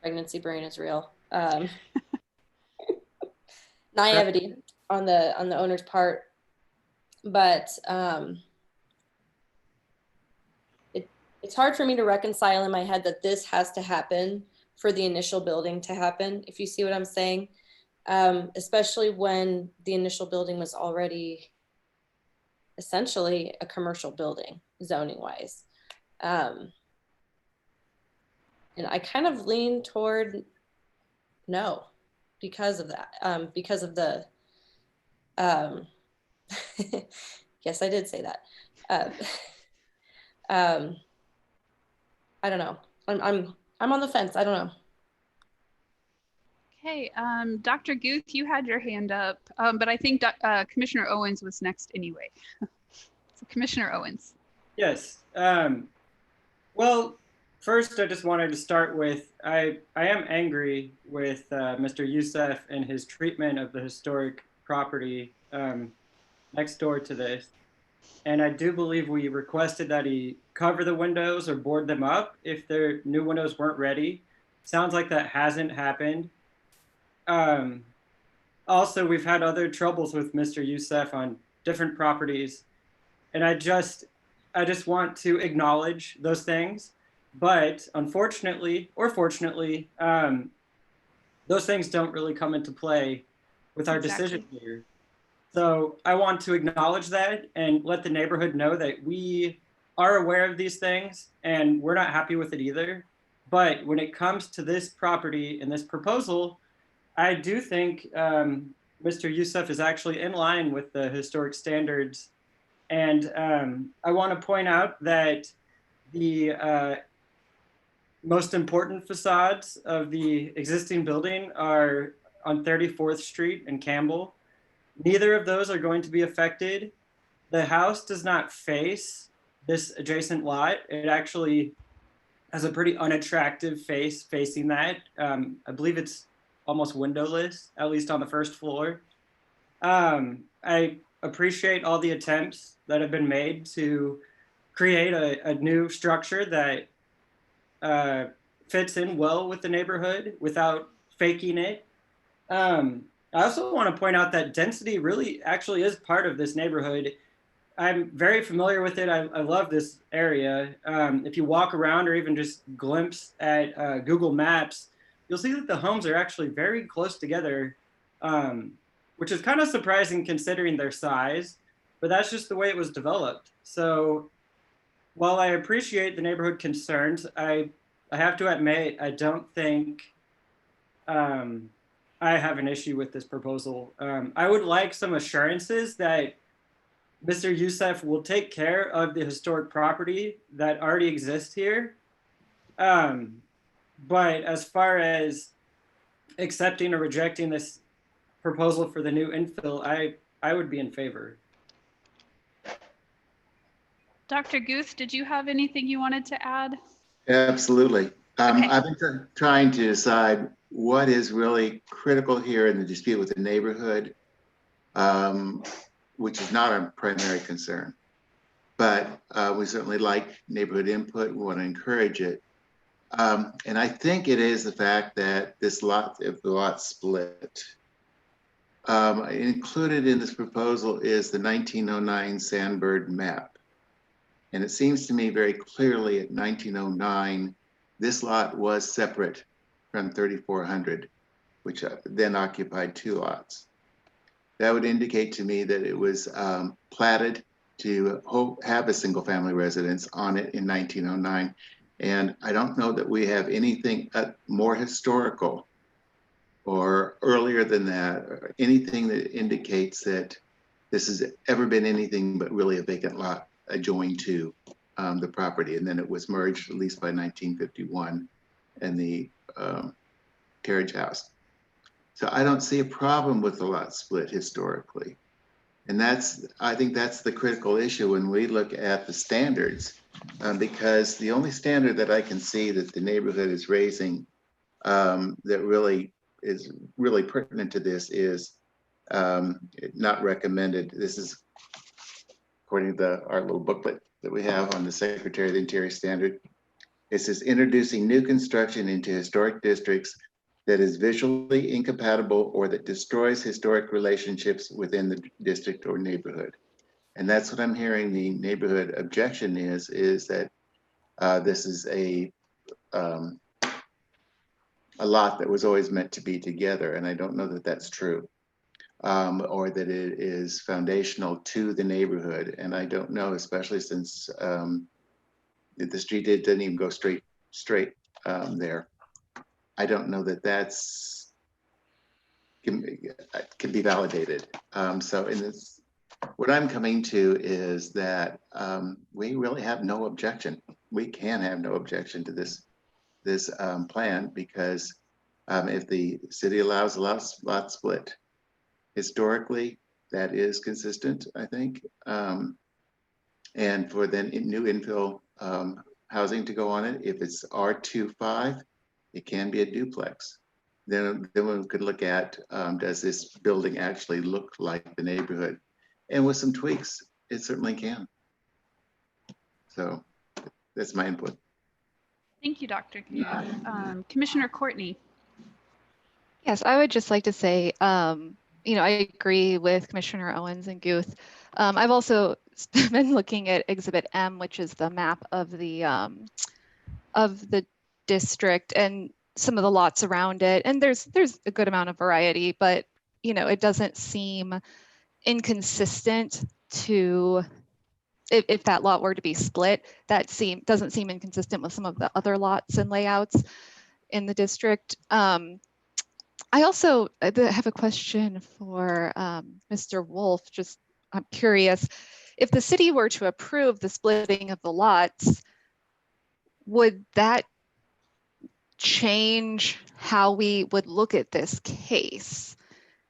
Pregnancy brain is real. Naivety on the owner's part, but it's hard for me to reconcile in my head that this has to happen for the initial building to happen, if you see what I'm saying, especially when the initial building was already essentially a commercial building, zoning wise. And I kind of lean toward no because of that, because of the, yes, I did say that. I don't know. I'm on the fence. I don't know. Okay, Dr. Guth, you had your hand up, but I think Commissioner Owens was next anyway. So Commissioner Owens. Yes. Well, first, I just wanted to start with, I am angry with Mr. Youssef and his treatment of the historic property next door to this. And I do believe we requested that he cover the windows or board them up if their new windows weren't ready. Sounds like that hasn't happened. Also, we've had other troubles with Mr. Youssef on different properties. And I just want to acknowledge those things. But unfortunately, or fortunately, those things don't really come into play with our decision here. So I want to acknowledge that and let the neighborhood know that we are aware of these things and we're not happy with it either. But when it comes to this property and this proposal, I do think Mr. Youssef is actually in line with the historic standards. And I want to point out that the most important facades of the existing building are on 34th Street and Campbell. Neither of those are going to be affected. The house does not face this adjacent lot. It actually has a pretty unattractive face facing that. I believe it's almost windowless, at least on the first floor. I appreciate all the attempts that have been made to create a new structure that fits in well with the neighborhood without faking it. I also want to point out that density really actually is part of this neighborhood. I'm very familiar with it. I love this area. If you walk around or even just glimpse at Google Maps, you'll see that the homes are actually very close together, which is kind of surprising considering their size, but that's just the way it was developed. So while I appreciate the neighborhood concerns, I have to admit, I don't think I have an issue with this proposal. I would like some assurances that Mr. Youssef will take care of the historic property that already exists here. But as far as accepting or rejecting this proposal for the new infill, I would be in favor. Dr. Guth, did you have anything you wanted to add? Absolutely. Okay. I've been trying to decide what is really critical here in the dispute with the neighborhood, which is not our primary concern. But we certainly like neighborhood input. We want to encourage it. And I think it is the fact that this lot, if the lot split, included in this proposal is the 1909 Sandbird map. And it seems to me very clearly at 1909, this lot was separate from 3400, which then occupied 2 lots. That would indicate to me that it was platted to have a single family residence on it in 1909. And I don't know that we have anything more historical or earlier than that, or anything that indicates that this has ever been anything but really a vacant lot adjoined to the property. And then it was merged, at least by 1951, and the carriage house. So I don't see a problem with the lot split historically. And I think that's the critical issue when we look at the standards, because the only standard that I can see that the neighborhood is raising that really is really pertinent to this is not recommended. This is according to our little booklet that we have on the Secretary of the Interior standard. It says introducing new construction into historic districts that is visually incompatible or that destroys historic relationships within the district or neighborhood. And that's what I'm hearing the neighborhood objection is that this is a lot that was always meant to be together. And I don't know that that's true, or that it is foundational to the neighborhood. And I don't know, especially since the street didn't even go straight there. I don't know that that's can be validated. So in this, what I'm coming to is that we really have no objection. We can have no objection to this plan because if the city allows a lot split, historically that is consistent, I think. And for then new infill housing to go on it, if it's R25, it can be a duplex. Then we could look at, does this building actually look like the neighborhood? And with some tweaks, it certainly can. So that's my input. Thank you, Dr. Guth. Commissioner Courtney. Yes, I would just like to say, I agree with Commissioner Owens and Guth. I've also been looking at Exhibit M, which is the map of the district and some of the lots around it. And there's a good amount of variety, but it doesn't seem inconsistent to if that lot were to be split, that doesn't seem inconsistent with some of the other lots and layouts in the district. I also have a question for Mr. Wolf. Just, I'm curious, if the city were to approve the splitting of the lots, would that change how we would look at this case?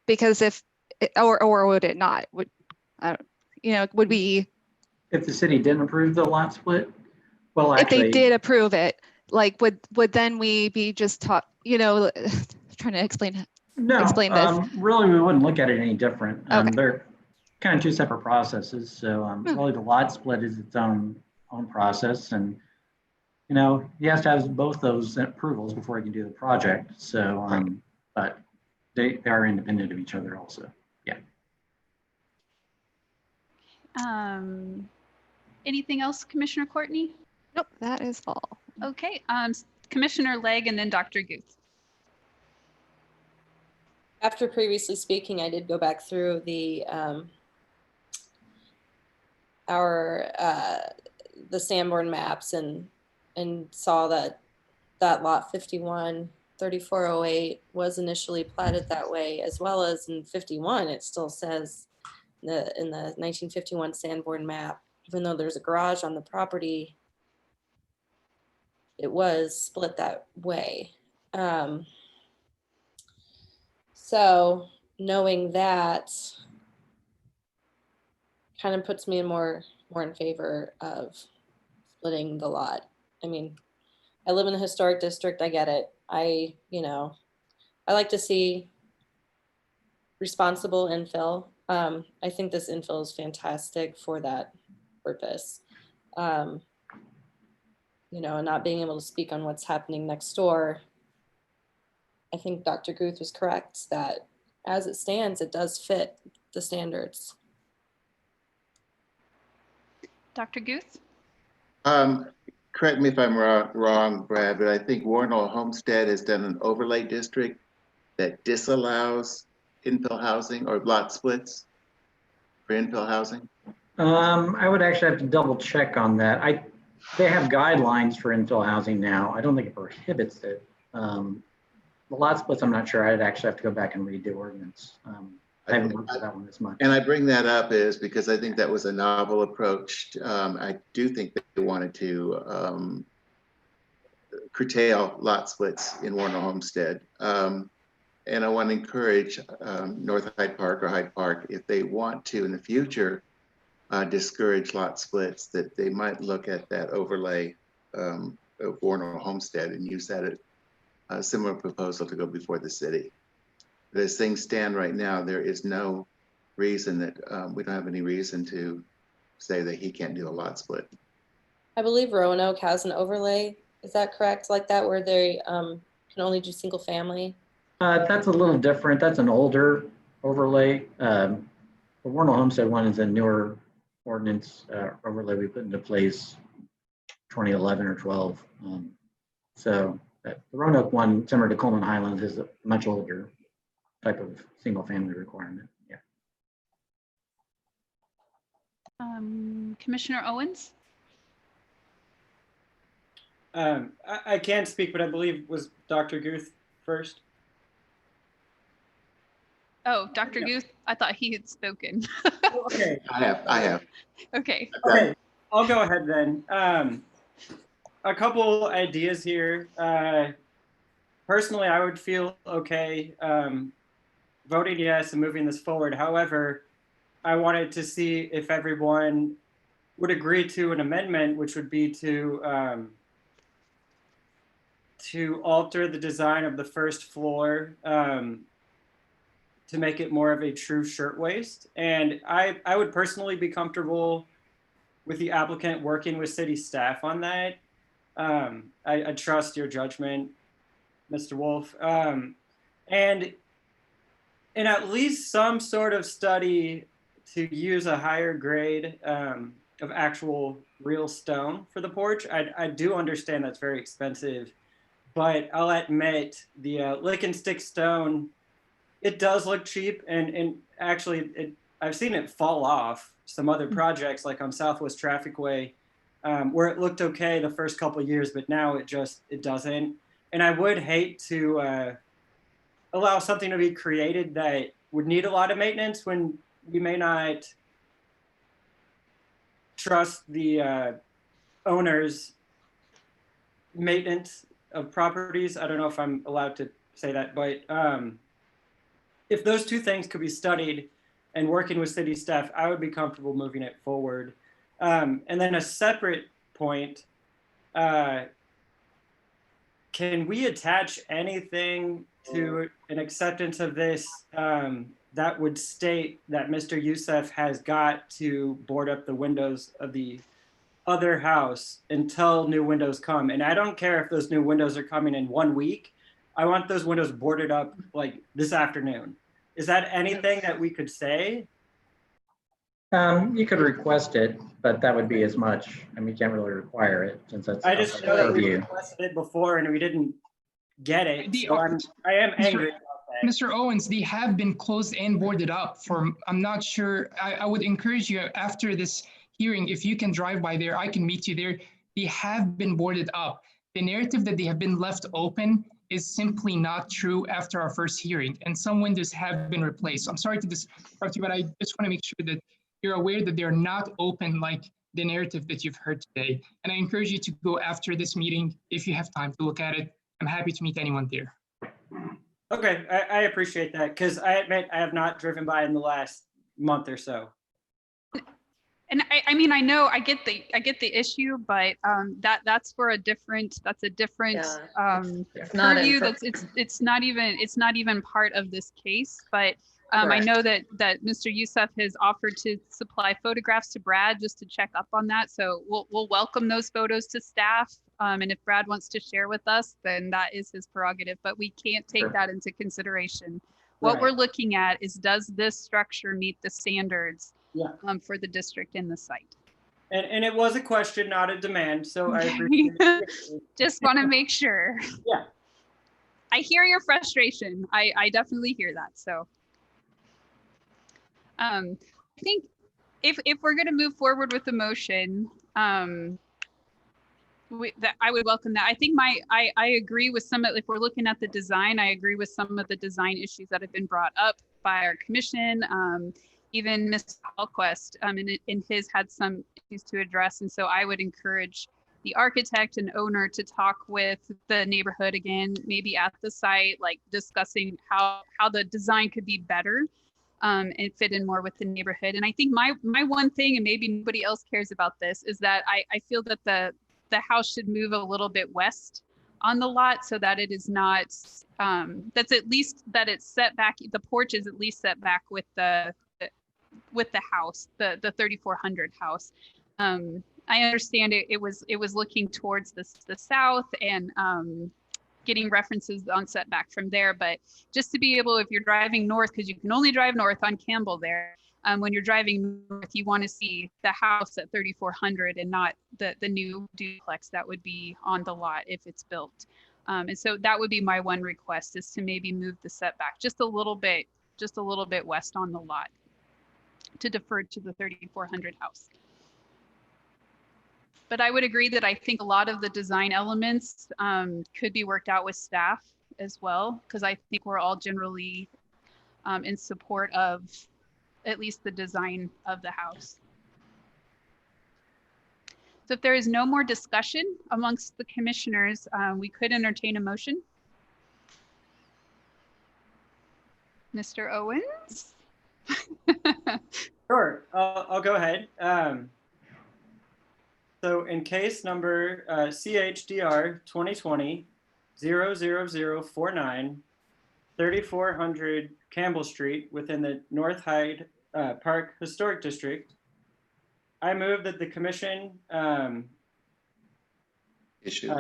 Because or would it not? Would would we? If the city didn't approve the lot split, well, If they actually, did approve it, like would then we be just trying to explain this? Really, we wouldn't look at it any different. Okay. They're kind of two separate processes. So really, the lot split is its own process, and he has to have both those approvals before he can do the project. So, but they are independent of each other, also. Yeah. Anything else, Commissioner Courtney? Nope, that is all. Okay, Commissioner Legge and then Dr. Guth. After previously speaking, I did go back through the Sanborn maps and saw that lot 51-3408 was initially platted that way, as well as in 51. It still says in the 1951 Sanborn map, even though there's a garage on the property, it was split that way. So knowing that kind of puts me more in favor of splitting the lot. I mean, I live in a historic district. I get it. I like to see responsible infill. I think this infill is fantastic for that purpose. And not being able to speak on what's happening next door, I think Dr. Guth was correct that as it stands, it does fit the standards. Dr. Guth? Correct me if I'm wrong, Brad, but I think Warnell Homestead has done an overlay district that disallows infill housing or lot splits for infill housing. I would actually have to double check on that. They have guidelines for infill housing now. I don't think it prohibits it. The lot splits, I'm not sure. I'd actually have to go back and read the ordinance. I haven't worked with that one as much. And I bring that up is because I think that was a novel approach. I do think they wanted to curtail lot splits in Warnell Homestead. And I want to encourage North Hyde Park or Hyde Park, if they want to in the future discourage lot splits, that they might look at that overlay of Warnell Homestead and use that as a similar proposal to go before the city. But as things stand right now, there is no reason that we don't have any reason to say that he can't do a lot split. I believe Roanoke has an overlay. Is that correct? Like that, where they can only do single family? That's a little different. That's an older overlay. The Warnell Homestead one is a newer ordinance overlay we put into place 2011 or 12. So the Roanoke one, similar to Coleman Highlands, is a much older type of single family requirement. Yeah. Commissioner Owens? I can't speak, but I believe was Dr. Guth first. Oh, Dr. Guth, I thought he had spoken. Okay. I have. Okay. Okay, I'll go ahead then. A couple ideas here. Personally, I would feel okay voting yes and moving this forward. However, I wanted to see if everyone would agree to an amendment, which would be to alter the design of the first floor to make it more of a true shirtwaist. And I would personally be comfortable with the applicant working with city staff on that. I trust your judgment, Mr. Wolf. And in at least some sort of study to use a higher grade of actual real stone for the porch. I do understand that's very expensive, but I'll admit the lick and stick stone, it does look cheap, and actually I've seen it fall off some other projects like on Southwest Trafficway, where it looked okay the first couple of years, but now it doesn't. And I would hate to allow something to be created that would need a lot of maintenance when we may not trust the owner's maintenance of properties. I don't know if I'm allowed to say that, but if those two things could be studied and working with city staff, I would be comfortable moving it forward. And then a separate point, can we attach anything to an acceptance of this that would state that Mr. Youssef has got to board up the windows of the other house until new windows come? And I don't care if those new windows are coming in 1 week. I want those windows boarded up like this afternoon. Is that anything that we could say? You could request it, but that would be as much. I mean, you can't really require it since that's. I just know that we review. requested it before and we didn't get it. So I am angry about that. Mr. Owens, they have been closed and boarded up for, I'm not sure, I would encourage you after this hearing, if you can drive by there, I can meet you there. They have been boarded up. The narrative that they have been left open is simply not true after our first hearing, and some windows have been replaced. I'm sorry to disrupt you, but I just want to make sure that you're aware that they're not open like the narrative that you've heard today. And I encourage you to go after this meeting if you have time to look at it. I'm happy to meet anyone there. Okay, I appreciate that, because I admit I have not driven by in the last month or so. And I mean, I know I get the issue, but that's for a different, that's a different it's not purview. in- It's not even part of this case. But I know that Mr. Youssef has offered to supply photographs to Brad just to check up on that. So we'll welcome those photos to staff. And if Brad wants to share with us, then that is his prerogative. But we can't take that into consideration. What we're looking at is, does this structure meet the standards for the district and the site? And it was a question, not a demand. So I appreciate it. Just want to make sure. Yeah. I hear your frustration. I definitely hear that. So I think if we're going to move forward with the motion, that I would welcome that. I think I agree with some of, if we're looking at the design, I agree with some of the design issues that have been brought up by our commission. Even Mr. Hallquist in his had some issues to address. And so I would encourage the architect and owner to talk with the neighborhood again, maybe at the site, like discussing how the design could be better and fit in more with the neighborhood. And I think my one thing, and maybe nobody else cares about this, is that I feel that the house should move a little bit west on the lot so that it is not, that's at least that it's set back, the porch is at least set back with the house, the 3400 house. I understand it was looking towards the south and getting references on setback from there, but just to be able, if you're driving north, because you can only drive north on Campbell there, when you're driving north, you want to see the house at 3400 and not the new duplex that would be on the lot if it's built. And so that would be my one request, is to maybe move the setback just a little bit west on the lot to defer to the 3400 house. But I would agree that I think a lot of the design elements could be worked out with staff as well, because I think we're all generally in support of at least the design of the house. So if there is no more discussion amongst the commissioners, we could entertain a motion. Mr. Owens? Sure, I'll go ahead. So in case number CHDR 2020-00049, 3400 Campbell Street within the North Hyde Park Historic District, I move that the commission issue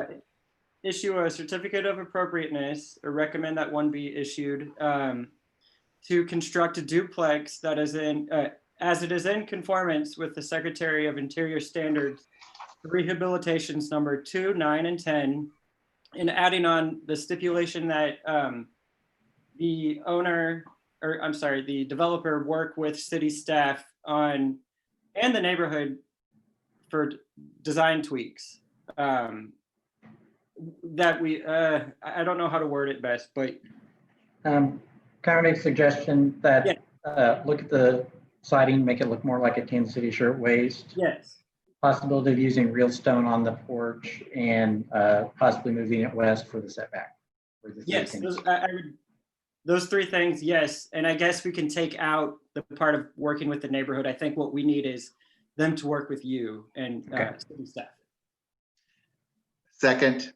a certificate of appropriateness, or recommend that one be issued, to construct a duplex that is in, as it is in conformance with the Secretary of Interior Standards Rehabilitations number 2, 9, and 10, and adding on the stipulation that the owner or I'm sorry, the developer work with city staff on, and the neighborhood for design tweaks. That we, I don't know how to word it best, but. Kind of make a suggestion that look at the siding, make it look more like a Kansas City shirtwaist. Yes. Possibility of using real stone on the porch and possibly moving it west for the setback. Yes, those three things, yes. And I guess we can take out the part of working with the neighborhood. I think what we need is them to work with you and city staff. Second.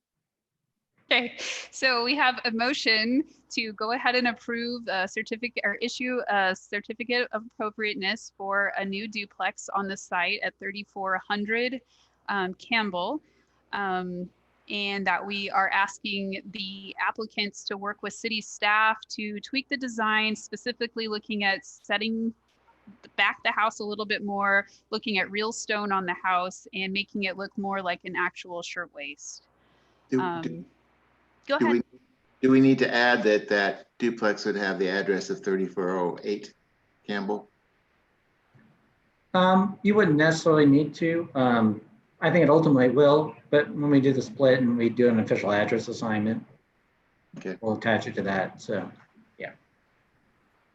Okay, so we have a motion to go ahead and approve a certificate or issue a certificate of appropriateness for a new duplex on the site at 3400 Campbell. And that we are asking the applicants to work with city staff to tweak the design, specifically looking at setting back the house a little bit more, looking at real stone on the house and making it look more like an actual shirtwaist. Go ahead. Do we need to add that that duplex would have the address of 3408 Campbell? You wouldn't necessarily need to. I think it ultimately will, but when we do the split and we do an official address assignment, we'll attach it to that. So, yeah.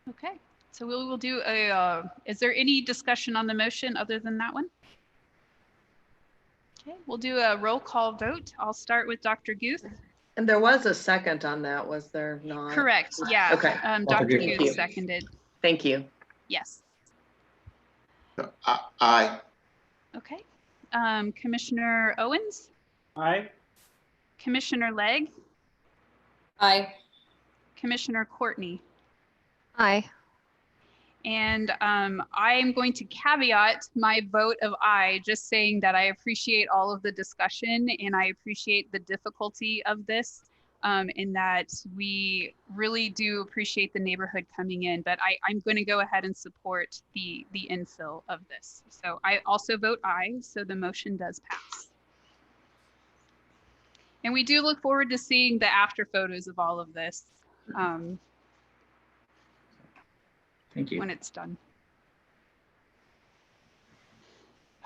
Okay, so we will do a, is there any discussion on the motion other than that one? Okay, we'll do a roll call vote. I'll start with Dr. Guth. And there was a second on that, was there not? Correct, yeah. Okay. Dr. Thank Guth you. seconded. Thank you. Yes. Aye. Okay. Commissioner Owens? Aye. Commissioner Legg? Aye. Commissioner Courtney? Aye. And I am going to caveat my vote of aye, just saying that I appreciate all of the discussion and I appreciate the difficulty of this, in that we really do appreciate the neighborhood coming in, but I'm going to go ahead and support the infill of this. So I also vote aye, so the motion does pass. And we do look forward to seeing the after photos of all of this. Thank you. When it's done.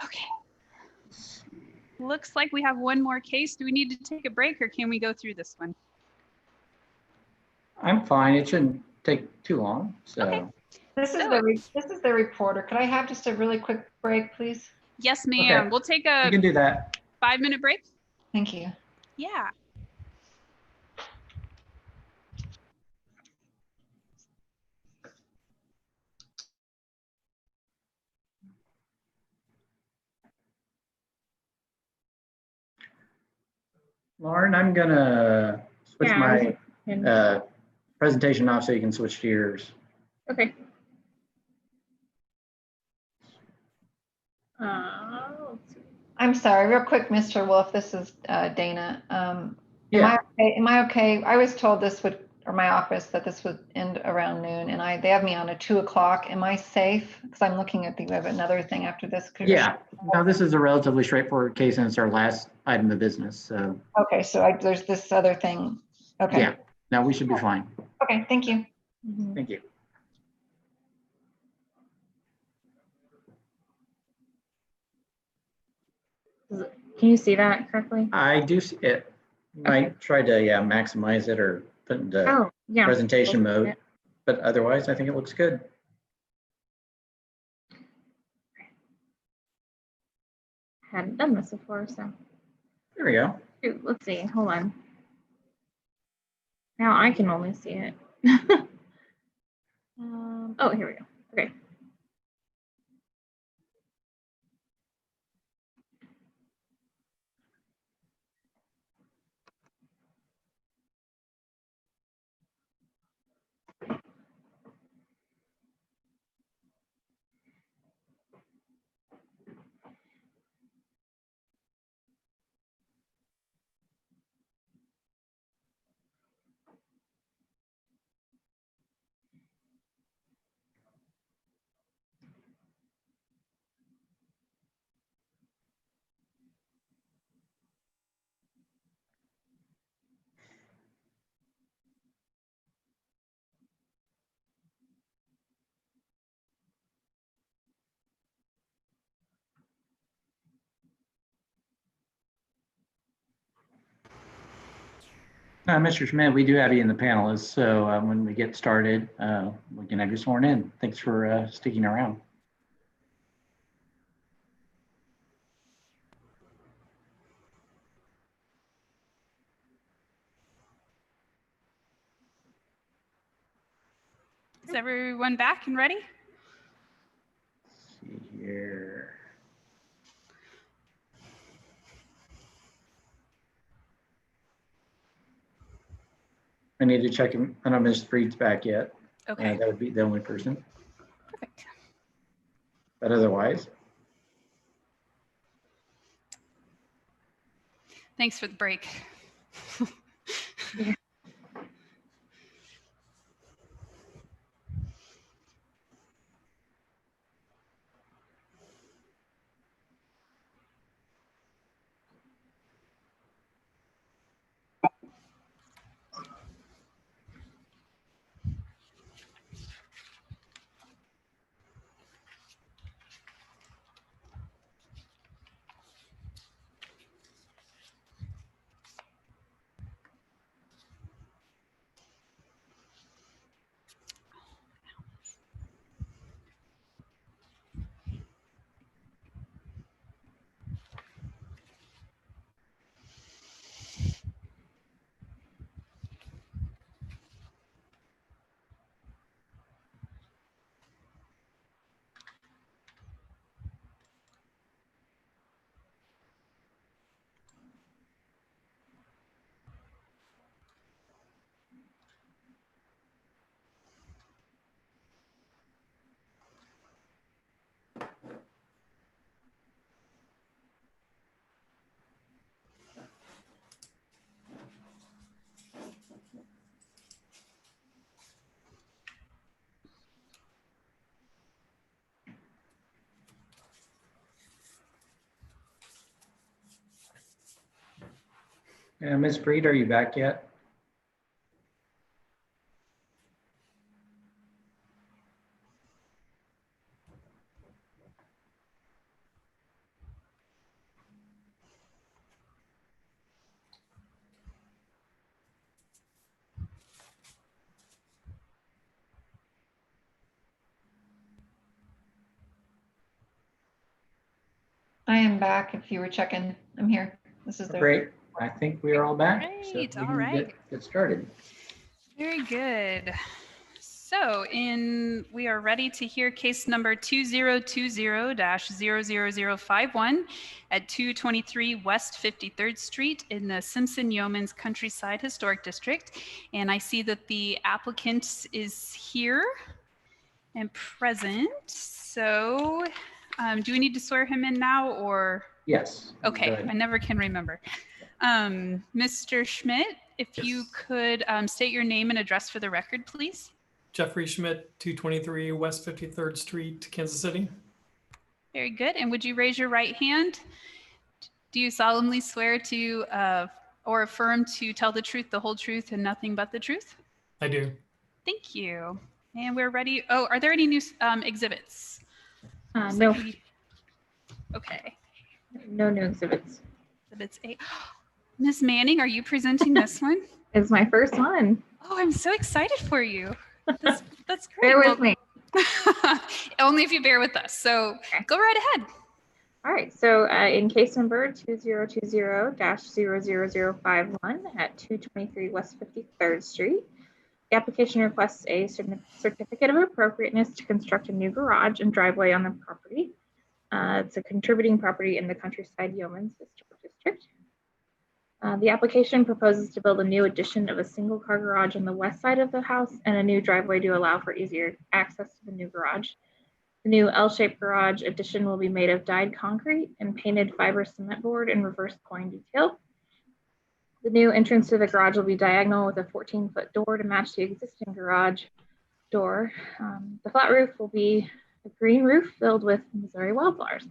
Okay. Looks like we have one more case. Do we need to take a break or can we go through this one? I'm fine. It shouldn't take too long. So. Okay. This is the reporter. Could I have just a really quick break, please? Yes, ma'am. Okay. We'll take a You can do that. 5-minute break. Thank you. Yeah. Lauren, I'm gonna switch my presentation off so you can switch to yours. Okay. I'm sorry, real quick, Mr. Wolf, this is Dana. Yeah. Am I okay? I was told this would, or my office, that this would end around noon and they have me on at 2 o'clock. Am I safe? Because I'm looking at we have another thing after this. Yeah. No, this is a relatively straightforward case and it's our last item of business. So. Okay, so there's this other thing. Okay. Yeah. No, we should be fine. Okay, thank you. Thank you. Can you see that correctly? I do see it. I tried to maximize it or put into yeah. presentation mode, but otherwise I think it looks good. Hadn't done this before, so. There we go. Ooh, let's see. Hold on. Now I can only see it. Oh, here we go. Okay. Mr. Schmidt, we do have you in the panelists, so when we get started, we can have you sworn in. Thanks for sticking around. Is everyone back and ready? Let's see here. I need to check him. I don't know if Ms. Freed's back yet. Okay. That would be the only person. Perfect. But otherwise, Thanks for the break. Ms. Freed, are you back yet? I am back if you were checking. I'm here. This is the Great. I think we are all back. So Great. we All can right. get started. Very good. So we are ready to hear case number 2020-00051 at 223 West 53rd Street in the Simpson Yeomans Countryside Historic District. And I see that the applicant is here and present. So do we need to swear him in now or? Yes. Okay, I never can remember. Mr. Schmidt, if you could state your name and address for the record, please. Jeffrey Schmidt, 223 West 53rd Street, Kansas City. Very good. And would you raise your right hand? Do you solemnly swear to or affirm to tell the truth, the whole truth, and nothing but the truth? I do. Thank you. And we're ready. Oh, are there any new exhibits? No. Okay. No new exhibits. Exhibits 8. Ms. Manning, are you presenting this one? It's my first one. Oh, I'm so excited for you. That's great. Bear with me. Only if you bear with us. So go right ahead. All right. So in case number 2020-00051 at 223 West 53rd Street, the application requests a certificate of appropriateness to construct a new garage and driveway on the property. It's a contributing property in the Countryside Yeomans Historic District. The application proposes to build a new addition of a single car garage on the west side of the house and a new driveway to allow for easier access to the new garage. The new L-shaped garage addition will be made of dyed concrete and painted fiber cement board in reverse point detail. The new entrance to the garage will be diagonal with a 14-foot door to match the existing garage door. The flat roof will be a green roof filled with Missouri wildflowers.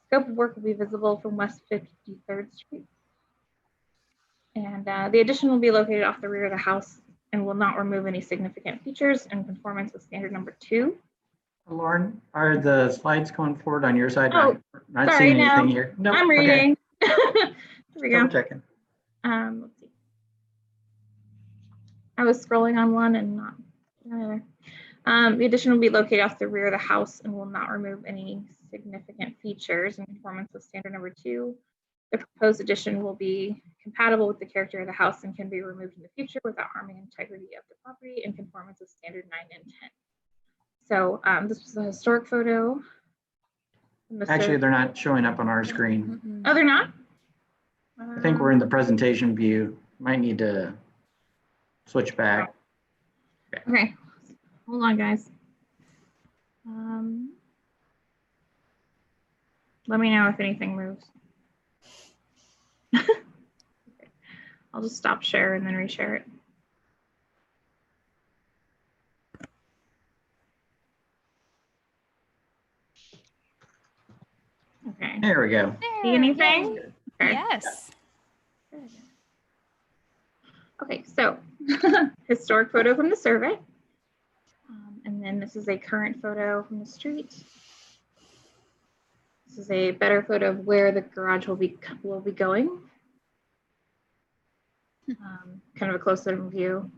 Scope of work will be visible from West 53rd Street. And the addition will be located off the rear of the house and will not remove any significant features in conformance with standard number 2. Lauren, are the slides going forward on your side? Oh, not sorry, seeing anything no. here. Nope, I'm okay. reading. Here we go. Double checking. Let's see. I was scrolling on one and not another. The addition will be located off the rear of the house and will not remove any significant features in conformance with standard number 2. The proposed addition will be compatible with the character of the house and can be removed in the future without harming integrity of the property in conformance with standard 9 and 10. So this was a historic photo. Actually, they're not showing up on our screen. Oh, they're not? I think we're in the presentation view. Might need to switch back. Okay, hold on, guys. Let me know if anything moves. I'll just stop share and then reshare it. Okay. There we go. See anything? Okay. Yes. Okay, so historic photo from the survey. And then this is a current photo from the street. This is a better photo of where the garage will be going. Kind of a close-up view.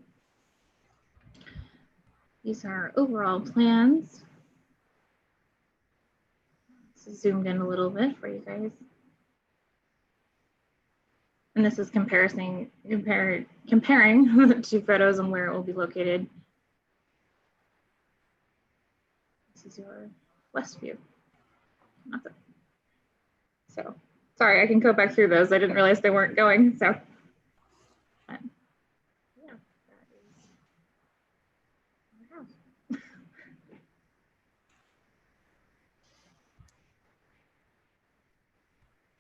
These are overall plans. This is zoomed in a little bit for you guys. And this is comparing the two photos and where it will be located. This is your west view. So, sorry, I can go back through those. I didn't realize they weren't going, so. Yeah, that is our house.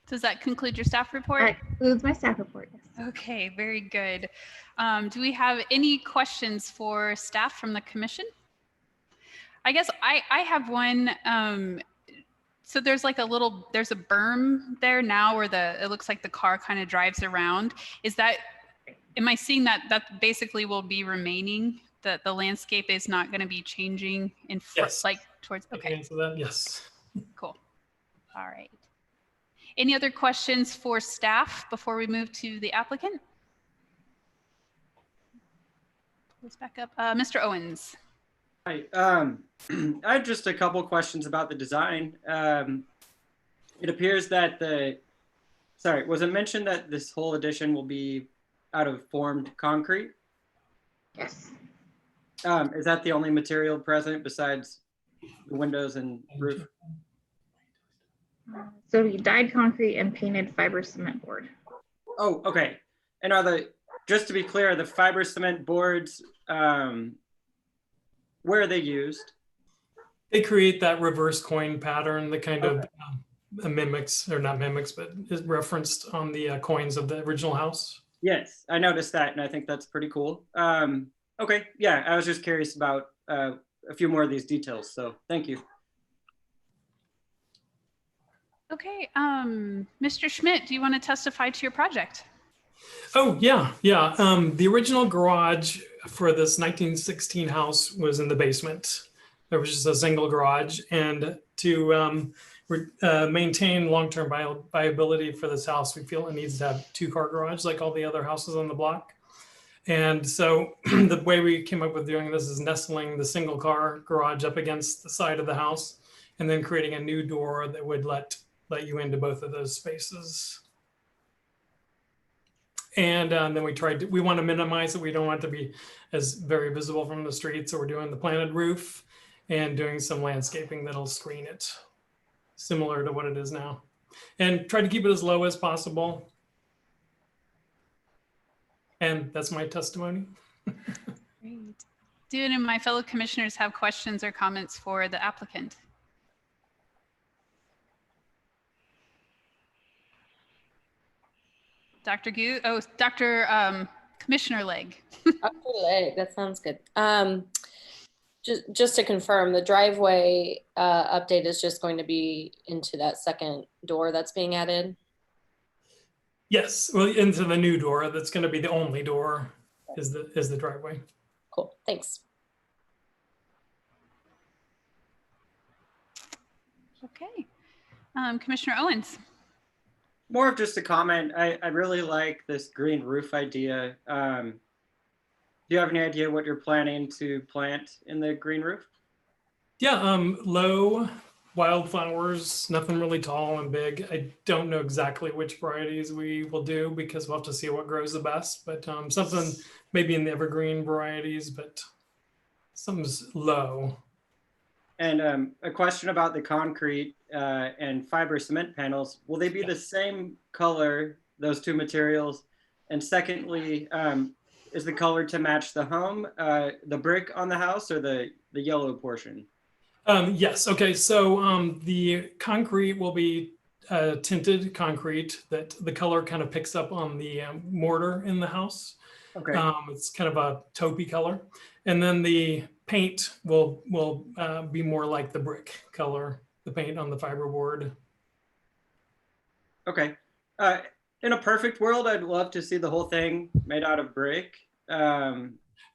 Does that conclude your staff report? That concludes my staff report, yes. Okay, very good. Do we have any questions for staff from the commission? I guess I have one. So there's like there's a berm there now where it looks like the car kind of drives around. Am I seeing that basically will be remaining? The landscape is not going to be changing in Yes. like towards, I can okay, answer that. Yes. cool. All right. Any other questions for staff before we move to the applicant? Let's back up. Mr. Owens. Hi. I had just a couple questions about the design. It appears that was it mentioned that this whole addition will be out of formed concrete? Yes. Is that the only material present besides the windows and roof? So we dyed concrete and painted fiber cement board. Oh, okay. And just to be clear, the fiber cement boards, where are they used? They create that reverse coin pattern that kind of mimics, or not mimics, but is referenced on the coins of the original house. Yes, I noticed that, and I think that's pretty cool. Okay, yeah, I was just curious about a few more of these details, so thank you. Okay, Mr. Schmidt, do you want to testify to your project? Oh, yeah. The original garage for this 1916 house was in the basement. There was just a single garage, and to maintain long-term viability for this house, we feel it needs to have a two-car garage like all the other houses on the block. And so the way we came up with doing this is nestling the single-car garage up against the side of the house, and then creating a new door that would let you into both of those spaces. And then we want to minimize it. We don't want it to be as very visible from the street. So we're doing the planted roof and doing some landscaping that'll screen it, similar to what it is now. And try to keep it as low as possible. And that's my testimony. Great. Do any of my fellow commissioners have questions or comments for the applicant? Dr. Gu, Commissioner Legg. Dr. Legg, that sounds good. Just to confirm, the driveway update is just going to be into that second door that's being added? Yes, well, into the new door. That's going to be the only door is the driveway. Cool, thanks. Okay, Commissioner Owens. More of just a comment. I really like this green roof idea. you have any idea what you're planning to plant in the green roof? Yeah, low wildflowers, nothing really tall and big. I don't know exactly which varieties we will do because we'll have to see what grows the best, but something maybe in the evergreen varieties, but something's low. And a question about the concrete and fiber cement panels. Will they be the same color, those two materials? And secondly, is the color to match the home, the brick on the house, or the yellow portion? Yes. Okay. So the concrete will be tinted concrete that the color kind of picks up on the mortar in the house. Okay. It's kind of a taupey color, and then the paint will be more like the brick color, the paint on the fiberboard. Okay. In a perfect world, I'd love to see the whole thing made out of brick.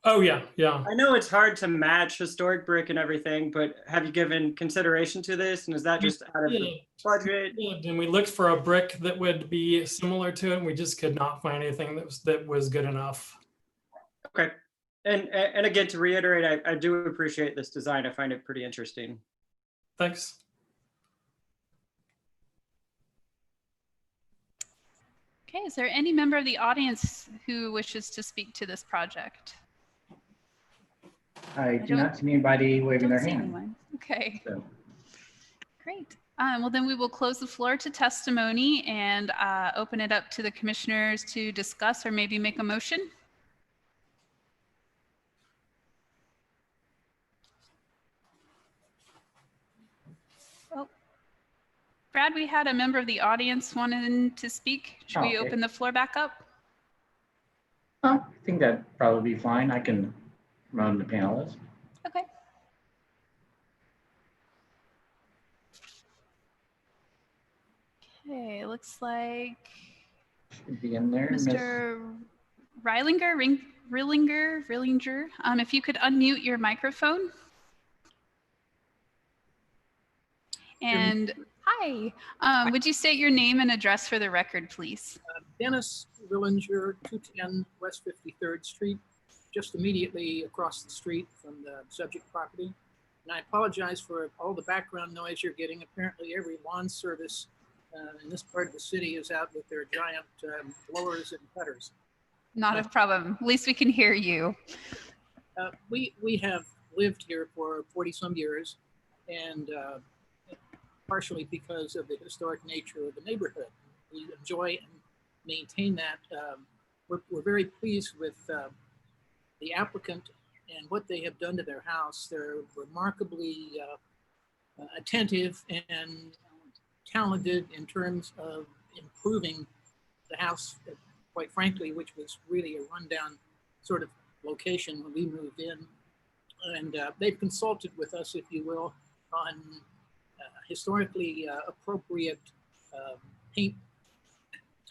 Oh yeah, yeah. I know it's hard to match historic brick and everything, but have you given consideration to this? And is that just out of the budget? And we looked for a brick that would be similar to it, and we just could not find anything that was good enough. Okay. And again, to reiterate, I do appreciate this design. I find it pretty interesting. Thanks. Okay, is there any member of the audience who wishes to speak to this project? I do not see anybody waving their Don't see hand. anyone. Okay, So, great. Well, then we will close the floor to testimony and open it up to the commissioners to discuss or maybe make a motion. Oh, Brad, we had a member of the audience wanting to speak. Should we Okay. open the floor back up? I think that'd probably be fine. I can run the panelists. Okay. Okay, looks like Should be in there. Mr. Rillinger, if you could unmute your microphone. And hi, would you state your name and address for the record, please? Dennis Rillinger, 210 West 53rd Street, just immediately across the street from the subject property. And I apologize for all the background noise you're getting. Apparently every lawn service in this part of the city is out with their giant blowers and cutters. Not a problem. At least we can hear you. We have lived here for 40 some years, and partially because of the historic nature of the neighborhood. We enjoy and maintain that. We're very pleased with the applicant and what they have done to their house. They're remarkably attentive and talented in terms of improving the house, quite frankly, which was really a rundown sort of location when we moved in. And they've consulted with us, if you will, on historically appropriate paint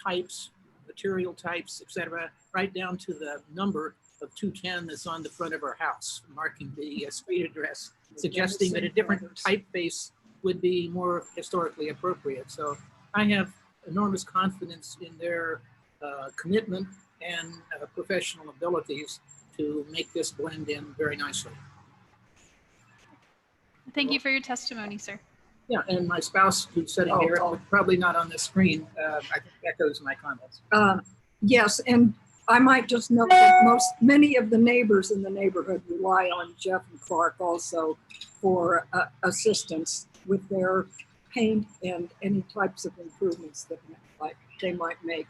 types, material types, etc., right down to the number of 210 that's on the front of our house, marking the street address, suggesting that a different typeface would be more historically appropriate. So I have enormous confidence in their commitment and professional abilities to make this blend in very nicely. Thank you for your testimony, sir. Yeah, and my spouse who's sitting here, probably not on the screen, I think echoes my comments. Yes, and I might just note that many of the neighbors in the neighborhood rely on Jeff and Clark also for assistance with their paint and any types of improvements that they might make.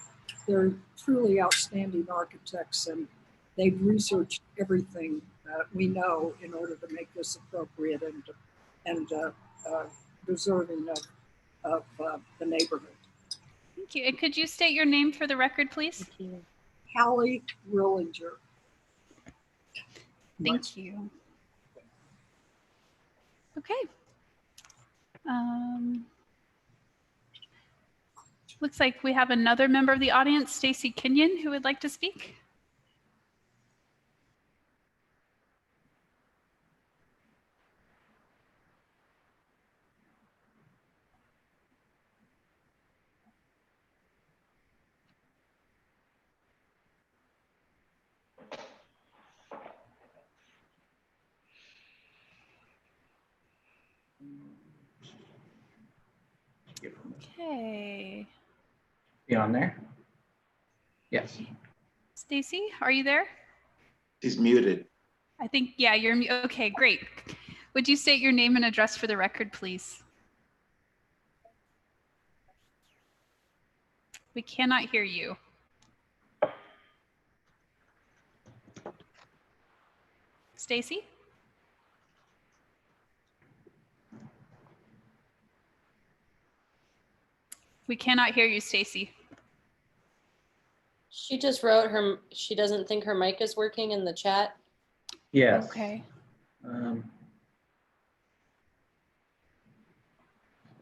They're truly outstanding architects, and they've researched everything we know in order to make this appropriate and deserving of the neighborhood. Thank you. And could you state your name for the record, please? Hallie Rillinger. Thank you. Okay. Looks like we have another member of the audience, Stacy Kenyon, who would like to speak. Okay. Be on there? Yes. Stacy, are you there? She's muted. I think, yeah, you're, okay, great. Would you state your name and address for the record, please? We cannot hear you. Stacy? We cannot hear you, Stacy. She just wrote she doesn't think her mic is working in the chat. Yes. Okay.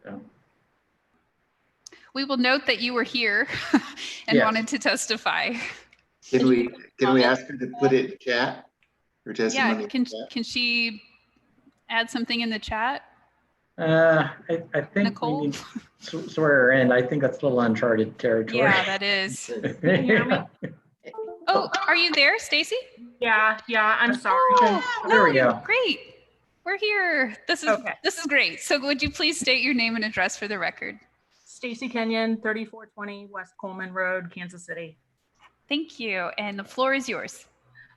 So, We will note that you were here and Yes. wanted to testify. Can we ask her to put it in chat? Her testimony Yeah, in chat? can she add something in the chat? I think Nicole? we need to swear her in. I think that's a little uncharted territory. Yeah, that is. Can you hear me? Oh, are you there, Stacy? Yeah, I'm sorry. Oh, There no, we you're go. great. We're here. This is Okay. this is great. So would you please state your name and address for the record? Stacy Kenyon, 3420 West Coleman Road, Kansas City. Thank you. And the floor is yours.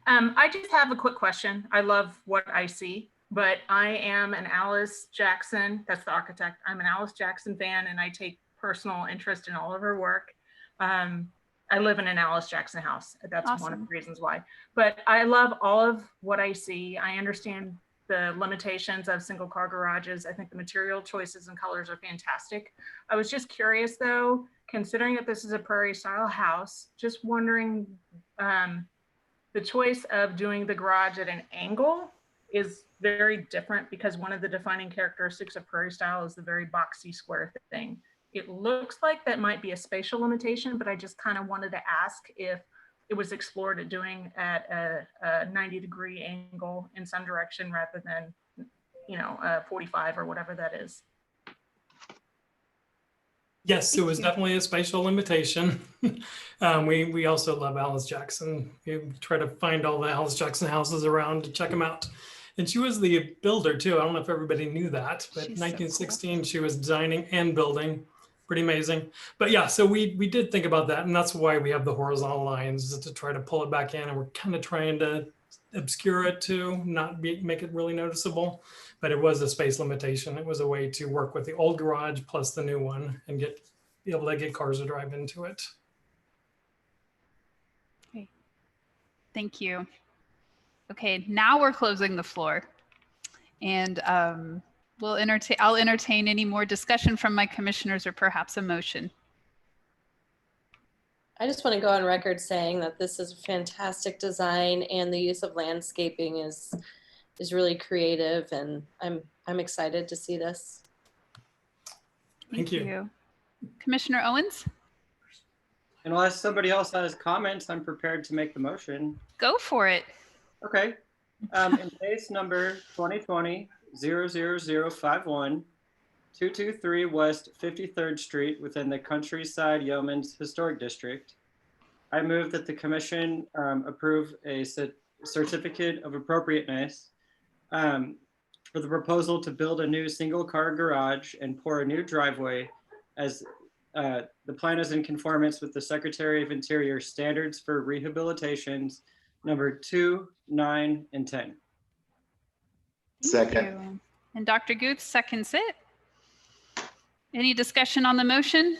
I just have a quick question. I love what I see, but I am an Alice Jackson, that's the architect. I'm an Alice Jackson fan and I take personal interest in all of her work. I live in an Alice Jackson house. That's one of Awesome. the reasons why. But I love all of what I see. I understand the limitations of single car garages. I think the material choices and colors are fantastic. I was just curious though, considering that this is a prairie style house, just wondering the choice of doing the garage at an angle is very different because one of the defining characteristics of prairie style is the very boxy square thing. It looks like that might be a spatial limitation, but I just kind of wanted to ask if it was explored at doing at a 90-degree angle in some direction rather than, 45 or whatever that is. Yes, it was definitely a spatial limitation. We also love Alice Jackson. We try to find all the Alice Jackson houses around to check them out. And she was the builder too. I don't know if everybody knew that, but She's so 1916, she was designing and building. Pretty amazing. But yeah, so we did think about that. And that's why we have the horizontal lines, is to try to pull it back in. And we're kind of trying to obscure it to not make it really noticeable. But it was a space limitation. It was a way to work with the old garage plus the new one and be able to get cars to drive into it. Okay. Thank you. Okay, now we're closing the floor. And I'll entertain any more discussion from my commissioners or perhaps a motion. I just want to go on record saying that this is a fantastic design and the use of landscaping is really creative, and I'm excited to see this. Thank you. Commissioner Owens? Unless somebody else has comments, I'm prepared to make the motion. Go for it. Okay. In case number 2020-00051, 223 West 53rd Street within the Countryside Yeoman's Historic District, I move that the commission approve a certificate of appropriateness for the proposal to build a new single car garage and pour a new driveway as the plan is in conformance with the Secretary of Interior standards for rehabilitations number 2, 9, and 10. Second. You. And Dr. Guth seconds it. Any discussion on the motion?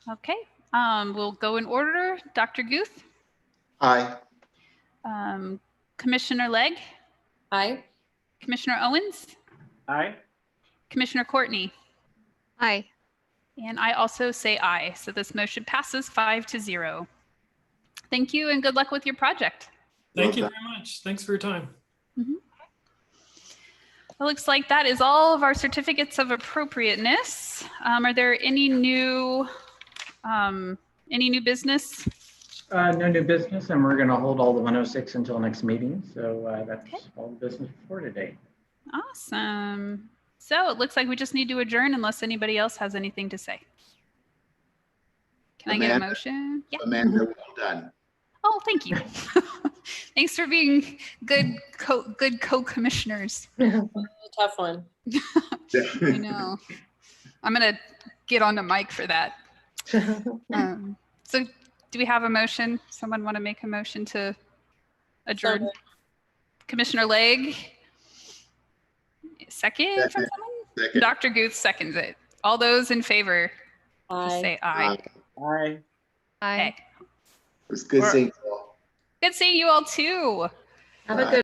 Okay, we'll go in order. Dr. Guth? Aye. Commissioner Legg? Aye. Commissioner Owens? Aye. Commissioner Courtney? Aye. And I also say aye. So this motion passes 5-0. Thank you and good luck with your project. Thank you very much. Thanks for your time. It looks like that is all of our certificates of appropriateness. Are there any new business? No new business, and we're going to hold all the 106 until next meeting. So that's all the business for today. Awesome. So it looks like we just need to adjourn unless anybody else has anything to say. Can I get a motion? Yeah. Amanda, well done. Oh, thank you. Thanks for being good co-commissioners. Tough one. I know. I'm going to get on the mic for that. So do we have a motion? Someone want to make a motion to adjourn? So- Commissioner Legg? Second from Second. someone? Second. Dr. Guth seconds it. All those in favor, just Aye. say aye. Aye. Aye. Okay. It was good We're- seeing you all. Good seeing you all too. Have a good